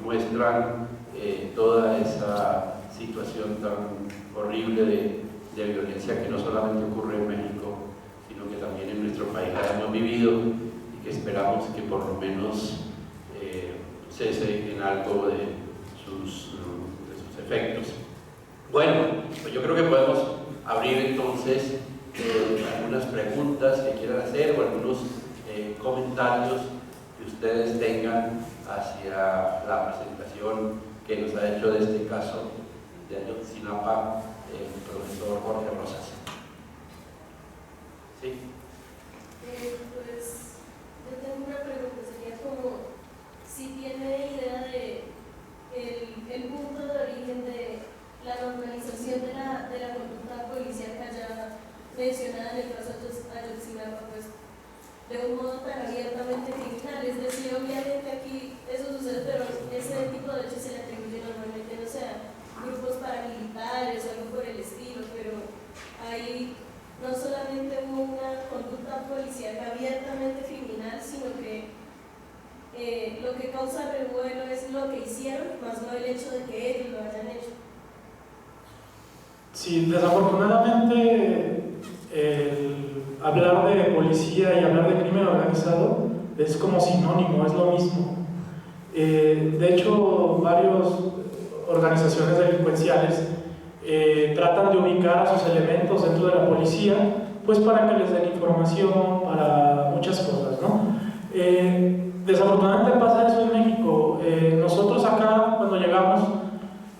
muestran toda esa situación tan horrible de violencia que no solamente ocurre en México, sino que también en nuestro país la hemos vivido y que esperamos que por lo menos cese en algo de sus efectos. Bueno, pues yo creo que podemos abrir entonces algunas preguntas que quieran hacer o algunos comentarios que ustedes tengan hacia la presentación que nos ha hecho de este caso de Ayotzinapa el profesor Jorge Rosas. ¿Sí? Pues yo tengo una pregunta, sería como si tiene idea de el punto de origen de la normalización de la conducta policíaca ya mencionada en el caso de Ayotzinapa, pues de un modo tan abiertamente criminal. Es decir, obviamente aquí eso sucede, pero ese tipo de hechos se le atribuye normalmente, no sé, a grupos paramilitares o algo por el estilo, pero ahí no solamente hubo una conducta policíaca abiertamente criminal, sino que lo que causa revuelo es lo que hicieron, más no el hecho de que ellos lo hayan hecho. Sí, desafortunadamente hablar de policía y hablar de crimen organizado es como sinónimo, es lo mismo. De hecho, varias organizaciones delincuenciales tratan de ubicar a sus elementos dentro de la policía, pues para que les den información, para muchas cosas, ¿no? Desafortunadamente pasa eso en México. Nosotros acá, cuando llegamos,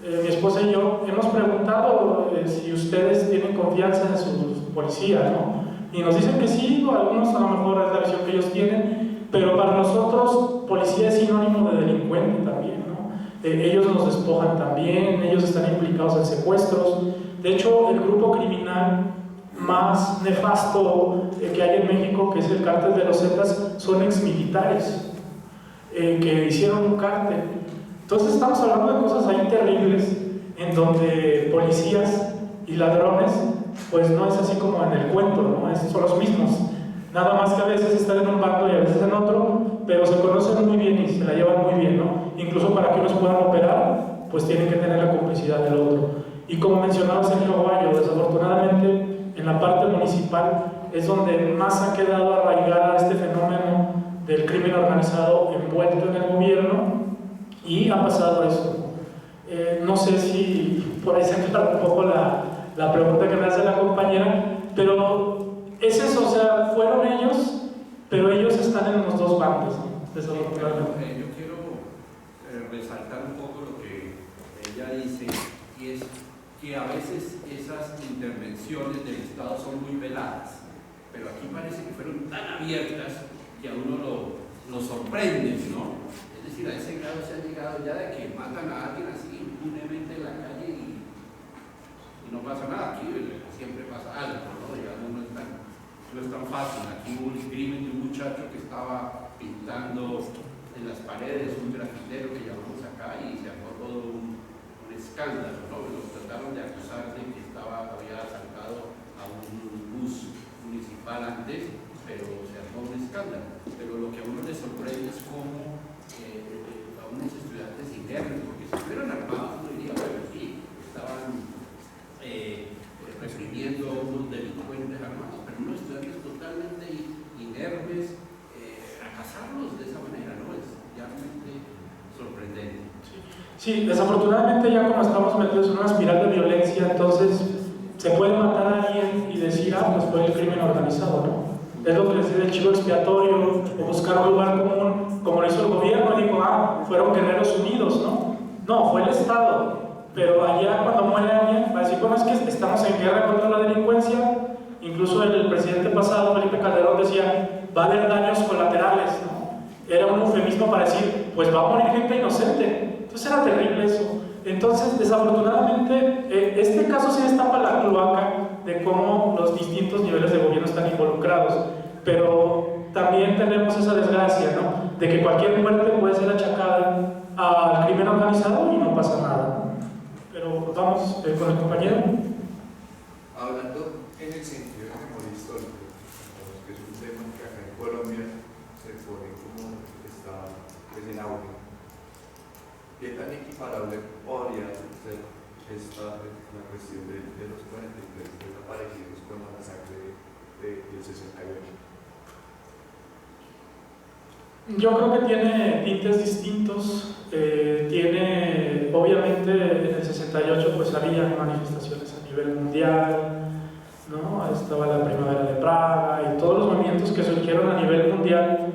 mi esposa y yo, hemos preguntado si ustedes tienen confianza en su policía, ¿no? Y nos dicen que sí, o algunos a lo mejor es la visión que ellos tienen, pero para nosotros policía es sinónimo de delincuente también, ¿no? Ellos nos despojan también, ellos están implicados en secuestros, De hecho, el grupo criminal más nefasto que hay en México, que es el cártel de los Zetas, son exmilitares que hicieron un cártel. Entonces estamos hablando de cosas ahí terribles, en donde policías y ladrones, pues no es así como en el cuento, ¿no? Son los mismos. Nada más que a veces están en un bando y a veces en otro, pero se conocen muy bien y se la llevan muy bien, ¿no? Incluso para que unos puedan operar, pues tienen que tener la complicidad del otro. Y como mencionaba Sergio Aguayo, desafortunadamente en la parte municipal es donde más ha quedado arraigada este fenómeno del crimen organizado envuelto en el gobierno, y ha pasado eso. No sé si por ahí se aclara un poco la pregunta que me hace la compañera, pero es eso, o sea, fueron ellos, pero ellos están en los dos bandos, ¿no? Desafortunadamente. Yo quiero resaltar un poco lo que ella dice, y es que a veces esas intervenciones del Estado son muy veladas, pero aquí parece que fueron tan abiertas que a uno lo sorprende, ¿no? Es decir, a ese grado se ha llegado ya de que matan a alguien así impunemente en la calle y no pasa nada. Aquí siempre pasa algo, ¿no? Ya no es tan fácil. Aquí hubo un crimen de un muchacho que estaba pintando en las paredes, un grafitero que llamamos acá, y se armó todo un escándalo, ¿no? Lo trataron de acusar de que había asaltado a un bus municipal antes, pero se armó un escándalo. Pero lo que a uno le sorprende es cómo a unos estudiantes inermes, porque si estuvieran armados uno diría, bueno, sí, estaban reprimiendo a unos delincuentes armados, pero unos estudiantes totalmente inermes, a cazarlos de esa manera, ¿no? Es realmente sorprendente. Sí, desafortunadamente ya como estamos metidos en una espiral de violencia, entonces se puede matar a alguien y decir, pues fue el crimen organizado, ¿no? Es lo que les dice el chivo expiatorio, o buscar un lugar común, como lo hizo el gobierno, y dijo, fueron guerreros unidos, ¿no? No, fue el Estado. Pero allá cuando muere alguien, va a decir, bueno, es que estamos en guerra contra la delincuencia. Incluso el presidente pasado, Felipe Calderón, decía, va a haber daños colaterales, ¿no? Era un eufemismo para decir, pues va a morir gente inocente. Entonces era terrible eso. Entonces, desafortunadamente, este caso sí destapa la cloaca de cómo los distintos niveles de gobierno están involucrados, pero también tenemos esa desgracia, ¿no? De que cualquier muerte puede ser achacada al crimen organizado y no pasa nada. Pero vamos con el compañero. Hablando en el sentido de memoria histórica, que es un tema que acá en Colombia se pone como está en auge, ¿qué tan equiparable podría ser la cuestión de los 43 desaparecidos con la masacre del 68? Yo creo que tiene tintes distintos. Tiene, obviamente, en el 68 pues había manifestaciones a nivel mundial, ¿no? Estaba la Primavera de Praga y todos los movimientos que surgieron a nivel mundial.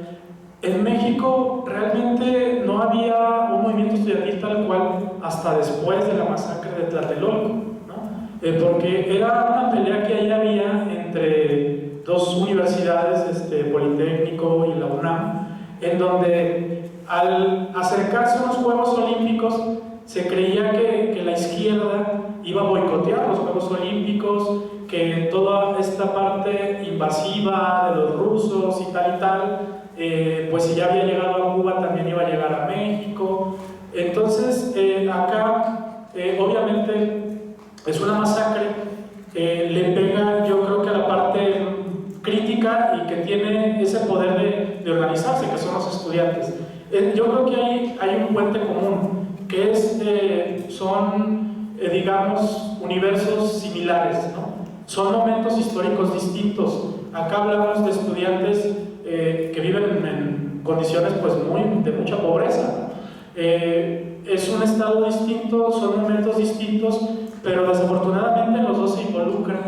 En México realmente no había un movimiento estudiantil tal cual hasta después de la masacre de Tlatelolco, ¿no? Porque era una pelea que ahí había entre dos universidades, Politécnico y la UNAM, en donde al acercarse a los Juegos Olímpicos se creía que la izquierda iba a boicotear los Juegos Olímpicos, que toda esta parte invasiva de los rusos y tal, pues si ya había llegado a Cuba también iba a llegar a México. Entonces acá obviamente es una masacre, le pega yo creo que a la parte crítica y que tiene ese poder de organizarse, que son los estudiantes. Yo creo que hay un puente común, que es, digamos, universos similares, ¿no? Son momentos históricos distintos. Acá hablamos de estudiantes que viven en condiciones pues de mucha pobreza. Es un estado distinto, son momentos distintos, pero desafortunadamente los dos se involucran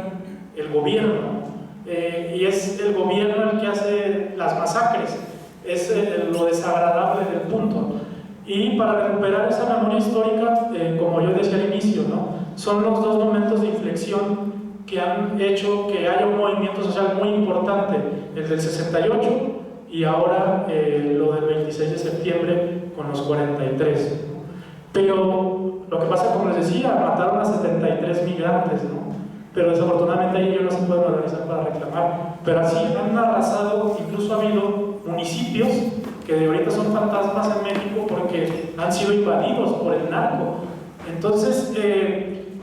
el gobierno. Y es el gobierno el que hace las masacres, es lo desagradable del punto. Y para recuperar esa memoria histórica, como yo decía al inicio, ¿no? Son los dos momentos de inflexión que han hecho que haya un movimiento social muy importante, el del 68 y ahora lo del 26 de septiembre con los 43. Pero lo que pasa, como les decía, mataron a 73 migrantes, ¿no? Pero desafortunadamente ahí ellos no se pueden organizar para reclamar. Pero así han arrasado, incluso ha habido municipios que de ahorita son fantasmas en México porque han sido invadidos por el narco. Entonces,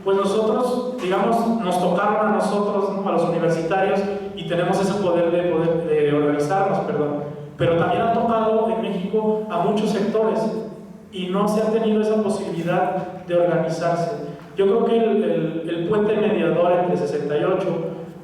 pues nosotros, digamos, nos tocaron a nosotros, ¿no?, a los universitarios, y tenemos ese poder de organizarnos, perdón. Pero también ha tocado en México a muchos sectores y no se ha tenido esa posibilidad de organizarse. Yo creo que el puente mediador entre 68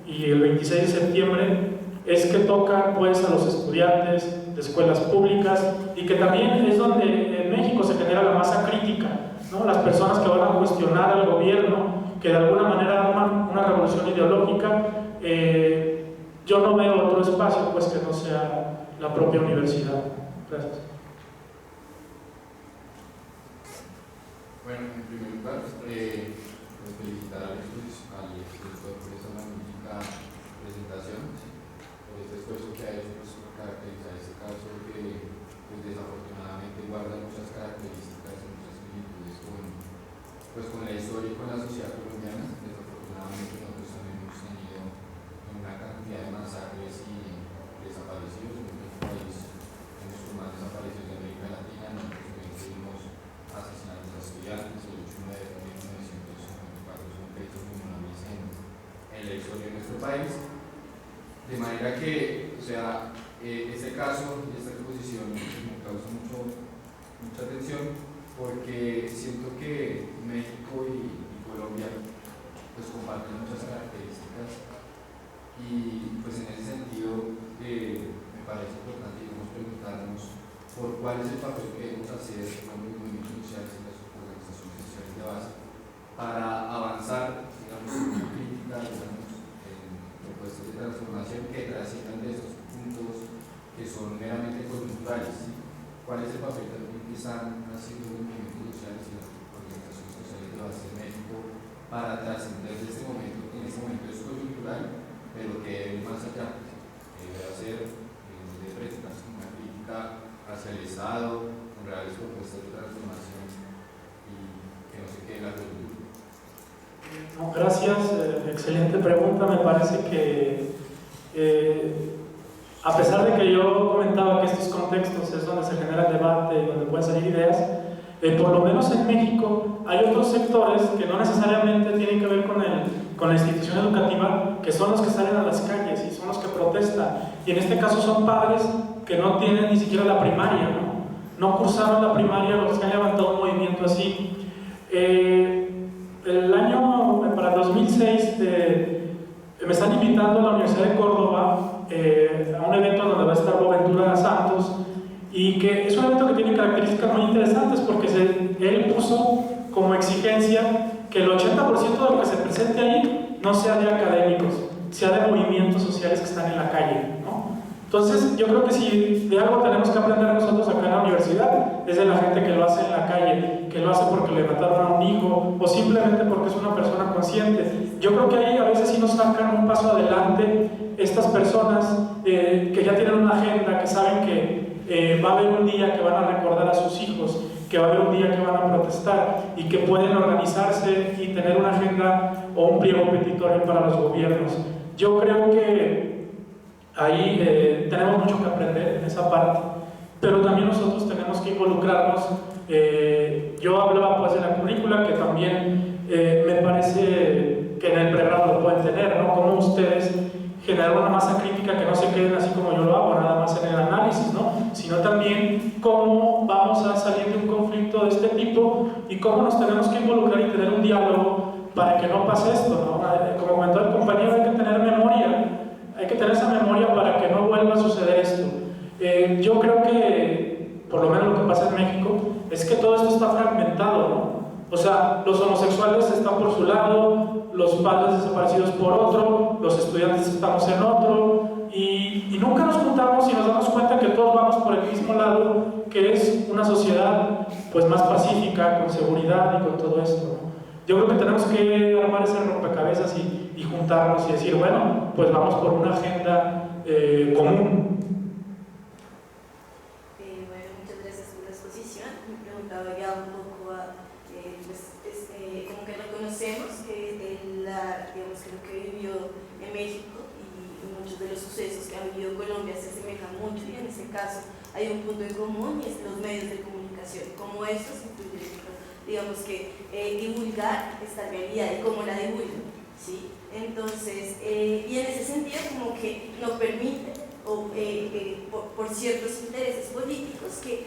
y el 26 de septiembre es que toca pues a los estudiantes de escuelas públicas, y que también es donde en México se genera la masa crítica, ¿no? Las personas que van a cuestionar al gobierno, que de alguna manera arman una revolución ideológica. Yo no veo otro espacio pues que no sea la propia universidad. Gracias. Bueno, en primer lugar, felicitar al expositor por esta magnífica presentación, por este esfuerzo que ha hecho pues, por caracterizar este caso que pues, desafortunadamente guarda muchas características y muchas similitudes con la historia y con la sociedad colombiana. Desafortunadamente nosotros también hemos tenido una cantidad de masacres y desaparecidos en nuestro país, en los más desaparecidos de América Latina. Nosotros también tuvimos asesinatos a estudiantes, el 8 de 9 de 1954 son fechas memorables en la historia de nuestro país. De manera que, o sea, este caso y esta exposición me causa mucha atención, porque siento que México y Colombia pues comparten muchas características, y pues en ese sentido me parece importante, digamos, preguntarnos por cuál es el papel que debemos hacer con los movimientos sociales y las organizaciones sociales de base para avanzar, digamos, en una crítica, digamos, en propuestas de transformación que trasciendan de estos puntos que son meramente coyunturales. ¿Cuál es el papel también que están haciendo los movimientos sociales y las organizaciones sociales de base en México para trascender de este momento? En este momento es coyuntural, pero que debe ir más allá, que debe hacer, debe presentarse como una crítica hacia el Estado, con reales propuestas de transformación, y que no se quede la coyuntura. No, gracias, excelente pregunta. Me parece que a pesar de que yo comentaba que estos contextos es donde se genera el debate y donde pueden salir ideas, por lo menos en México hay otros sectores que no necesariamente tienen que ver con la institución educativa, que son los que salen a las calles y son los que protestan, y en este caso son padres que no tienen ni siquiera la primaria, no cursaron la primaria, los que han levantado un movimiento así. El año, para el 2006, me están invitando a la Universidad de Córdoba a un evento donde va a estar Boaventura Santos, y que es un evento que tiene características muy interesantes porque él puso como exigencia que el 80% de lo que se presente ahí no sea de académicos, sea de movimientos sociales que están en la calle, ¿no? Entonces, yo creo que si de algo tenemos que aprender nosotros acá en la universidad, es de la gente que lo hace en la calle, que lo hace porque le mataron a un hijo o simplemente porque es una persona consciente. Yo creo que ahí a veces sí nos sacan un paso adelante estas personas que ya tienen una agenda, que saben que va a haber un día que van a recordar a sus hijos, que va a haber un día que van a protestar y que pueden organizarse y tener una agenda o un pliego petitorio para los gobiernos. Yo creo que ahí tenemos mucho que aprender en esa parte, pero también nosotros tenemos que involucrarnos. Yo hablaba pues de la currícula, que también me parece que en el pregrado lo pueden tener, ¿no? Cómo ustedes generar una masa crítica, que no se queden así como yo lo hago, nada más en el análisis, ¿no? Sino también cómo vamos a salir de un conflicto de este tipo y cómo nos tenemos que involucrar y tener un diálogo para que no pase esto, ¿no? Como comentó el compañero, hay que tener memoria, hay que tener esa memoria para que no vuelva a suceder esto. Yo creo que, por lo menos lo que pasa en México, es que todo esto está fragmentado, ¿no? O sea, los homosexuales están por su lado, los padres desaparecidos por otro, los estudiantes estamos en otro, y nunca nos juntamos y nos damos cuenta que todos vamos por el mismo lado, que es una sociedad pues más pacífica, con seguridad y con todo esto, ¿no? Yo creo que tenemos que armar ese rompecabezas y juntarnos y decir, bueno, pues vamos por una agenda común. Bueno, muchas gracias por la exposición. Me preguntaba ya un poco México y muchos de los sucesos que han vivido Colombia se asemejan mucho, y en ese caso hay un punto en común, y es los medios de comunicación, cómo estos influyen, digamos que divulgar esta realidad y cómo la divulgan, ¿sí? Entonces, y en ese sentido como que no permite, o por ciertos intereses políticos, que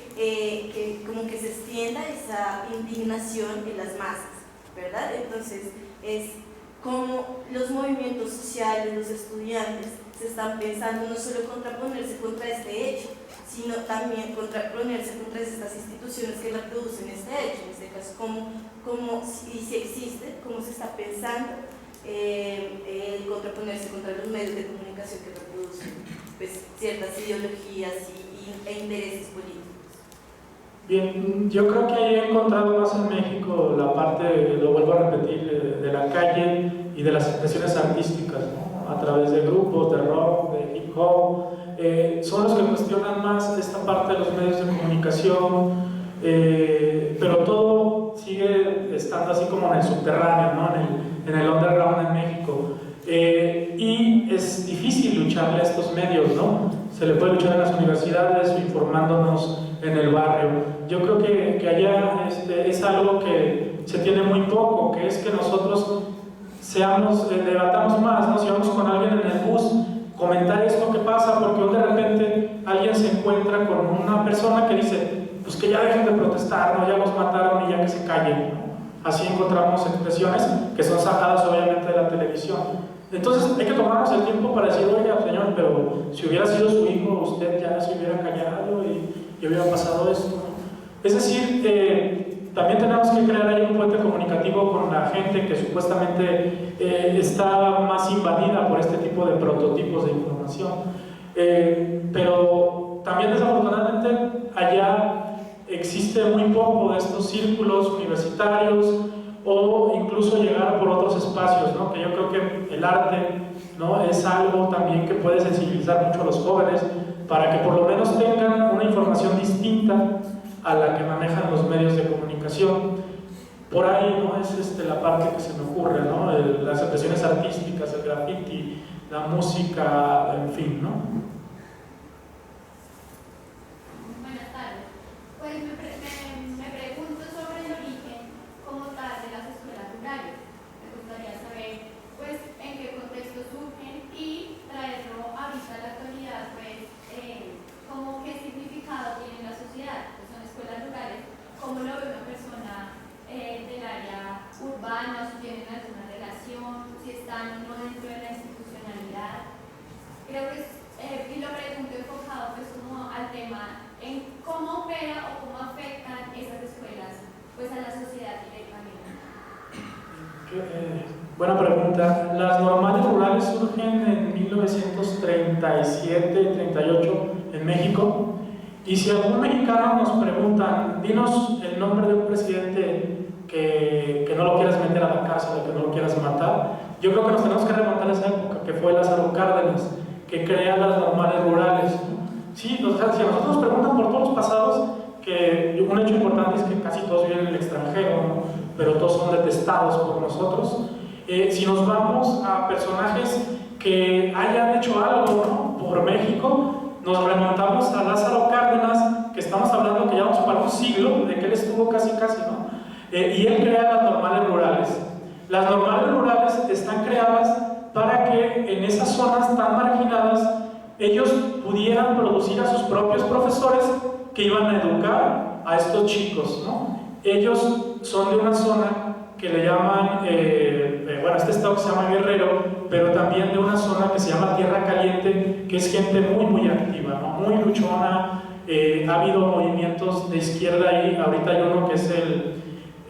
como que se extienda esa indignación en las masas, ¿verdad? Entonces, es como los movimientos sociales, los estudiantes, se están pensando no solo contraponerse contra este hecho, sino también contraponerse contra estas instituciones que reproducen este hecho, en este caso, y si existe, cómo se está pensando contraponerse contra los medios de comunicación que reproducen pues, ciertas ideologías e intereses políticos. Bien, yo creo que ahí he encontrado más en México la parte, lo vuelvo a repetir, de la calle y de las expresiones artísticas, ¿no? A través de grupos de rock, de hip hop, son los que cuestionan más esta parte de los medios de comunicación, pero todo sigue estando así como en el subterráneo, ¿no? en el underground en México. Y es difícil lucharle a estos medios, ¿no? Se le puede luchar en las universidades o informándonos en el barrio. Yo creo que allá es algo que se tiene muy poco, que es que nosotros debatamos más, ¿no? Si vamos con alguien en el bus, comentar esto que pasa, porque de repente alguien se encuentra con una persona que dice, pues que ya dejen de protestar, ¿no? Ya los mataron y ya que se callen, ¿no? Así encontramos expresiones que son sacadas obviamente de la televisión. Entonces hay que tomarnos el tiempo para decir, oiga señor, pero si hubiera sido su hijo, usted ya se hubiera callado y hubiera pasado esto, ¿no? Es decir, también tenemos que crear ahí un puente comunicativo con la gente que supuestamente está más invadida por este tipo de prototipos de información. Pero también desafortunadamente allá existe muy poco de estos círculos universitarios, o incluso llegar por otros espacios, ¿no? Que yo creo que el arte, ¿no? Es algo también que puede sensibilizar mucho a los jóvenes para que por lo menos tengan una información distinta a la que manejan los medios de comunicación. Por ahí, ¿no? Es la parte que se me ocurre, ¿no? Las expresiones artísticas, el graffiti, la música, en fin, ¿no? Buenas tardes. Pues me pregunto sobre el origen como tal de las escuelas rurales. Me gustaría saber pues en qué contexto surgen y traerlo ahorita a la actualidad, pues como qué significado tiene en la sociedad. Pues son escuelas rurales, cómo lo ve una persona del área urbana, si tienen alguna relación, si están o no dentro de la institucionalidad. Creo que y lo pregunto enfocado pues como al tema en cómo opera o cómo afectan esas escuelas pues a la sociedad directamente. Buena pregunta. Las normales rurales surgen en 1937-38 en México, y si algún mexicano nos pregunta, dinos el nombre de un presidente que no lo quieras meter a la cárcel o que no lo quieras matar, yo creo que nos tenemos que remontar a esa época, que fue Lázaro Cárdenas, que crea las normales rurales, ¿no? Sí, o sea, si a nosotros nos preguntan por todos los pasados, que un hecho importante es que casi todos viven en el extranjero, ¿no? Pero todos son detestados por nosotros. Si nos vamos a personajes que hayan hecho algo, ¿no? Por México, nos remontamos a Lázaro Cárdenas, que estamos hablando que ya vamos para un siglo, de que él estuvo casi, ¿no? Y él crea las normales rurales. Las normales rurales están creadas para que en esas zonas tan marginadas ellos pudieran producir a sus propios profesores que iban a educar a estos chicos, ¿no? Ellos son de una zona que le llaman, bueno, este estado que se llama Guerrero, pero también de una zona que se llama Tierra Caliente, que es gente muy activa, ¿no? Muy luchona. Ha habido movimientos de izquierda ahí. Ahorita hay uno que es el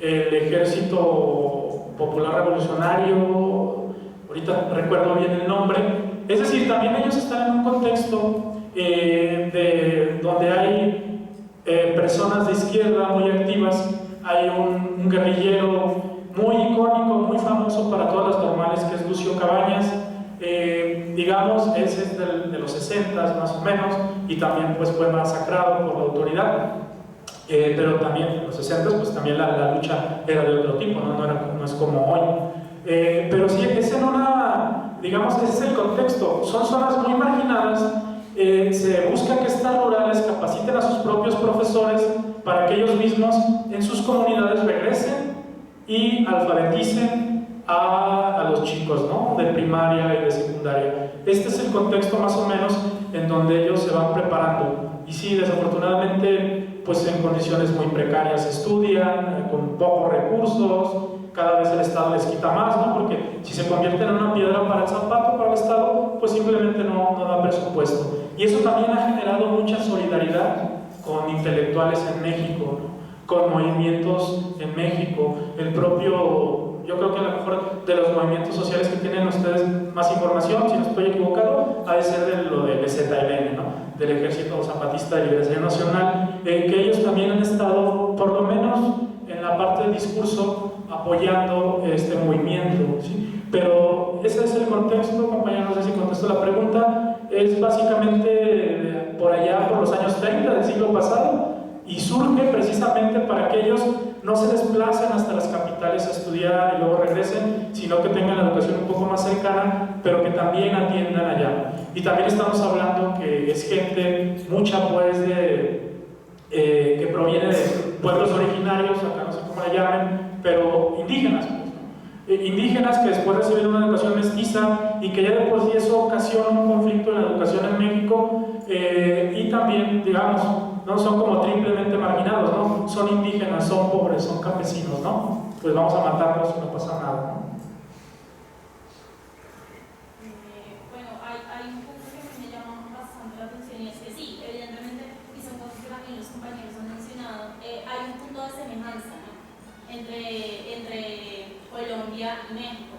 Ejército Popular Revolucionario, ahorita recuerdo bien el nombre. Es decir, también ellos están en un contexto donde hay personas de izquierda muy activas. Hay un guerrillero muy icónico, muy famoso para todas las normales, que es Lucio Cabañas. Digamos, ese es de los 60 más o menos, y también pues fue masacrado por la autoridad. Pero también en los 60 pues también la lucha era de otro tipo, no es como hoy. Pero sí, es en una digamos, ese es el contexto. Son zonas muy marginadas. Se busca que estas rurales capaciten a sus propios profesores para que ellos mismos en sus comunidades regresen y alfabeticen a los chicos, ¿no? De primaria y de secundaria. Este es el contexto más o menos en donde ellos se van preparando. Y sí, desafortunadamente, pues en condiciones muy precarias estudian, con pocos recursos, cada vez el Estado les quita más, ¿no? Porque si se convierten en una piedra para el zapato, para el Estado, pues simplemente no da presupuesto. Y eso también ha generado mucha solidaridad con intelectuales en México, ¿no? Con movimientos en México, el propio, yo creo que a lo mejor de los movimientos sociales que tienen ustedes más información, si no estoy equivocado, ha de ser de lo del EZLN, ¿no? Del Ejército Zapatista de Liberación Nacional, que ellos también han estado, por lo menos en la parte del discurso, apoyando este movimiento, ¿sí? Pero ese es el contexto, compañeros, no sé si contesto la pregunta, es básicamente por allá, por los años 30 del siglo pasado, y surge precisamente para que ellos no se desplacen hasta las capitales a estudiar y luego regresen, sino que tengan la educación un poco más cercana, pero que también atiendan allá. Y también estamos hablando que es gente, mucha pues, que proviene de pueblos originarios, acá no sé cómo le llamen, pero indígenas, pues, ¿no? Indígenas que después recibieron una educación mestiza y que ya de por sí eso ocasiona un conflicto en la educación en México, y también, digamos, no son como triplemente marginados, ¿no? Son indígenas, son pobres, son campesinos, ¿no? Pues vamos a matarlos y no pasa nada, ¿no? Bueno, hay un punto que me llama bastante la atención y es que sí, evidentemente, y son cosas que también los compañeros han mencionado, hay un punto de semejanza, ¿no? entre Colombia y México.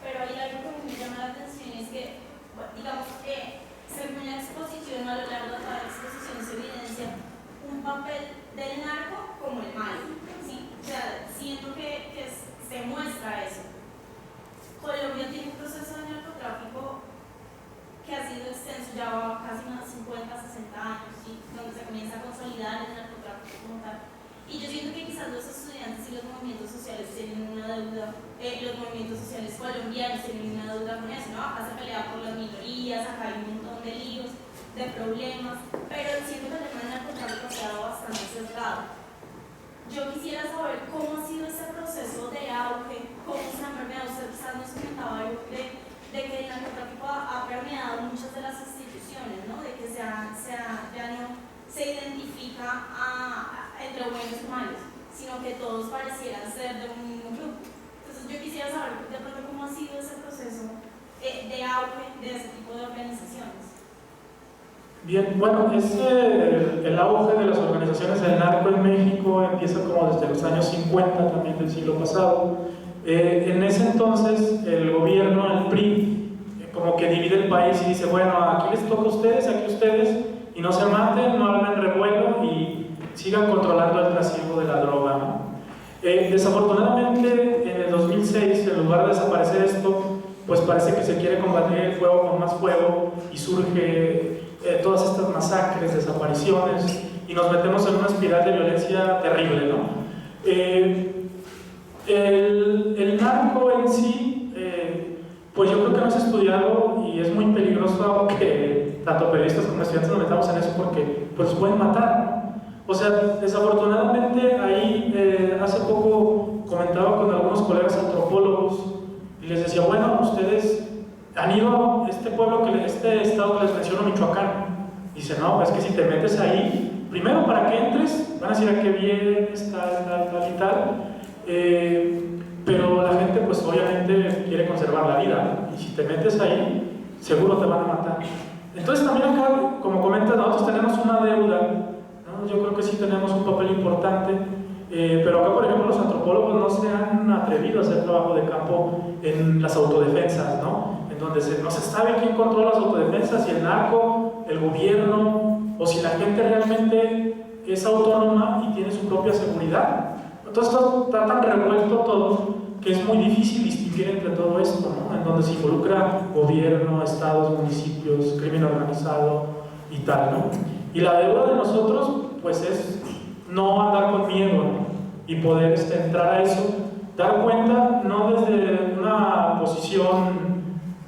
Pero hay algo que me llama la atención y es que, bueno, digamos que según la exposición, a lo largo de toda la exposición se evidencia un papel del narco como el malo, ¿sí? O sea, siento que se muestra eso. Colombia tiene un proceso de narcotráfico que ha sido extenso, ya va casi unos 50, 60 años, ¿sí? Donde se comienza a consolidar el narcotráfico como tal. Y yo siento que quizás los estudiantes y los movimientos sociales tienen una deuda, los movimientos sociales colombianos tienen una deuda con eso, ¿no? Acá se pelea por las minorías, acá hay un montón de líos, de problemas, pero siento que el tema del narcotráfico ha quedado bastante sesgado. Yo quisiera saber cómo ha sido ese proceso de auge, cómo se ha permeado. Usted quizás nos comentaba algo de que el narcotráfico ha permeado muchas de las instituciones, ¿no? De que ya no se identifica entre buenos y malos, sino que todos parecieran ser de un mismo grupo. Entonces yo quisiera saber de pronto cómo ha sido ese proceso de auge de ese tipo de organizaciones. Bien, bueno, el auge de las organizaciones del narco en México empieza como desde los años 50 también del siglo pasado. En ese entonces el gobierno, el PRI, como que divide el país y dice, bueno, aquí les toca a ustedes, aquí ustedes, y no se maten, no hagan revuelo y sigan controlando el trasiego de la droga, ¿no? Desafortunadamente, en el 2006, en lugar de desaparecer esto, pues parece que se quiere combatir el fuego con más fuego y surge todas estas masacres, desapariciones, y nos metemos en una espiral de violencia terrible, ¿no? El narco en sí, pues yo creo que no se ha estudiado y es muy peligroso que tanto periodistas como estudiantes nos metamos en eso porque pues pueden matar. O sea, desafortunadamente ahí hace poco comentaba con algunos colegas antropólogos y les decía, bueno, ustedes han ido a este pueblo, este estado que les menciono, Michoacán. Dice, no, es que si te metes ahí, primero para que entres, van a decir a qué bien está tal y tal, pero la gente pues obviamente quiere conservar la vida, y si te metes ahí, seguro te van a matar. Entonces también acá, como comentas, nosotros tenemos una deuda, ¿no? Yo creo que sí tenemos un papel importante, pero acá por ejemplo los antropólogos no se han atrevido a hacer trabajo de campo en las autodefensas, ¿no? En donde no se sabe quién controla las autodefensas, si el narco, el gobierno, o si la gente realmente es autónoma y tiene su propia seguridad. Entonces está tan revuelto todo que es muy difícil distinguir entre todo esto, ¿no? En donde se involucra gobierno, estados, municipios, crimen organizado y tal, ¿no? Y la deuda de nosotros, pues es no andar con miedo, ¿no? Y poder entrar a eso, dar cuenta no desde una posición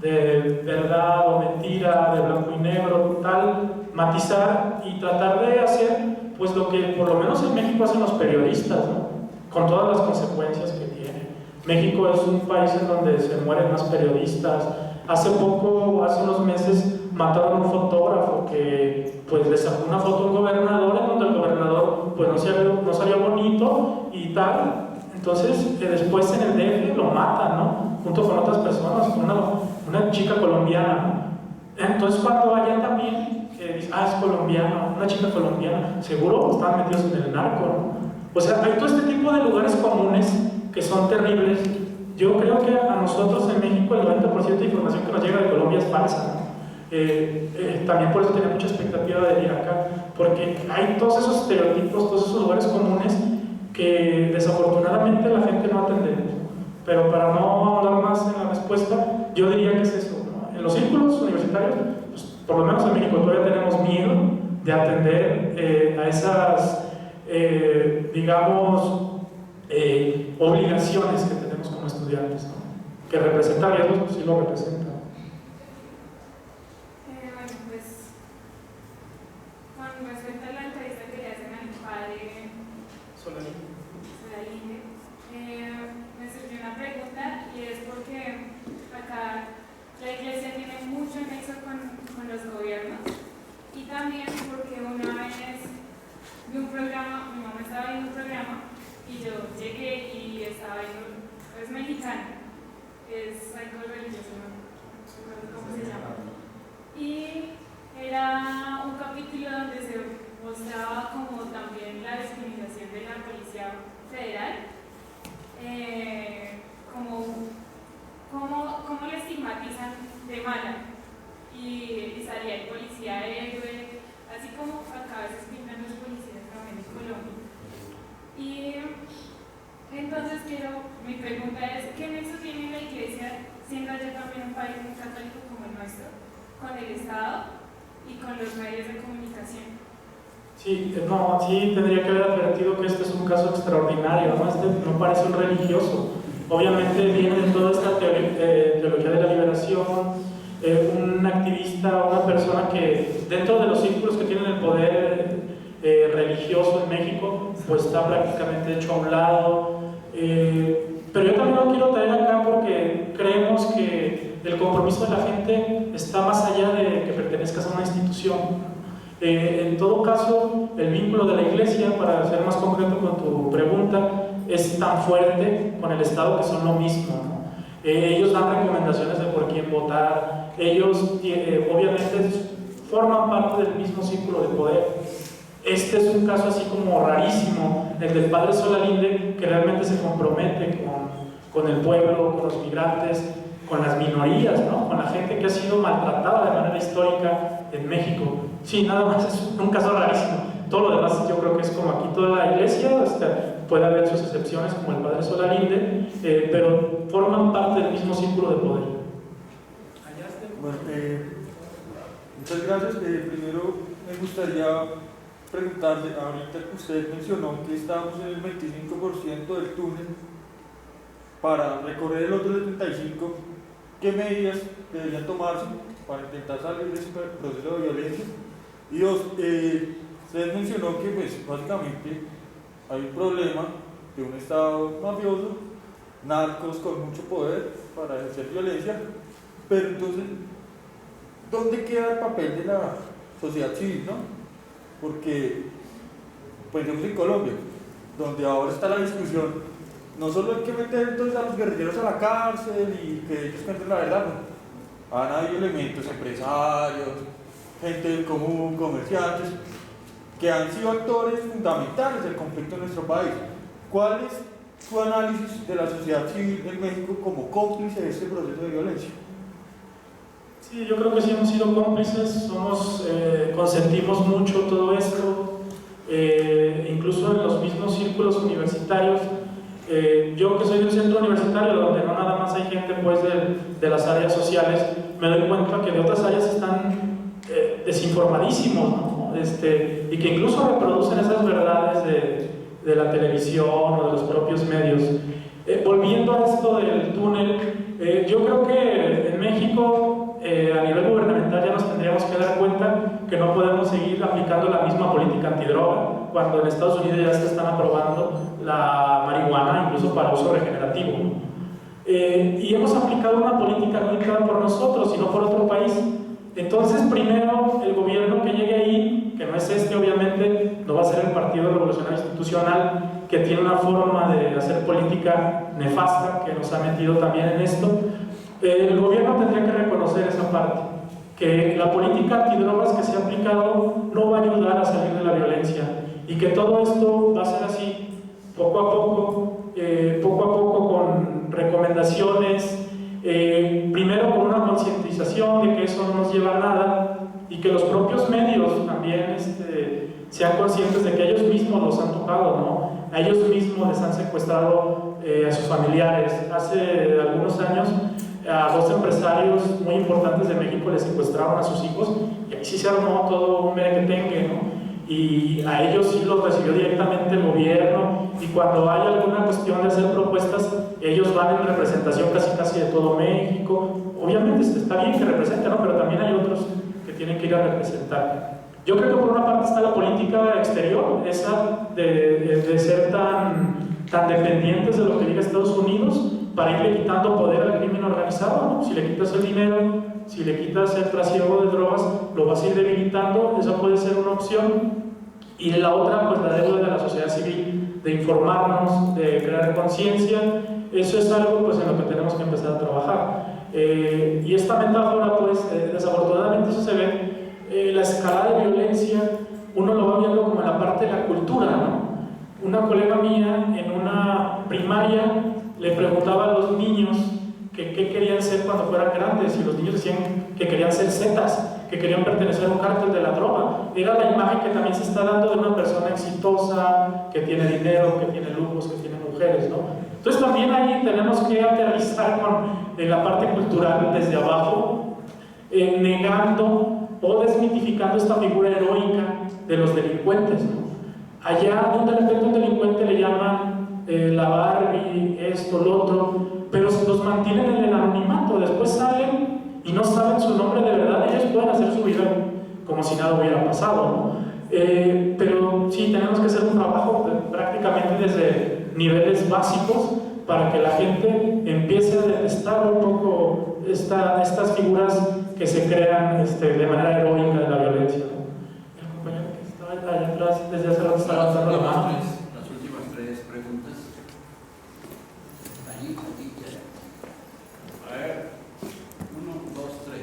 de verdad o mentira, de blanco y negro, tal, matizar y tratar de hacer pues lo que por lo menos en México hacen los periodistas, ¿no? Con todas las consecuencias que tiene. México es un país en donde se mueren más periodistas. Hace unos meses, mataron a un fotógrafo que pues le sacó una foto a un gobernador en donde el gobernador pues no salió bonito y tal. Entonces después en el DF lo matan, ¿no? Junto con otras personas, con una chica colombiana, ¿no? Entonces cuando allá también dicen, es colombiana, una chica colombiana, seguro están metidos en el narco, ¿no? O sea, hay todo este tipo de lugares comunes que son terribles. Yo creo que a nosotros en México el 90% de información que nos llega de Colombia es falsa, ¿no? También por eso tenía mucha expectativa de venir acá, porque hay todos esos estereotipos, todos esos lugares comunes que desafortunadamente la gente no atendemos. Pero para no ahondar más en la respuesta, yo diría que es eso, ¿no? En los círculos universitarios, pues, por lo menos en México todavía tenemos miedo de atender a esas, digamos, obligaciones que tenemos como estudiantes, ¿no? Que representa riesgos, pues sí lo representa. Bueno, pues con respecto a la entrevista que le hacen al padre Solalinde, me surgió una pregunta, y es porque acá la iglesia tiene mucho nexo con los gobiernos, y también porque una vez vi un programa, mi mamá estaba viendo un programa y yo llegué y estaba viendo, es mexicano, es algo religioso, no recuerdo cómo se llama, y era un capítulo donde se mostraba como también la discriminación de la Policía Federal, cómo le estigmatizan de mala, y salía el policía héroe, así como acá a veces pintan los policías también en Colombia. Y entonces mi pregunta es, ¿qué nexo tiene la iglesia, siendo ya también un país muy católico como el nuestro, con el Estado y con los medios de comunicación? Sí, sí tendría que haber advertido que este es un caso extraordinario, ¿no? Este no parece un religioso. Obviamente viene de toda esta teología de la liberación, un activista, una persona que dentro de los círculos que tienen el poder religioso en México, pues está prácticamente hecho a un lado. Pero yo también lo quiero traer acá porque creemos que el compromiso de la gente está más allá de que pertenezcas a una institución. En todo caso, el vínculo de la iglesia, para ser más concreto con tu pregunta, es tan fuerte con el Estado que son lo mismo, ¿no? Ellos dan recomendaciones de por quién votar, ellos obviamente forman parte del mismo círculo de poder. Este es un caso así como rarísimo, el del padre Solalinde, que realmente se compromete con el pueblo, con los migrantes, con las minorías, ¿no? Con la gente que ha sido maltratada de manera histórica en México. Sí, nada más es un caso rarísimo. Todo lo demás yo creo que es como aquí toda la iglesia, puede haber sus excepciones como el padre Solalinde, pero forman parte del mismo círculo de poder. Bueno, muchas gracias. Primero me gustaría preguntarle, ahorita que usted mencionó que estamos en el 25% del túnel, para recorrer el otro 75%, ¿qué medidas deberían tomarse para intentar salir de ese proceso de violencia? Y dos, usted mencionó que pues, básicamente hay un problema de un Estado mafioso, narcos con mucho poder para ejercer violencia, pero entonces, ¿dónde queda el papel de la sociedad civil, no? Porque, por ejemplo, en Colombia, donde ahora está la discusión, no solo hay que meter entonces a los guerrilleros a la cárcel y que ellos cuenten la verdad, no. Han habido elementos empresarios, gente del común, comerciantes, que han sido actores fundamentales del conflicto en nuestro país. ¿Cuál es su análisis de la sociedad civil en México como cómplice de este proceso de violencia? Sí, yo creo que sí hemos sido cómplices, consentimos mucho todo esto, incluso en los mismos círculos universitarios. Yo que soy del centro universitario, donde no nada más hay gente pues, de las áreas sociales, me doy cuenta que de otras áreas están desinformadísimos, ¿no? Y que incluso reproducen esas verdades de la televisión o de los propios medios. Volviendo a esto del túnel, Yo creo que en México, a nivel gubernamental, ya nos tendríamos que dar cuenta que no podemos seguir aplicando la misma política antidroga, cuando en Estados Unidos ya se están aprobando la marihuana, incluso para uso regenerativo. Y hemos aplicado una política no dictada por nosotros, sino por otro país. Entonces, primero, el gobierno que llegue ahí, que no es este obviamente, no va a ser el Partido Revolucionario Institucional, que tiene una forma de hacer política nefasta, que nos ha metido también en esto. El gobierno tendría que reconocer esa parte, que la política antidrogas que se ha aplicado no va a ayudar a salir de la violencia, y que todo esto va a ser así, poco a poco con recomendaciones, primero con una concientización de que eso no nos lleva a nada, y que los propios medios también sean conscientes de que ellos mismos los han tocado, ¿no? A ellos mismos les han secuestrado a sus familiares. Hace algunos años a 2 empresarios muy importantes de México les secuestraron a sus hijos, y ahí sí se armó todo un merequetengue, ¿no? Y a ellos sí los recibió directamente el gobierno, y cuando hay alguna cuestión de hacer propuestas, ellos van en representación casi de todo México. Obviamente está bien que representen, ¿no? Pero también hay otros que tienen que ir a representar. Yo creo que por una parte está la política exterior, esa de ser tan dependientes de lo que diga Estados Unidos, para irle quitando poder al crimen organizado, ¿no? Si le quitas el dinero, si le quitas el trasiego de drogas, lo vas a ir debilitando. Esa puede ser una opción. Y la otra, pues la deuda de la sociedad civil, de informarnos, de crear conciencia. Eso es algo pues en lo que tenemos que empezar a trabajar. Y esta metáfora, pues desafortunadamente eso se ve, la escalada de violencia, uno lo va viendo como en la parte de la cultura, ¿no? Una colega mía en una primaria le preguntaba a los niños que qué querían ser cuando fueran grandes, y los niños decían que querían ser zetas, que querían pertenecer a un cártel de la droga. Era la imagen que también se está dando de una persona exitosa, que tiene dinero, que tiene lujos, que tiene mujeres, ¿no? Entonces también ahí tenemos que aterrizar con la parte cultural desde abajo, negando o desmitificando esta figura heroica de los delincuentes, ¿no? Allá de repente un delincuente le llaman la Barbie, esto, lo otro, pero se los mantienen en el anonimato. Después salen y no saben su nombre de verdad. Ellos pueden hacer su vida como si nada hubiera pasado, ¿no? Pero sí, tenemos que hacer un trabajo prácticamente desde niveles básicos para que la gente empiece a detestar un poco estas figuras que se crean de manera heroica de la violencia, ¿no? El compañero que estaba allá atrás desde hace rato estaba levantando la mano. Las últimas 3 preguntas. Ahí, ya. A ver, 1, 2, 3.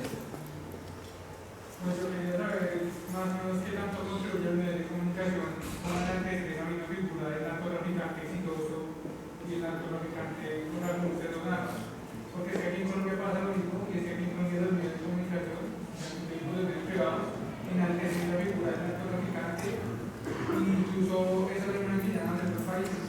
Pues yo quería saber más o menos qué tanto contribuye el medio de comunicación con la misma figura del narcotraficante exitoso y el narcotraficante con algunos de los narcos. Porque es que aquí en Colombia pasa lo mismo, y es que aquí en Colombia los medios de comunicación, los medios privados, enaltecen la figura del narcotraficante, e incluso eso lo imaginan en otros países.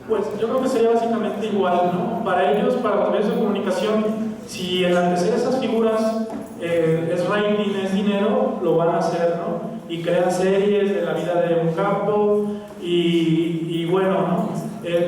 Pues yo creo que sería básicamente igual, ¿no? Para ellos, para los medios de comunicación, si enaltecer esas figuras es rating, es dinero, lo van a hacer, ¿no? Y crean series de la vida de un capo, y bueno, ¿no?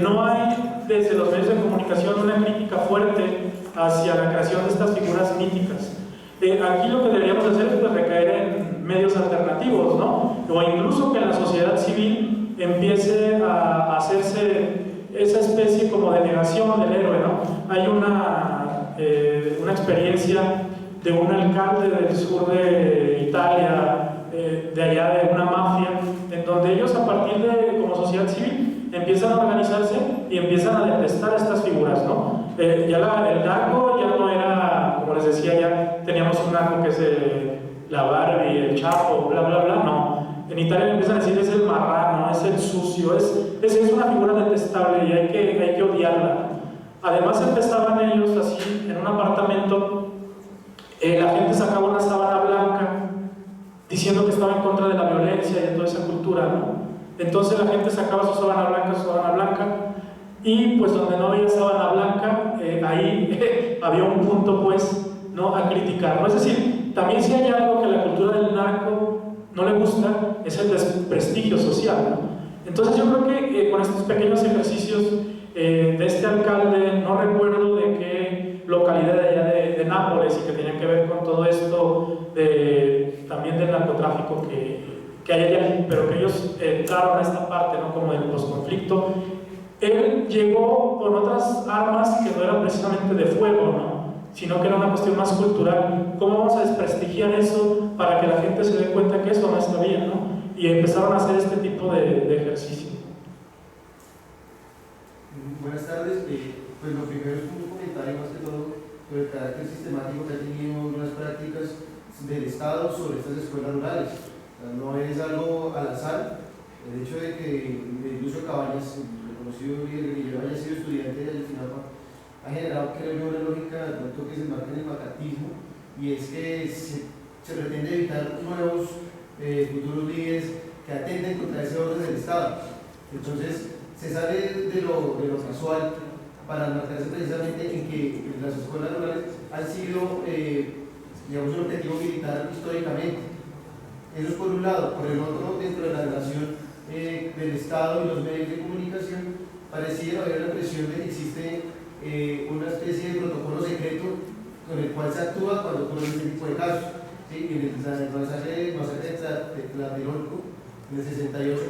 No hay desde los medios de comunicación una crítica fuerte hacia la creación de estas figuras míticas. Aquí lo que deberíamos hacer es pues, recaer en medios alternativos, ¿no? O incluso que en la sociedad civil empiece a hacerse esa especie como de negación del héroe, ¿no? Hay una experiencia de un alcalde del sur de Italia, de allá de una mafia, en donde ellos a partir de, como sociedad civil, empiezan a organizarse y empiezan a detestar a estas figuras, ¿no? Ya el narco ya no era, como les decía, ya teníamos un narco que es la Barbie, el Chapo, bla, bla, bla, no. En Italia empiezan a decir es el marrano, es el sucio, es una figura detestable y hay que odiarla. Además empezaban ellos así, en un apartamento, la gente sacaba una sábana blanca diciendo que estaba en contra de la violencia y de toda esa cultura, ¿no? Entonces la gente sacaba su sábana blanca, y pues donde no había sábana blanca, ahí había un punto pues, ¿no? A criticar, ¿no? Es decir, también si hay algo que a la cultura del narco no le gusta, es el desprestigio social, ¿no? Entonces yo creo que con estos pequeños ejercicios de este alcalde, no recuerdo de qué localidad de allá de Nápoles, y que tenía que ver con todo esto también del narcotráfico que hay allá, pero que ellos entraron a esta parte, ¿no? Como del posconflicto. Él llegó con otras armas que no eran precisamente de fuego, ¿no? Sino que era una cuestión más cultural. ¿Cómo vamos a desprestigiar eso para que la gente se dé cuenta que eso no está bien, ¿no? Y empezaron a hacer este tipo de ejercicio. Buenas tardes. Pues lo primero es un comentario más que todo sobre el carácter sistemático que ha tenido unas prácticas del Estado sobre estas escuelas rurales. O sea, no es algo al azar. El hecho de que Lucio Cabañas, reconocido guerrillero, haya sido estudiante del FINAPA ha generado, creo yo, una lógica de pronto que se marca en el macartismo, y es que se pretende evitar nuevos futuros líderes que atenten contra ese orden del Estado. Entonces se sale de lo casual para marcarse precisamente en que las escuelas rurales han sido digamos, un objetivo militar históricamente. Eso es por un lado. Por el otro, dentro de la relación del Estado y los medios de comunicación, pareciera haber la impresión de que existe una especie de protocolo secreto con el cual se actúa cuando ocurre este tipo de casos. ¿Sí? En el masacre de Tlatelolco, en el 68,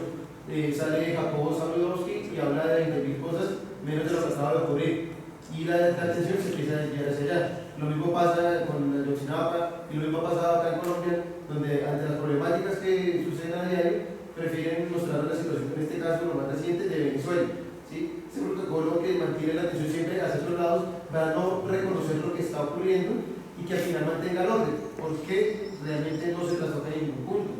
sale Jacobo Zabludowski y habla de 20.000 cosas menos de lo que acaba de ocurrir. Y la atención se empieza a desviar hacia allá. Lo mismo pasa con la Yoxinapa y lo mismo ha pasado acá en Colombia, donde ante las problemáticas que suceden a diario, prefieren mostrar la situación, en este caso, lo más reciente, de Venezuela. ¿Sí? Ese protocolo que mantiene la atención siempre hacia otros lados para no reconocer lo que está ocurriendo y que al final mantenga el orden, porque realmente no se trastoca en ningún punto.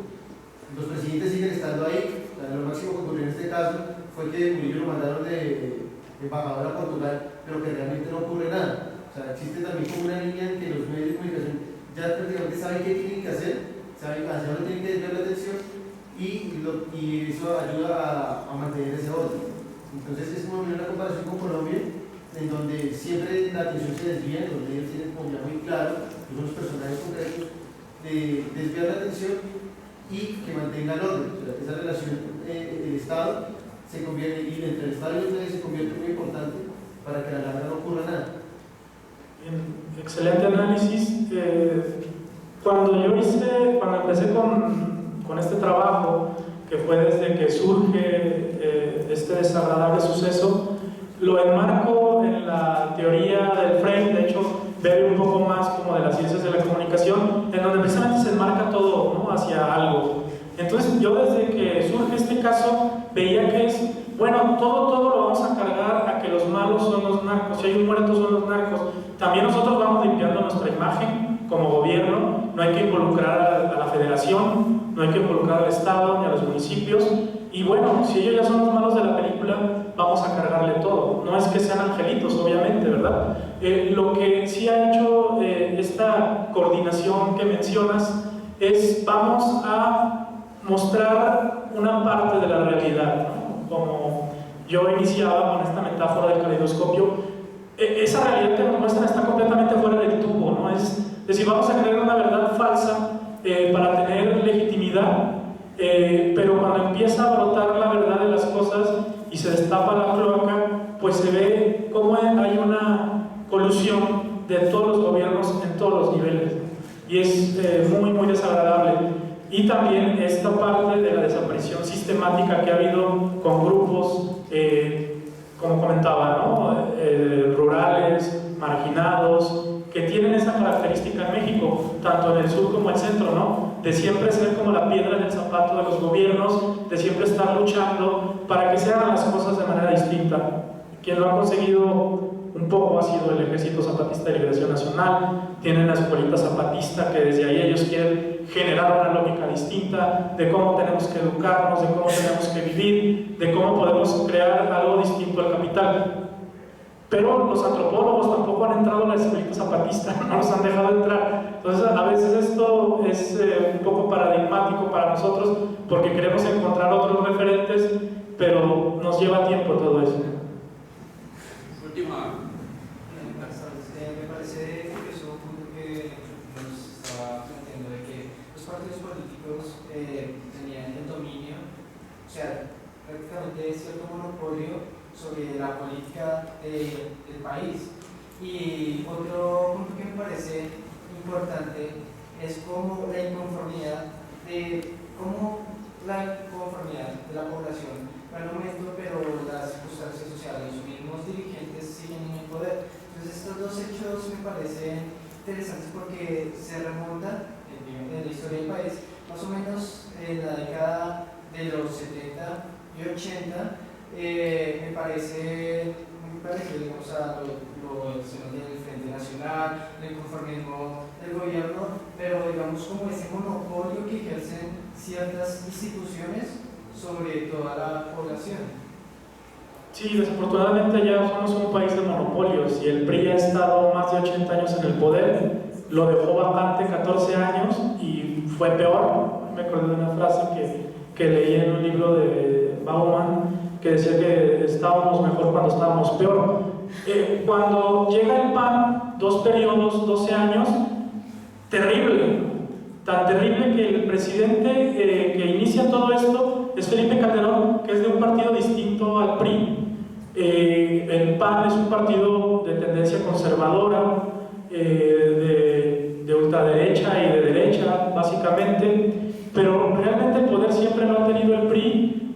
Los presidentes siguen estando ahí. Lo máximo que ocurrió en este caso fue que Murillo lo mandaron de embajador a Portugal, pero que realmente no ocurre nada. O sea, existe también como una línea en que los medios de comunicación ya prácticamente saben qué tienen que hacer, saben hacia dónde tienen que desviar la atención, y eso ayuda a mantener ese orden. Entonces es como una comparación con Colombia, en donde siempre la atención se desvía, los medios tienen como ya muy claro, unos personajes concretos, de desviar la atención y que mantenga el orden. O sea, esa relación el Estado se convierte, y entre el Estado y los medios se convierte muy importante para que a la larga no ocurra nada. Excelente análisis. Cuando empecé con este trabajo, que fue desde que surge este desagradable suceso, lo enmarco en la teoría del frame. De hecho, bebe un poco más como de las ciencias de la comunicación, en donde precisamente se enmarca todo, ¿no? Hacia algo. Entonces yo desde que surge este caso veía que es, bueno, todo lo vamos a cargar a que los malos son los narcos, si hay un muerto son los narcos. También nosotros vamos limpiando nuestra imagen como gobierno. No hay que involucrar a la federación, no hay que involucrar al Estado ni a los municipios. Y bueno, si ellos ya son los malos de la película, vamos a cargarle todo. No es que sean angelitos, obviamente, ¿verdad? Lo que sí ha hecho esta coordinación que mencionas es, vamos a mostrar una parte de la realidad, ¿no? Como yo iniciaba con esta metáfora del caleidoscopio, esa realidad que nos muestran está completamente fuera del tubo, ¿no? Es decir, vamos a crear una verdad falsa para tener legitimidad, pero cuando empieza a brotar la verdad de las cosas y se destapa la cloaca, pues se ve cómo hay una colusión de todos los gobiernos en todos los niveles, y es muy, muy desagradable. Y también esta parte de la desaparición sistemática que ha habido con grupos, como comentaba, ¿no? Rurales, marginados, que tienen esa característica en México, tanto en el sur como en el centro, ¿no? De siempre ser como la piedra en el zapato de los gobiernos, de siempre estar luchando para que se hagan las cosas de manera distinta. Quien lo ha conseguido un poco ha sido el Ejército Zapatista de Liberación Nacional. Tienen la escuelita zapatista, que desde ahí ellos quieren generar una lógica distinta de cómo tenemos que educarnos, de cómo tenemos que vivir, de cómo podemos crear algo distinto al capital. Pero los antropólogos tampoco han entrado en la escuelita zapatista, no los han dejado entrar. Entonces a veces esto es un poco paradigmático para nosotros, porque queremos encontrar otros referentes, pero nos lleva tiempo todo eso. Última. Me parece curioso un punto que nos estaba planteando de que los partidos políticos tenían el dominio, o sea, prácticamente cierto monopolio sobre la política del país. Y otro punto que me parece importante es cómo la inconformidad de la población va en aumento, pero las circunstancias sociales y sus mismos dirigentes siguen en el poder. Entonces estos dos hechos me parecen interesantes porque se remontan en la historia del país, más o menos en la década de los 70 y 80, me parece digamos, a lo del Frente Nacional, el inconformismo del gobierno, pero digamos como ese monopolio que ejercen ciertas instituciones sobre toda la población. Sí, desafortunadamente ya somos un país de monopolios y el PRI ha estado más de 80 años en el poder, lo dejó vacante 14 años y fue peor. Me acuerdo de una frase que leí en un libro de Bauman que decía que estábamos mejor cuando estábamos peor. Cuando llega el PAN, 2 periodos, 12 años, terrible, tan terrible que el presidente que inicia todo esto es Felipe Calderón, que es de un partido distinto al PRI. El PAN es un partido de tendencia conservadora, de ultraderecha y de derecha, básicamente, pero realmente el poder siempre lo ha tenido el PRI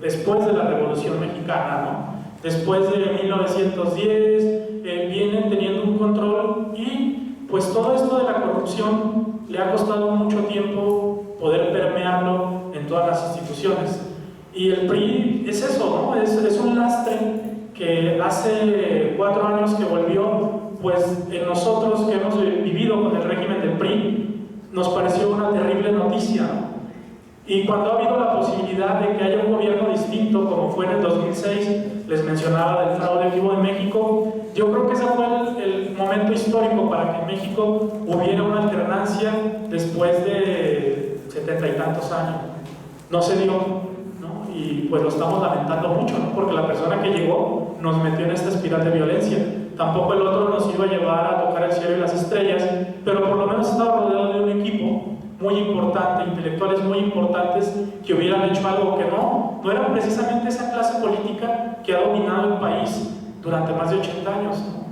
después de la Revolución Mexicana, ¿no? Después de 1910 vienen teniendo un control y pues todo esto de la corrupción le ha costado mucho tiempo poder permearlo en todas las instituciones. Y el PRI es eso, ¿no? Es un lastre que hace 4 años que volvió, pues en nosotros que hemos vivido con el régimen del PRI, nos pareció una terrible noticia, ¿no? Y cuando ha habido la posibilidad de que haya un gobierno distinto, como fue en el 2006, les mencionaba del fraude vivo en México, yo creo que ese fue el momento histórico para que en México hubiera una alternancia después de 70 y tantos años. No se dio, ¿no? Y pues lo estamos lamentando mucho, ¿no? Porque la persona que llegó nos metió en esta espiral de violencia. Tampoco el otro nos iba a llevar a tocar el cielo y las estrellas, pero por lo menos estaba rodeado de un equipo muy importante, intelectuales muy importantes que hubieran hecho algo que no eran precisamente esa clase política que ha dominado el país durante más de 80 años, ¿no?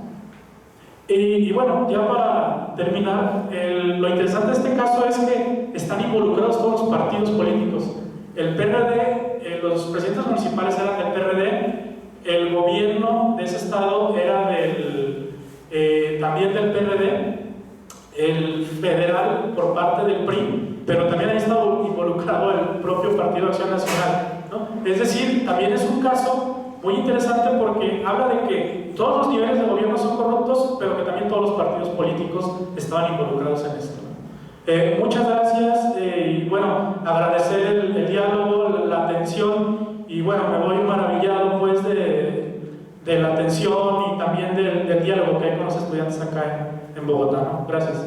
Y bueno, ya para terminar, lo interesante de este caso es que están involucrados todos los partidos políticos. El PRD, los presidentes municipales eran del PRD, el gobierno de ese estado era también del PRD, el federal por parte del PRI, pero también ahí está involucrado el propio Partido Acción Nacional, ¿no? Es decir, también es un caso muy interesante porque habla de que todos los niveles de gobierno son corruptos, pero que también todos los partidos políticos estaban involucrados en esto. Muchas gracias y bueno, agradecer el diálogo, la atención y bueno, me voy maravillado pues de la atención y también del diálogo que hay con los estudiantes acá en Bogotá, ¿no? Gracias.